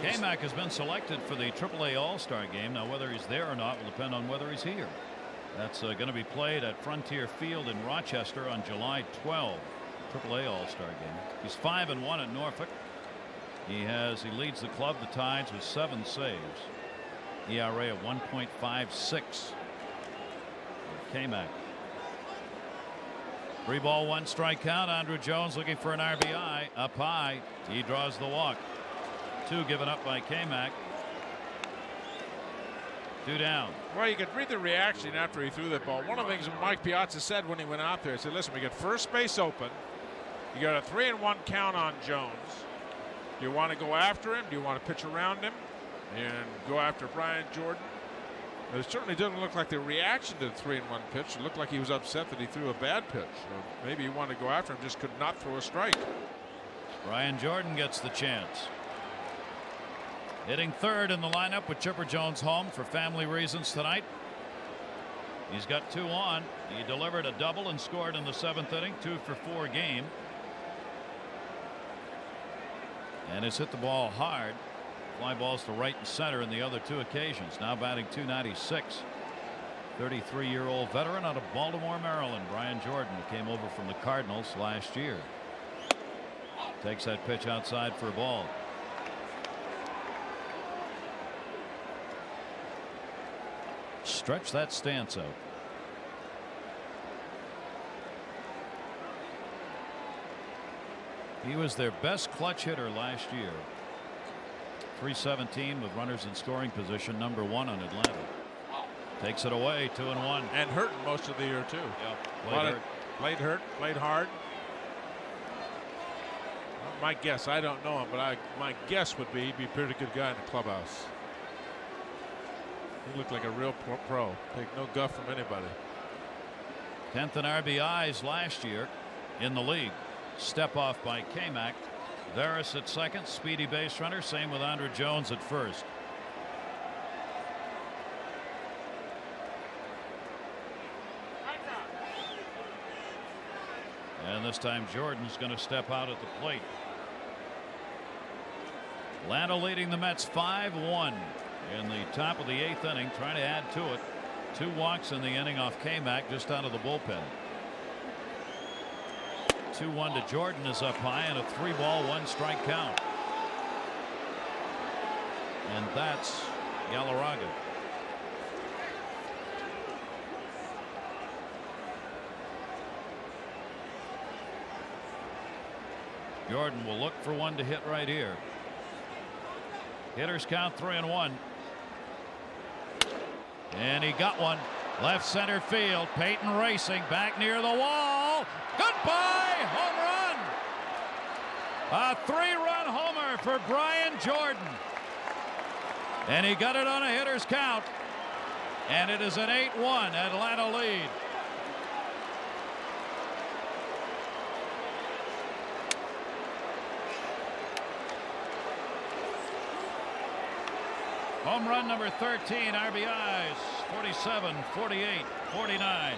K-Mac has been selected for the AAA All-Star game. Now, whether he's there or not will depend on whether he's here. That's going to be played at Frontier Field in Rochester on July 12. AAA All-Star game. He's 5-1 at Norfolk. He leads the club, the Tides, with 7 saves. ERA of 1.56. K-Mac. 3-1 strike count. Andruw Jones looking for an RBI. Up high. He draws the walk. 2 given up by K-Mac. 2 down. Well, you could read the reaction after he threw that ball. One of the things Mike Piazza said when he went out there, he said, listen, we got first base open. You got a 3-1 count on Jones. Do you want to go after him? Do you want to pitch around him and go after Brian Jordan? It certainly didn't look like the reaction to the 3-1 pitch. It looked like he was upset that he threw a bad pitch. So maybe he wanted to go after him, just could not throw a strike. Brian Jordan gets the chance. Hitting third in the lineup with Chipper Jones home for family reasons tonight. He's got 2 on. He delivered a double and scored in the 7th inning. 2 for 4 game. And has hit the ball hard. Fly balls to right and center in the other 2 occasions. Now batting .296. 33-year-old veteran out of Baltimore, Maryland. Brian Jordan came over from the Cardinals last year. Takes that pitch outside for a ball. Stretch that stance out. He was their best clutch hitter last year. .317 with runners in scoring position, #1 on Atlanta. Takes it away, 2-1. And hurting most of the year too. Yep. Played hurt, played hard. My guess, I don't know him, but my guess would be he'd be a pretty good guy in the clubhouse. He looked like a real pro. Take no guff from anybody. 10th in RBIs last year in the league. Step off by K-Mac. Veras at second, speedy base runner. Same with Andruw Jones at first. And this time Jordan's going to step out at the plate. Atlanta leading the Mets 5-1 in the top of the 8th inning, trying to add to it. 2 walks in the inning off K-Mac just out of the bullpen. 2-1 to Jordan is up high, and a 3-ball 1 strike count. And that's Galarraga. Jordan will look for one to hit right here. Hitters count 3-1. And he got one. Left center field. Peyton racing back near the wall. Goodbye, home run. A 3-run homer for Brian Jordan. And he got it on a hitter's count. And it is an 8-1 Atlanta lead. Home run number 13, RBIs, 47, 48, 49.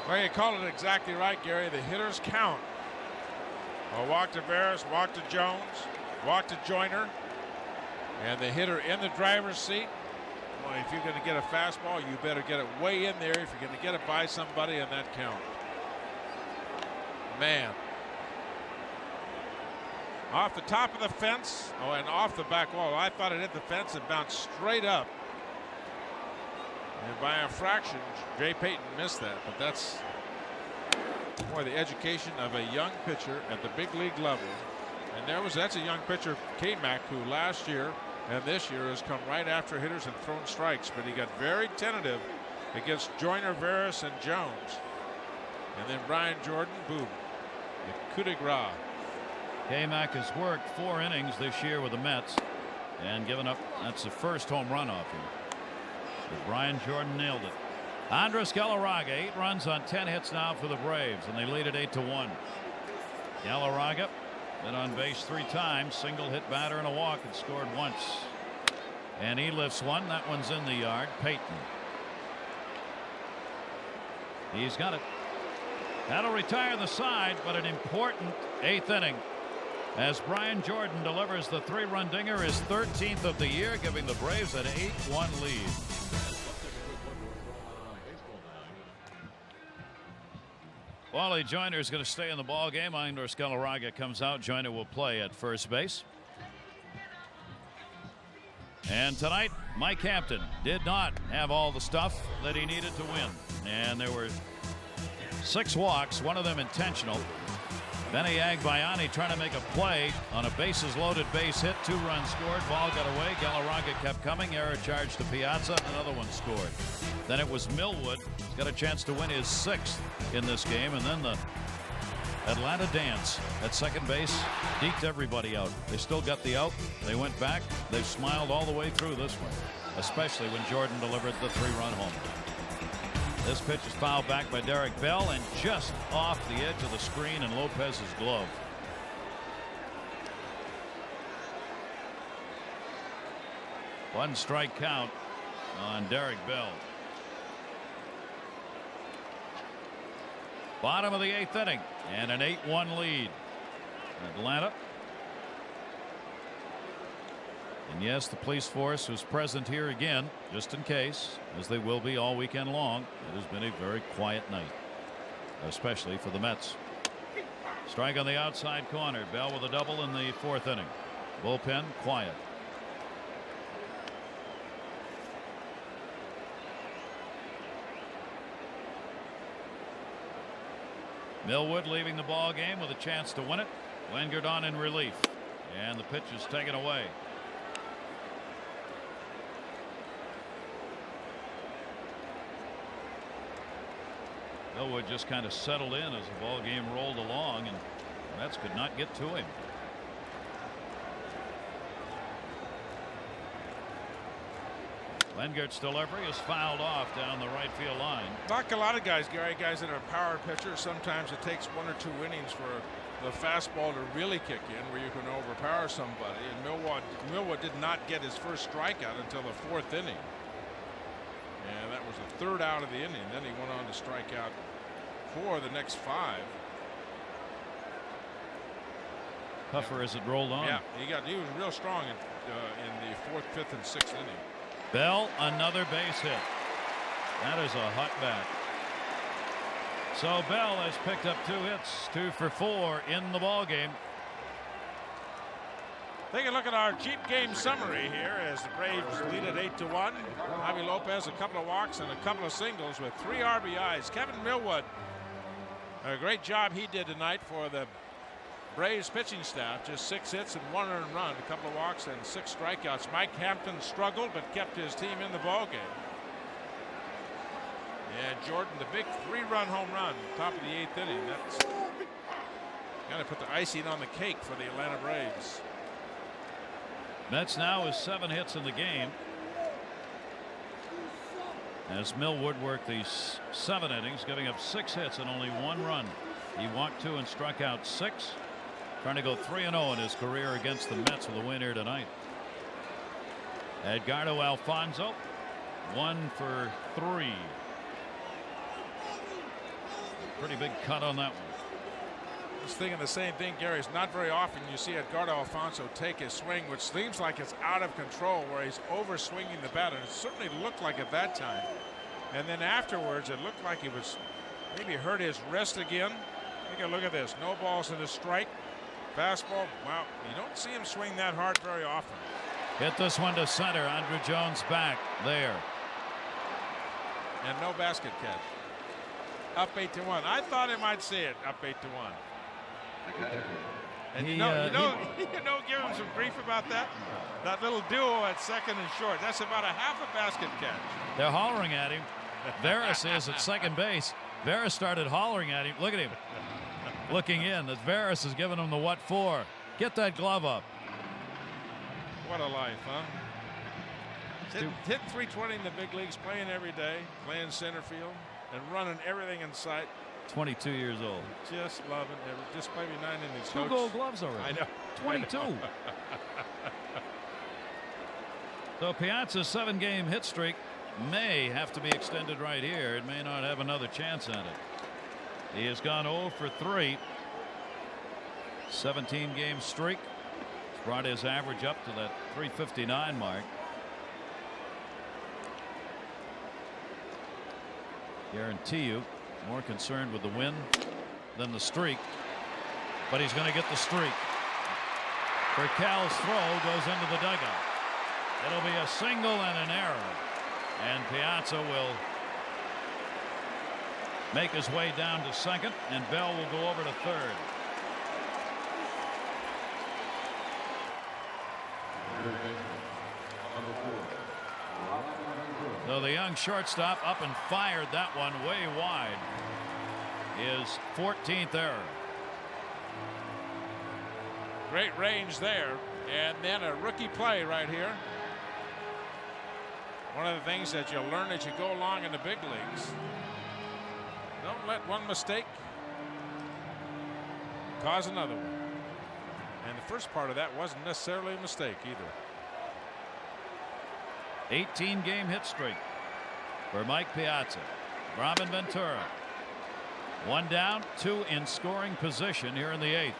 Well, you called it exactly right, Gary. The hitters count. A walk to Veras, walk to Jones, walk to Joyner, and the hitter in the driver's seat. Well, if you're going to get a fastball, you better get it way in there if you're going to get it by somebody in that count. Man. Off the top of the fence. Oh, and off the back wall. I thought it hit the fence and bounced straight up. And by a fraction, Jay Payton missed that. But that's, boy, the education of a young pitcher at the big league level. And that's a young pitcher, K-Mac, who last year and this year has come right after hitters and thrown strikes. But he got very tentative against Joyner, Veras, and Jones. And then Brian Jordan, boom. The coup de grace. K-Mac has worked 4 innings this year with the Mets and given up. That's the first home run off him. But Brian Jordan nailed it. Andrés Galarraga, 8 runs on 10 hits now for the Braves, and they lead it 8-1. Galarraga been on base 3 times, single hit batter and a walk, and scored once. And he lifts one. That one's in the yard. Payton. He's got it. That'll retire the side, but an important 8th inning. as Brian Jordan delivers the 3-run dinger, his 13th of the year, giving the Braves an 8-1 lead. Wally Joyner is going to stay in the ball game. Andres Galarraga comes out. Joyner will play at first base. And tonight, Mike Hampton did not have all the stuff that he needed to win. And there were 6 walks, one of them intentional. Benny Agbayani trying to make a play on a bases-loaded base hit. 2 runs scored. Ball got away. Galarraga kept coming. Error charge to Piazza. Another one scored. Then it was Millwood. He's got a chance to win his 6th in this game. And then the Atlanta dance at second base deked everybody out. They still got the out. They went back. They've smiled all the way through this one, especially when Jordan delivered the 3-run home. This pitch is fouled back by Derek Bell and just off the edge of the screen and Lopez's glove. One strike count on Derek Bell. Bottom of the 8th inning and an 8-1 lead. Atlanta. And yes, the police force was present here again, just in case, as they will be all weekend long. It has been a very quiet night, especially for the Mets. Strike on the outside corner. Bell with a double in the 4th inning. Bullpen quiet. Millwood leaving the ball game with a chance to win it. Wingert on in relief, and the pitch is taken away. Millwood just kind of settled in as the ball game rolled along, and the Mets could not get to him. Wengert's delivery is fouled off down the right field line. Like a lot of guys, Gary, guys that are power pitchers, sometimes it takes 1 or 2 innings for the fastball to really kick in, where you can overpower somebody. And Millwood did not get his first strikeout until the 4th inning. And that was the 3rd out of the inning. Then he went on to strike out 4 the next 5. Tougher as it rolled on. Yeah, he was real strong in the 4th, 5th, and 6th inning. Bell, another base hit. That is a hot bat. So Bell has picked up 2 hits, 2 for 4 in the ball game. Take a look at our Jeep game summary here as the Braves lead at 8-1. Javi Lopez, a couple of walks and a couple of singles with 3 RBIs. Kevin Millwood, a great job he did tonight for the Braves pitching staff. Just 6 hits and 1 earned run, a couple of walks and 6 strikeouts. Mike Hampton struggled but kept his team in the ball game. And Jordan, the big 3-run home run, top of the 8th inning. That's going to put the icing on the cake for the Atlanta Braves. Mets now is 7 hits in the game, as Millwood worked these 7 innings, giving up 6 hits and only 1 run. He walked 2 and struck out 6, trying to go 3-0 in his career against the Mets with a win here tonight. Edgardo Alfonzo, 1 for 3. Pretty big cut on that one. I was thinking the same thing, Gary. It's not very often you see Edgardo Alfonzo take his swing, which seems like it's out of control, where he's over swinging the bat, and it certainly looked like at that time. And then afterwards, it looked like he was maybe hurt his wrist again. Take a look at this. No balls in the strike. Fastball. Wow, you don't see him swing that hard very often. Hit this one to center. Andrew Jones back there. And no basket catch. Up 8-1. I thought he might see it. Up 8-1. And you know, give him some grief about that. That little duo at second and short. That's about a half a basket catch. They're hollering at him. Veras is at second base. Veras started hollering at him. Look at him. Looking in. That Veras is giving him the what for. Get that glove up. What a life, huh? Hit 320 in the big leagues, playing every day, playing center field, and running everything in sight. 22 years old. Just loving it. Just maybe 9 innings. 2 Gold Gloves already. I know. 22. I know. So Piazza's 7-game hit streak may have to be extended right here. It may not have another chance at it. He has gone 0 for 3 17-game streak. It's brought his average up to that .359 mark. Guarantee you, more concerned with the win than the streak. But he's going to get the streak. Burkell's throw goes into the dugout. It'll be a single and an error. And Piazza will make his way down to second, and Bell will go over to third. So the young shortstop up and fired that one way wide. His 14th error. Great range there, and then a rookie play right here. One of the things that you'll learn as you go along in the big leagues. Don't let one mistake cause another one. And the first part of that wasn't necessarily a mistake either. 18-game hit streak for Mike Piazza. Robin Ventura. One down, two in scoring position here in the 8th.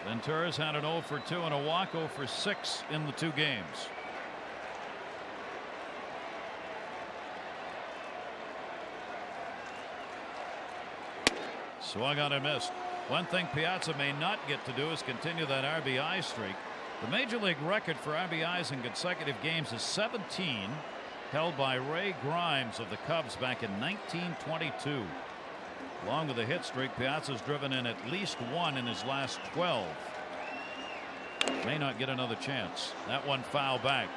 Ventura's had an 0 for 2 and a walk, 0 for 6 in the 2 games. Swung on and missed. One thing Piazza may not get to do is continue that RBI streak. The major league record for RBIs in consecutive games is 17, held by Ray Grimes of the Cubs back in 1922. Along with the hit streak, Piazza's driven in at least 1 in his last 12. May not get another chance. That one foul back.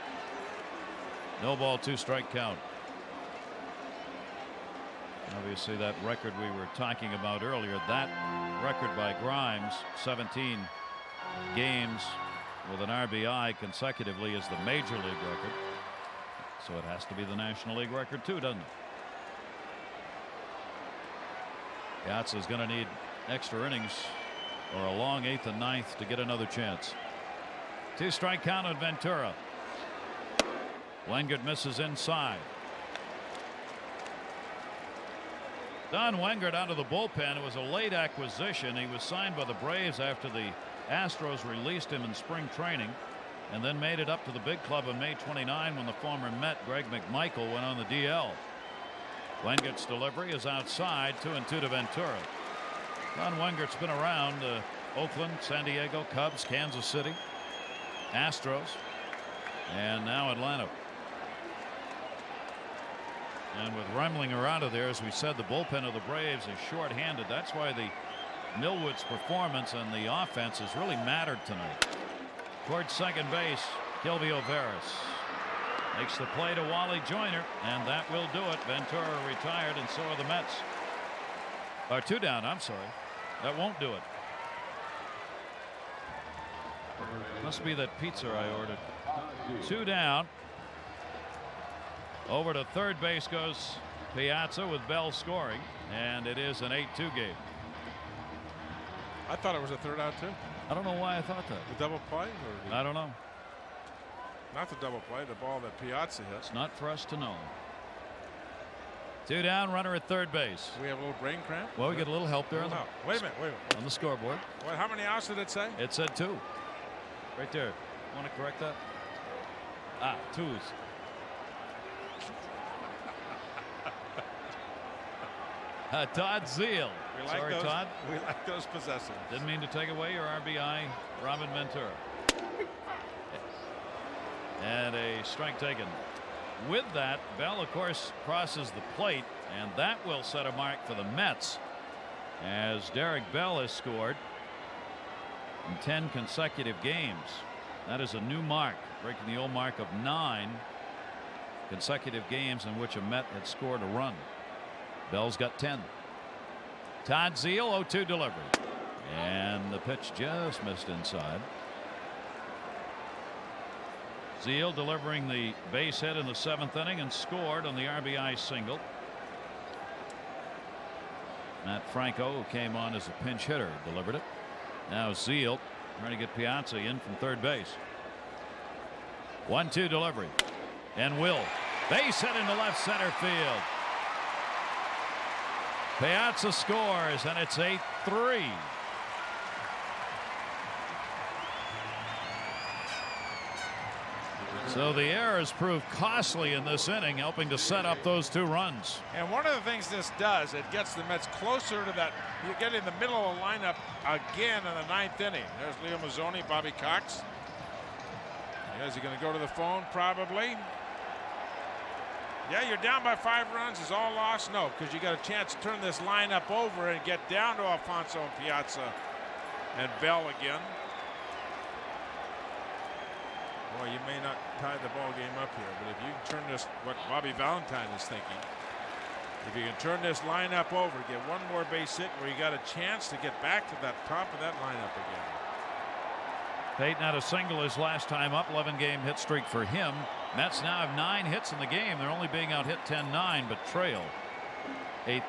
No ball, 2 strike count. Obviously, that record we were talking about earlier, that record by Grimes, 17 games with an RBI consecutively, is the major league record. So it has to be the National League record too, doesn't it? Piazza's going to need extra innings or a long 8th and 9th to get another chance. 2 strike count on Ventura. Wengert misses inside. Don Wengert out of the bullpen. It was a late acquisition. He was signed by the Braves after the Astros released him in spring training, and then made it up to the big club on May 29 when the former Met Greg McMichael went on the DL. Wengert's delivery is outside, 2-2 to Ventura. Don Wengert's been around Oakland, San Diego, Cubs, Kansas City, Astros, and now Atlanta. And with Remlinger out of there, as we said, the bullpen of the Braves is short-handed. That's why the Millwood's performance and the offense has really mattered tonight. Towards second base, Gilvio Veras makes the play to Wally Joyner, and that will do it. Ventura retired, and so are the Mets. Or 2 down, I'm sorry. That won't do it. Must be that pizza I ordered. 2 down. Over to third base goes Piazza with Bell scoring, and it is an 8-2 game. I thought it was a 3rd out too. I don't know why I thought that. The double play? Or I don't know. Not the double play, the ball that Piazza hit. It's not for us to know. 2 down, runner at third base. We have a little brain cramp? Well, we get a little help there Wait a minute. on the scoreboard. What, how many outs did it say? It said 2. Right there. Want to correct that? 2s. Todd Zeile. Sorry, Todd. We like those possessions. Didn't mean to take away your RBI, Robin Ventura. And a strike taken. With that, Bell, of course, crosses the plate, and that will set a mark for the Mets, as Derek Bell has scored in 10 consecutive games. That is a new mark, breaking the old mark of 9 consecutive games in which a Met had scored a run. Bell's got 10. Todd Zeile, 0-2 delivery. And the pitch just missed inside. Zeile delivering the base hit in the 7th inning and scored on the RBI single. Matt Franco, who came on as a pinch hitter, delivered it. Now Zeile trying to get Piazza in from third base. 1-2 delivery. And Will. Base hit into left center field. Piazza scores, and it's 8-3. So the errors proved costly in this inning, helping to set up those 2 runs. And one of the things this does, it gets the Mets closer to that. You get in the middle of the lineup again in the 9th inning. There's Leo Mazzoni, Bobby Cox. Is he going to go to the phone? Probably. Yeah, you're down by 5 runs. Is all lost? No, because you got a chance to turn this lineup over and get down to Alfonso and Piazza and Bell again. Boy, you may not tie the ball game up here, but if you can turn this, what Bobby Valentine is thinking, if you can turn this lineup over, get one more base hit where you got a chance to get back to that top of that lineup again. Peyton had a single his last time up, 11-game hit streak for him. Mets now have 9 hits in the game. They're only being out hit 10-9, but trail 8-3.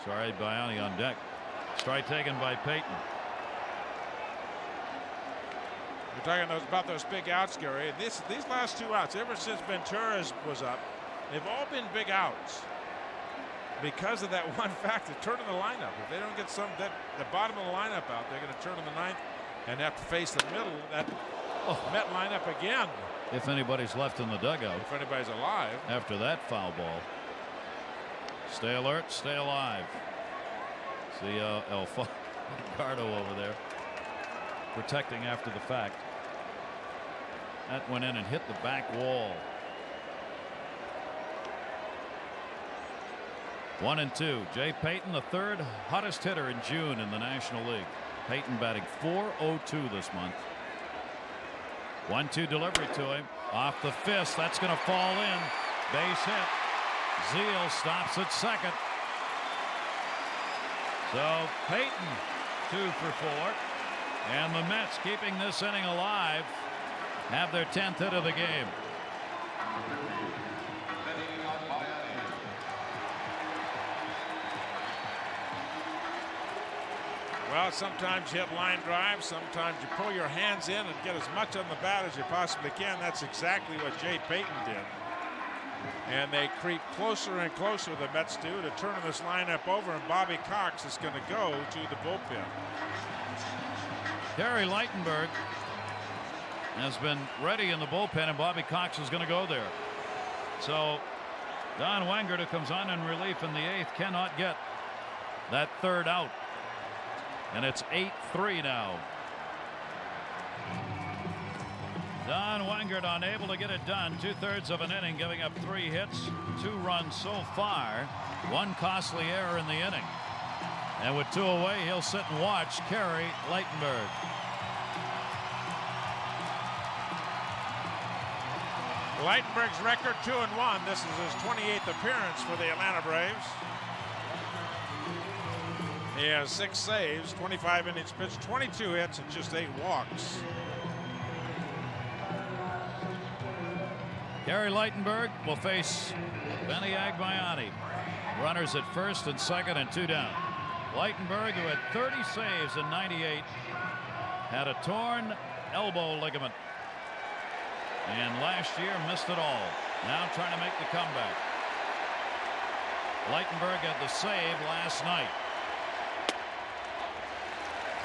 Sorry, Baiani on deck. Strike taken by Peyton. We're talking about those big outs, Gary. These last 2 outs, ever since Ventura was up, they've all been big outs because of that one factor, turning the lineup. If they don't get the bottom of the lineup out, they're going to turn in the 9th and have to face the middle of that Met lineup again. If anybody's left in the dugout. If anybody's alive. After that foul ball. Stay alert, stay alive. See El Ricardo over there protecting after the fact. That went in and hit the back wall. 1-2. Jay Peyton, the 3rd hottest hitter in June in the National League. Peyton batting .402 this month. 1-2 delivery to him. Off the fist. That's going to fall in. Base hit. Zeal stops at second. So Peyton 2 for 4. And the Mets, keeping this inning alive, have their 10th hit of the game. Well, sometimes you hit line drives, sometimes you pull your hands in and get as much on the bat as you possibly can. That's exactly what Jay Peyton did. And they creep closer and closer, the Mets do, to turn this lineup over, and Bobby Cox is going to go to the bullpen. Gary Lightenberg has been ready in the bullpen, and Bobby Cox is going to go there. So Don Wengert, who comes on in relief in the 8th, cannot get that 3rd out. And it's 8-3 now. Don Wengert unable to get it done. 2/3 of an inning, giving up 3 hits, 2 runs so far, 1 costly error in the inning. And with 2 away, he'll sit and watch Gary Lightenberg. Lightenberg's record 2-1. This is his 28th appearance for the Atlanta Braves. He has 6 saves, 25 innings pitched, 22 hits, and just 8 walks. Gary Lightenberg will face Benny Agbayani. Runners at first and second and 2 down. Lightenberg, who had 30 saves in '98, had a torn elbow ligament. And last year missed it all. Now trying to make the comeback. Lightenberg had the save last night.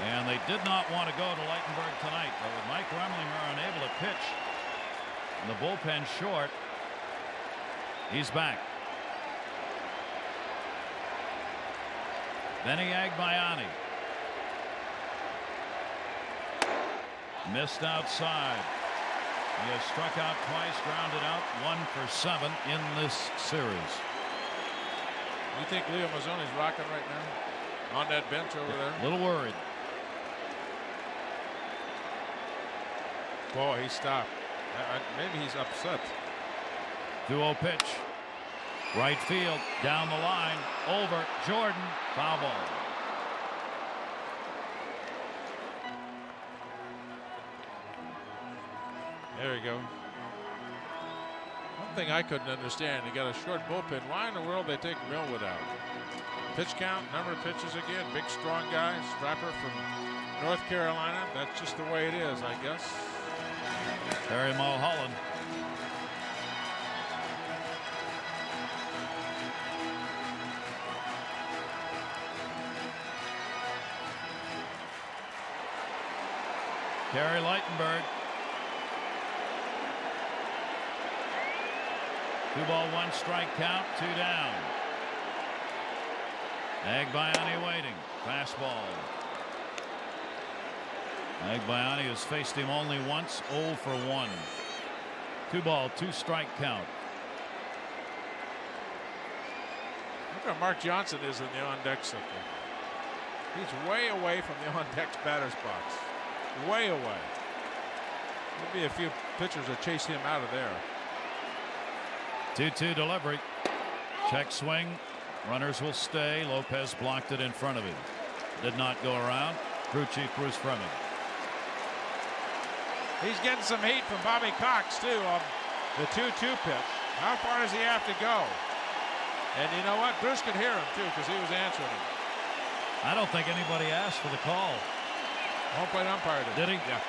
And they did not want to go to Lightenberg tonight, but with Mike Remlinger unable to pitch and the bullpen short, he's back. Benny Agbayani missed outside. He has struck out twice, grounded out, 1 for 7 in this series. You think Leo Mazzoni's rocking right now on that bench over there? A little worried. Boy, he stopped. Maybe he's upset. 2-0 pitch. Right field, down the line, over, Jordan, foul ball. There you go. One thing I couldn't understand, you got a short bullpen. Why in the world they take Millwood out? Pitch count, number of pitches again, big strong guy, Strapper from North Carolina. That's just the way it is, I guess. Terry Mulholland. Gary Lightenberg. 2 ball, 1 strike count, 2 down. Agbayani waiting. Fastball. Agbayani has faced him only once, 0 for 1. 2 ball, 2 strike count. Look how Mark Johnson is in the on-deck circle. He's way away from the on-deck batter's box. Way away. Maybe a few pitchers will chase him out of there. 2-2 delivery. Check swing. Runners will stay. Lopez blocked it in front of him. Did not go around. Crew chief Bruce Fleming. He's getting some heat from Bobby Cox, too, on the 2-2 pitch. How far does he have to go? And you know what? Bruce could hear him, too, because he was answering him. I don't think anybody asked for the call. Home plate umpire did. Did he? Yeah.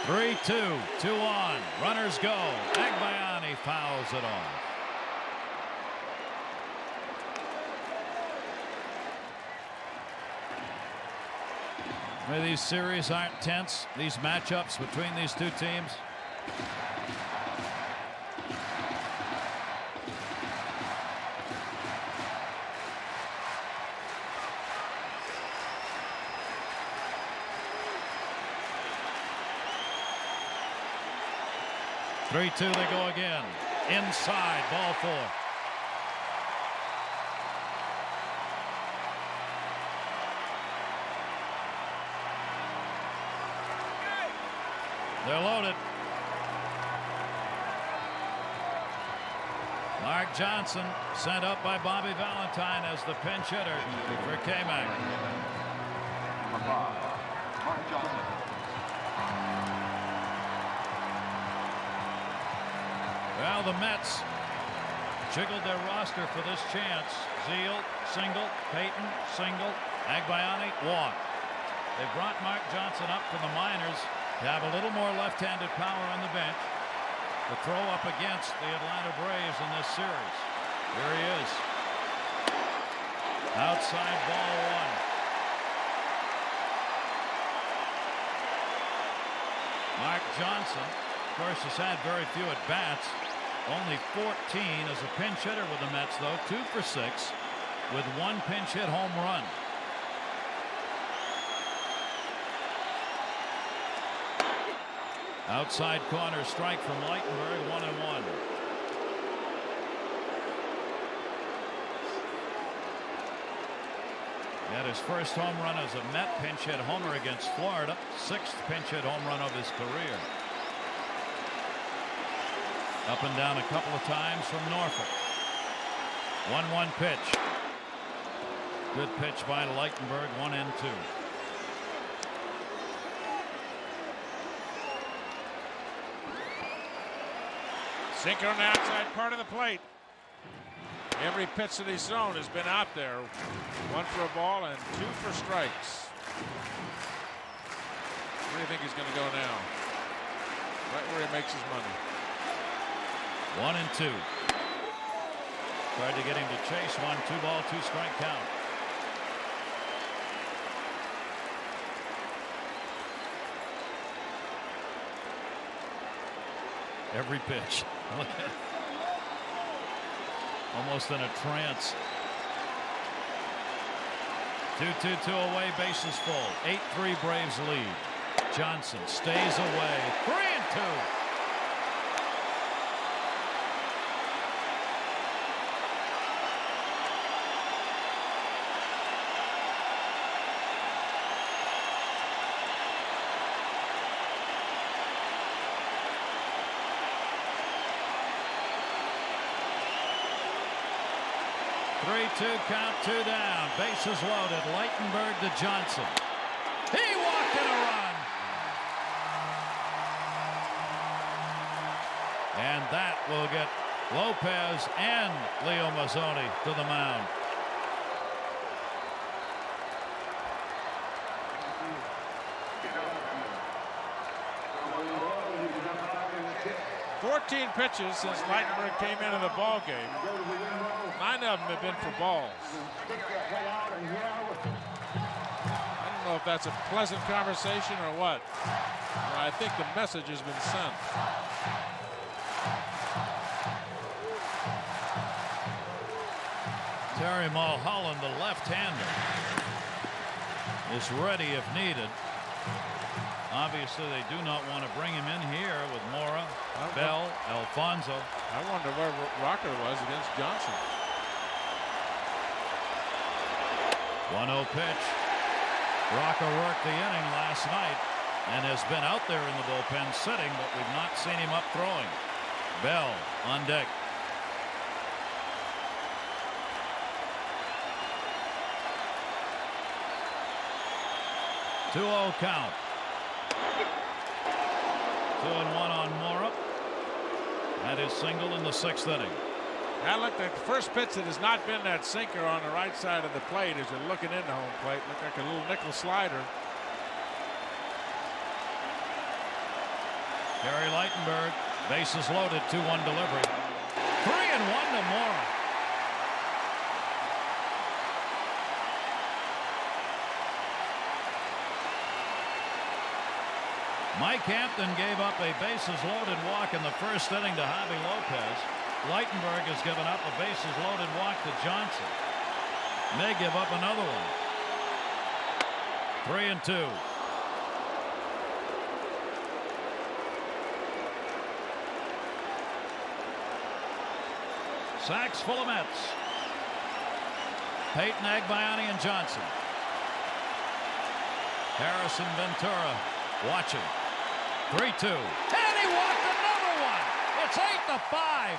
Three-two, 2 on. Runners go. Agbayani fouls it off. These series aren't tense. These matchups between these two teams. Three-two, they go again. Inside, ball 4. They're loaded. Mark Johnson sent up by Bobby Valentine as the pinch hitter for K-Mac. Number 5, Mark Johnson. Well, the Mets jiggled their roster for this chance. Zeal, single. Payton, single. Agbayani, walk. They brought Mark Johnson up from the minors to have a little more left-handed power on the bench to throw up against the Atlanta Braves in this series. Here he is. Outside ball 1. Mark Johnson, of course, has had very few at-bats. Only 14 as a pinch hitter with the Mets, though. 2 for 6 with 1 pinch hit home run. Outside corner strike from Lightenberg, 1-1. He had his first home run as a Met pinch hit homer against Florida. 6th pinch hit home run of his career. Up and down a couple of times from Norfolk. 1-1 pitch. Good pitch by Lightenberg, 1-2. Sinker on the outside part of the plate. Every pitch that he's thrown has been out there. 1 for a ball and 2 for strikes. Where do you think he's going to go now? Right where he makes his money. 1-2. Tried to get him to chase one. 2 ball, 2 strike count. Every pitch. Look at it. Almost in a trance. 2-2 away, bases full. 8-3 Braves lead. Johnson stays away. 3-2. Count, 2 down. Bases loaded. Lightenberg to Johnson. He walked in a run. And that will get Lopez and Leo Mazzoni to the mound. Fourteen pitches since Lightenberg came into the ball game. 9 of them have been for balls. don't know if that's a pleasant conversation or what. I think the message has been sent. Terry Mulholland, the left-hander, is ready if needed. Obviously, they do not want to bring him in here with Mora, Bell, Alfonso. I wonder where Rocker was against Johnson. 1-0 pitch. Rocker worked the inning last night and has been out there in the bullpen sitting, but we've not seen him up throwing. Bell on deck. Two-0 count. 2-1 on Mora. That is single in the 6th inning. That looked like the first pitch that has not been that sinker on the right side of the plate as you're looking into home plate. Looked like a little nickel slider. Gary Lightenberg, bases loaded, 2-1 delivery. 3-1 to Mora. Mike Hampton gave up a bases-loaded walk in the 1st inning to Javi Lopez. Lightenberg has given up a bases-loaded walk to Johnson. May give up another one. 3-2. Sacks full of Mets. Peyton, Agbayani, and Johnson. Harrison, Ventura watching. 3-2. And he walked another one. It's 8-5.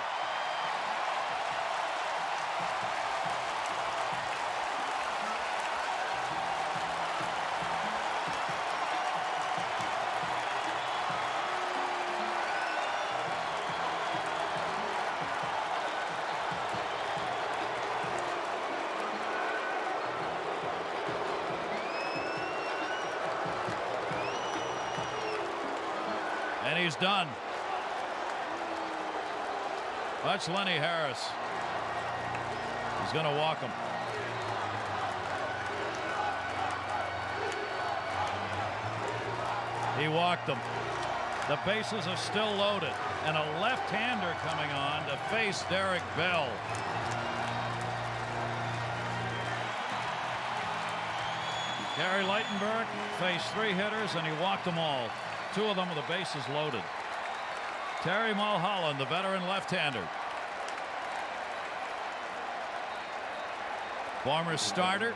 And he's done. That's Lenny Harris. He's going to walk him. He walked him. The bases are still loaded. And a left-hander coming on to face Derek Bell. Gary Lightenberg faced 3 hitters and he walked them all. 2 of them with the bases loaded. Terry Mulholland, the veteran left-hander. Former starter.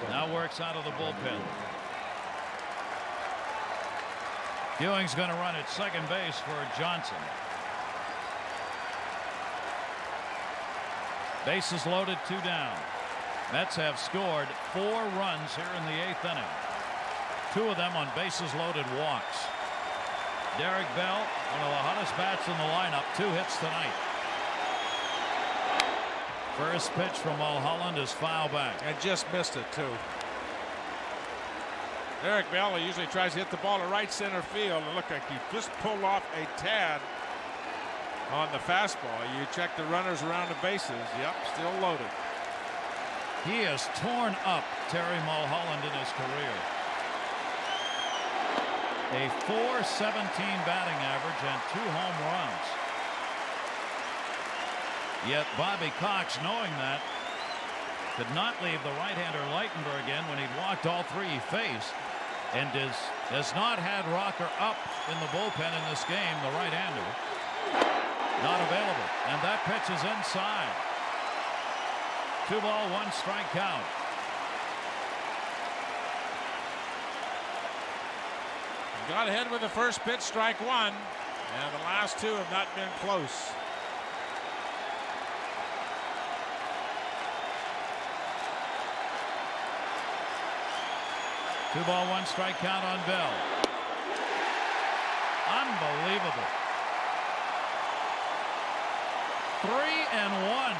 Now works out of the bullpen. Ewing's going to run at second base for Johnson. Bases loaded, 2 down. Mets have scored 4 runs here in the 8th inning. 2 of them on bases loaded walks. Derek Bell, one of the hottest bats in the lineup, 2 hits tonight. First pitch from Mulholland is foul back. And just missed it too. Derek Bell usually tries to hit the ball to right center field. It looked like he just pulled off a tad on the fastball. You check the runners around the bases. Yep, still loaded. He has torn up Terry Mulholland in his career. A .417 batting average and 2 home runs. Yet Bobby Cox, knowing that, could not leave the right-hander Lightenberg in when he'd walked all 3 he faced, and has not had Rocker up in the bullpen in this game, the right-hander. Not available, and that pitch is inside. 2 ball, 1 strike count. Got ahead with the first pitch, strike 1, and the last 2 have not been close. Two ball, 1 strike count on Bell. Unbelievable. 3-1.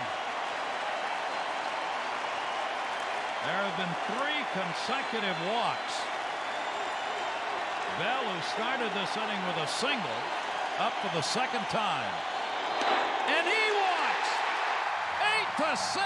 There have been 3 consecutive walks. Bell, who started this inning with a single, up for the 2nd time. And he walks. 8-6.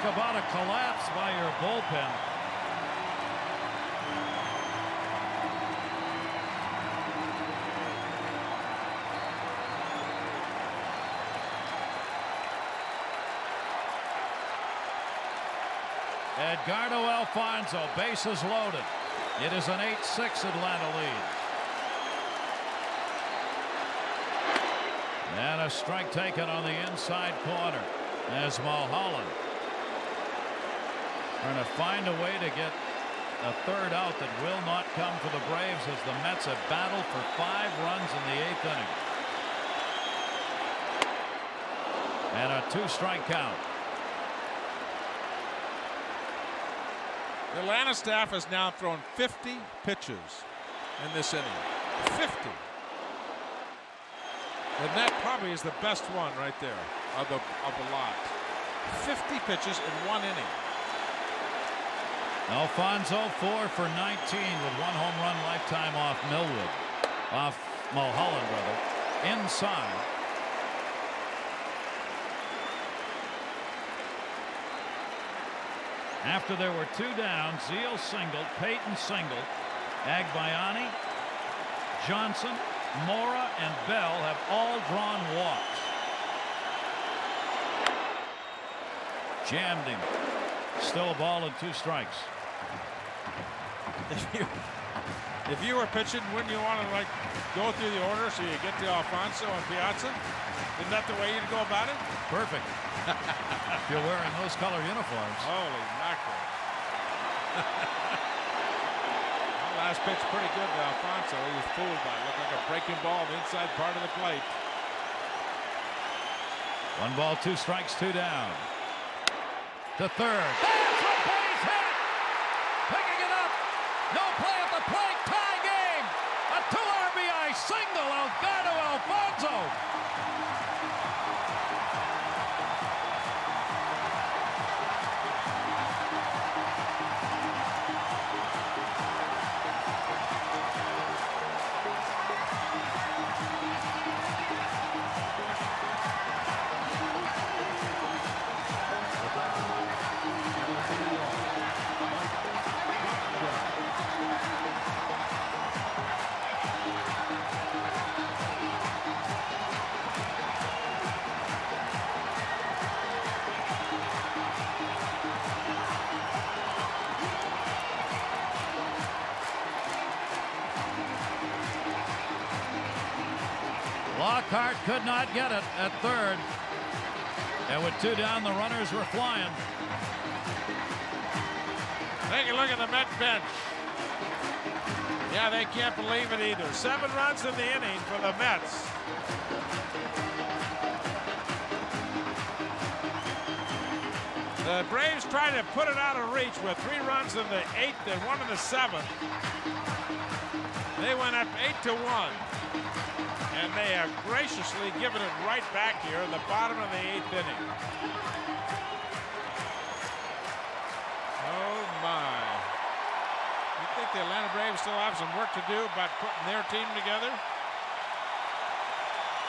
about a collapse by your bullpen. Edgardo Alfonzo, bases loaded. It is an 8-6 Atlanta lead. And a strike taken on the inside corner as Mulholland trying to find a way to get a third out that will not come for the Braves as the Mets have battled for 5 runs in the 8th inning. And a 2-strike count. The Atlanta staff has now thrown 50 pitches in this inning. 50. And that probably is the best one right there of the lot. 50 pitches in 1 inning. Alfonzo 4 for 19 with 1 home run lifetime off Mulholland rather. Inside. After there were 2 down, Zeal singled, Payton singled, Agbayani, Johnson, Mora, and Bell have all drawn walks. Jammed him. Still a ball and 2 strikes. If you were pitching, wouldn't you want to like go through the order so you get to Alfonso and Piazza? Isn't that the way you'd go about it? Perfect. If you're wearing those color uniforms. Holy mackerel. Last pitch pretty good to Alfonso. He was fooled by it. Looked like a breaking ball on the inside part of the plate. 1 ball, 2 strikes, 2 down. To third. That's a base hit. Picking it up. No play at the plate. Tie game. A 2 RBI single. Edgardo Alfonzo. Lockhart could not get it at third. And with 2 down, the runners were flying. Take a look at the Met bench. Yeah, they can't believe it either. 7 runs in the inning for the Mets. The Braves tried to put it out of reach with 3 runs in the 8th and 1 in the 7th. They went up 8-1. And they have graciously given it right back here in the bottom of the 8th inning. Oh my. You think the Atlanta Braves still have some work to do about putting their team together?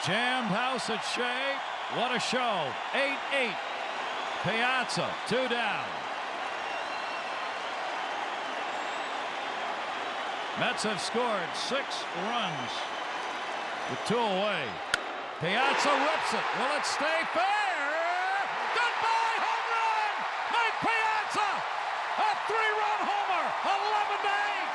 Jammed house at Shea. What a show. 8-8. Piazza, 2 down. Mets have scored 6 runs. With 2 away. Piazza rips it. Will it stay fair? Goodbye, home run! Mike Piazza! A 3-run homer! 11-8!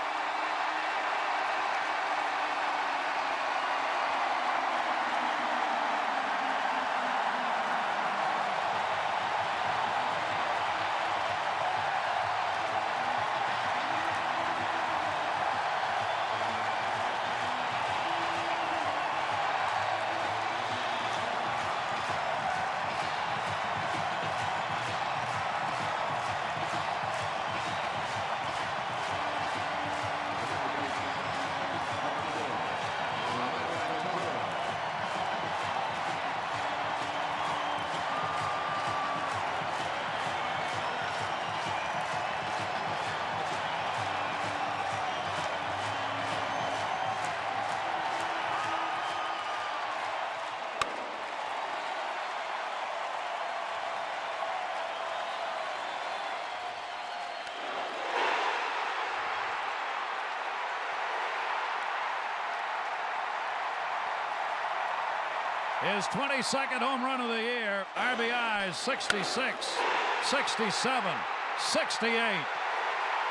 His 22nd home run of the year. RBIs 66, 67, 68.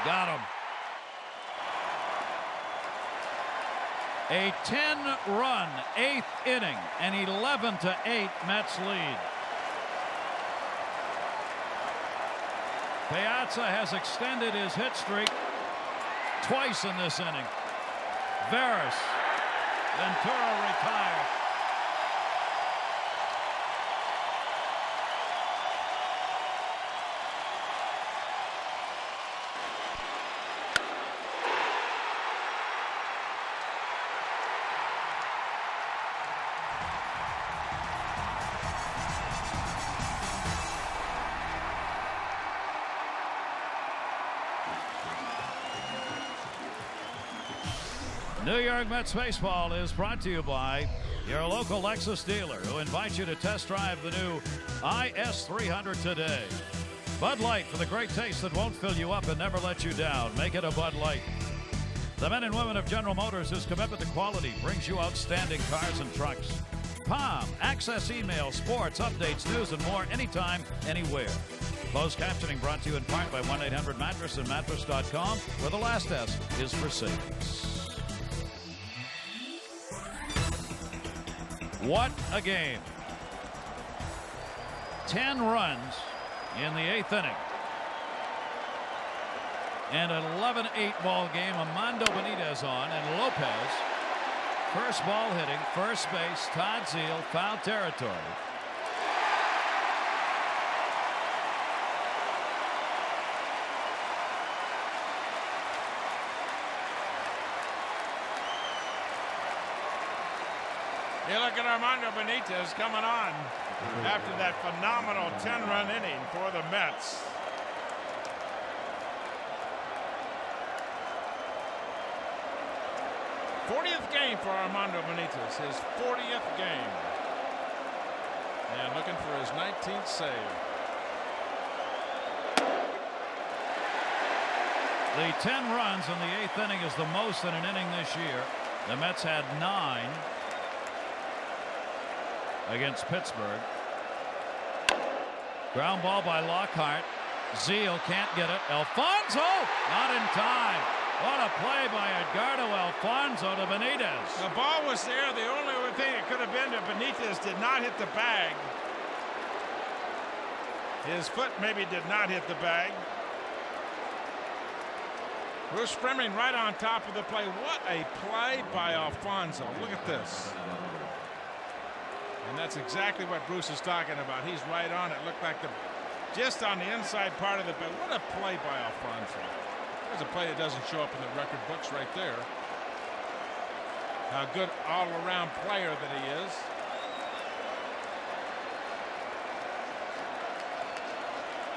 Got him. A 10-run 8th inning, an 11-8 Mets lead. Piazza has extended his hit streak twice in this inning. Veras, Ventura retired. New York Mets baseball is brought to you by your local Lexus dealer, who invites you to test drive the new IS300 today. Bud Light, for the great taste that won't fill you up and never let you down. Make it a Bud Light. The men and women of General Motors, whose commitment to quality brings you outstanding cars and trucks. Palm, access email, sports, updates, news, and more anytime, anywhere. Closed captioning brought to you in part by 1-800-Mattress and Mattress.com, where the last S is for savings. What a game. 10 runs in the 8th inning. And an 11-8 ball game. Armando Benitez on, and Lopez. First ball hitting, first base, Todd Zeile, foul territory. You look at Armando Benitez coming on after that phenomenal 10-run inning for the Mets. '40th game for Armando Benitez, his 40th game. And looking for his 19th save. The 10 runs in the 8th inning is the most in an inning this year. The Mets had 9 against Pittsburgh. Ground ball by Lockhart. Zeile can't get it. Alfonso, not in time. What a play by Edgardo Alfonso to Benitez. The ball was there. The only thing it could have been that Benitez did not hit the bag. His foot maybe did not hit the bag. Bruce Fleming right on top of the play. What a play by Alfonso. Look at this. And that's exactly what Bruce is talking about. He's right on it. Looked like just on the inside part of the bat. What a play by Alfonso. There's a play that doesn't show up in the record books right there. How good all-around player that he is.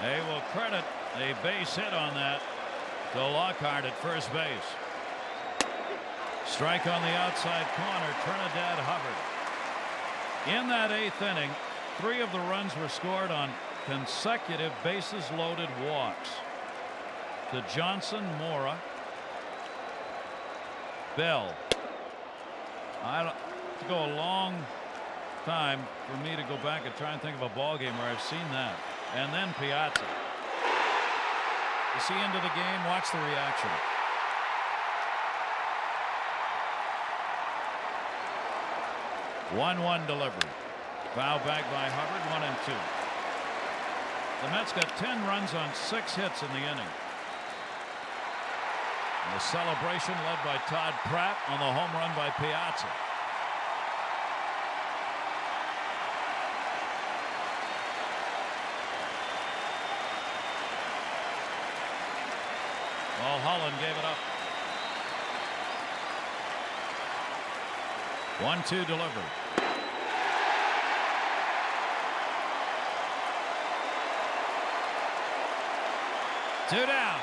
They will credit a base hit on that to Lockhart at first base. Strike on the outside corner, Trinidad Hubbard. In that 8th inning, 3 of the runs were scored on consecutive bases-loaded walks. To Johnson, Mora, Bell. To go a long time for me to go back and try and think of a ball game where I've seen that. And then Piazza. Is he into the game? Watch the reaction. One delivery. Foul back by Hubbard, 1-2. The Mets got 10 runs on 6 hits in the inning. And the celebration led by Todd Pratt on the home run by Piazza. Mulholland gave it up. 1-2 delivery. Two down.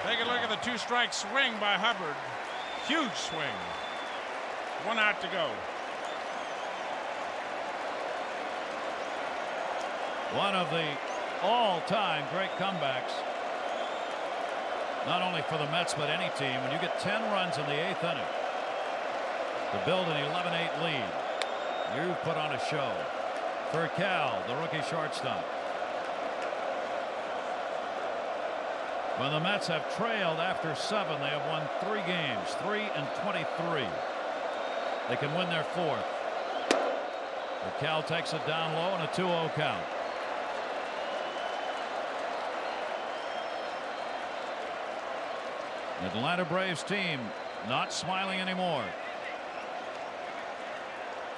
Take a look at the 2-strike swing by Hubbard. Huge swing. 1 out to go. One of the all-time great comebacks not only for the Mets but any team. When you get 10 runs in the 8th inning to build an 11-8 lead, you put on a show. For Cal, the rookie shortstop. When the Mets have trailed after 7, they have won 3 games, 3-23. They can win their 4th. But Cal takes it down low and a 2-0 count. The Atlanta Braves team not smiling anymore.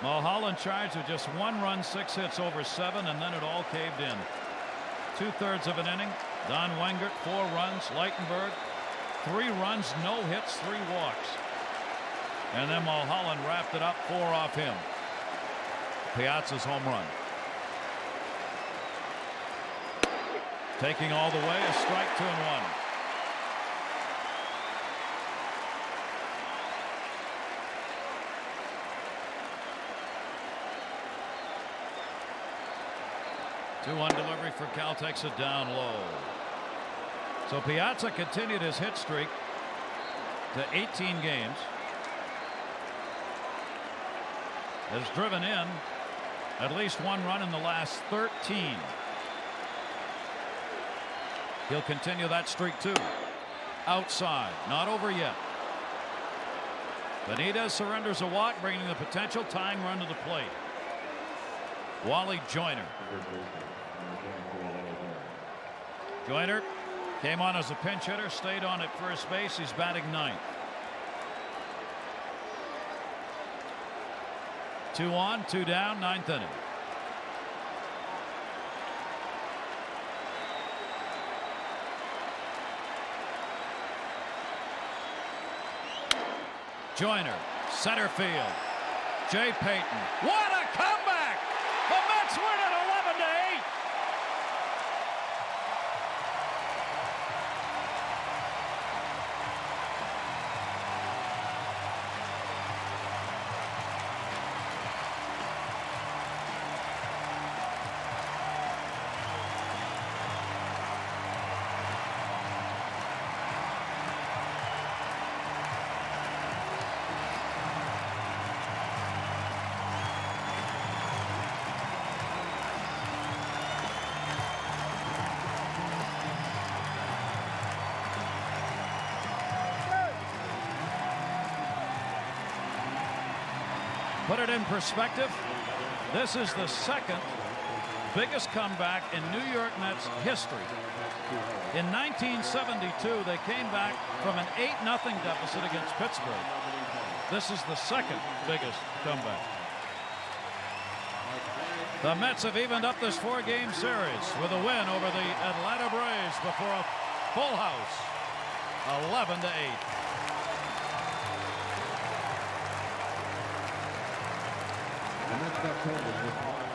Mulholland charged with just 1 run, 6 hits over 7, and then it all caved in. 2/3 of an inning. Don Wengert 4 runs. Leitenberg 3 runs, no hits, 3 walks. And then Mulholland wrapped it up, 4 off him. Piazza's home run. Taking all the way, a strike, 2-1. Two-one delivery for Cal, takes it down low. So Piazza continued his hit streak to 18 games. Has driven in at least 1 run in the last 13. He'll continue that streak too. Outside, not over yet. Benitez surrenders a walk, bringing the potential tying run to the plate. Wally Joyner. Joyner came on as a pinch hitter, stayed on at first base. He's batting 9th. 2 on, 2 down, 9th inning. Joyner, center field. Jay Payton. What a comeback! The Mets win it 11-8. Put it in perspective, this is the 2nd biggest comeback in New York Mets history. In 1972, they came back from an 8-0 deficit against Pittsburgh. This is the 2nd biggest comeback. The Mets have evened up this 4-game series with a win over the Atlanta Braves before a full house, 11-8. And that's that total.